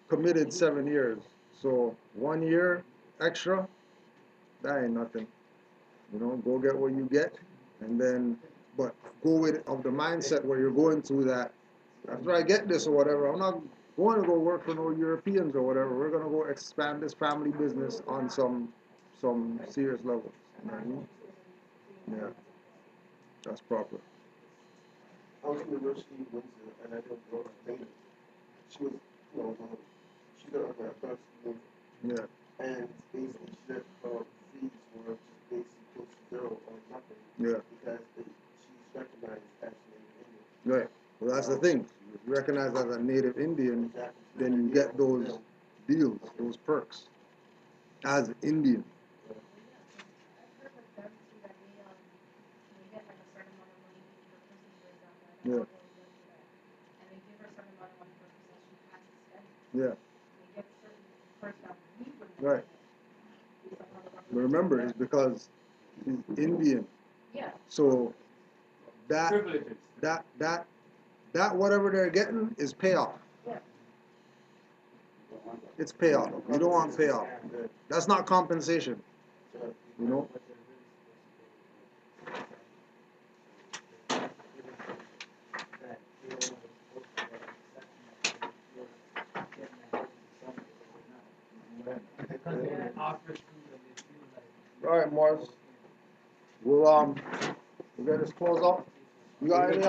committed 7 years, so 1 year extra, that ain't nothing. You know, go get what you get, and then, but go with of the mindset where you're going through that. After I get this or whatever, I'm not going to go work for no Europeans or whatever. We're gonna go expand this family business on some serious level. You know what I mean? Yeah, that's proper. I was in University of Windsor, and I didn't go to Spain. She was, she got like a first student, Yeah, and basically she said her fees were just basically close to zero or nothing yeah, because she's recognized as Native Indian. right. Well, that's the thing. If you're recognized as a native Indian, Exactly. then you get those deals, those perks as Indian. Yeah. Yeah. Right. But remember, it's because he's Indian. Yeah. So that Privileges. that whatever they're getting is payoff. Yeah. It's payoff. You don't want payoff. That's not compensation. You know? All right, Morris. We'll get this close up. You got any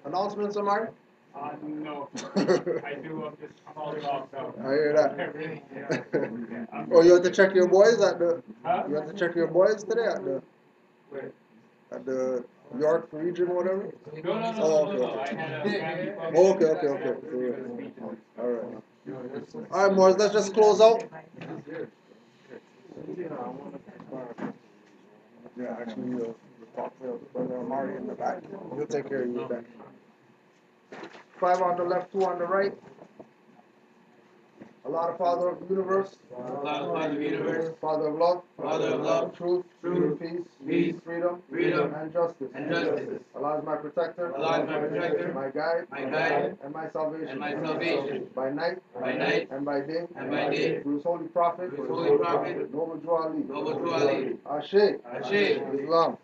announcements, Amari? No. I do, I'm all logged out. I hear that. Really, yeah. Oh, you have to check your boys at the. Huh? You have to check your boys today Where? at the York region, whatever. No. Oh, okay. I had a family function. Oh, okay. All right. All right, Morris. Let's just close out. Yeah, actually, we'll talk to Brother Amari in the back. He'll take care of you with that. 5 on the left, 2 on the right. Allah, the Father of the universe. Allah, the Father of the universe. Father of love. Father of love. Truth. Peace. Freedom. And justice. Allah is my protector. Allah is my protector. My guide. And my salvation. By night. And by day. Through his holy prophet. Noble Drew Ali. Ashe. Islam.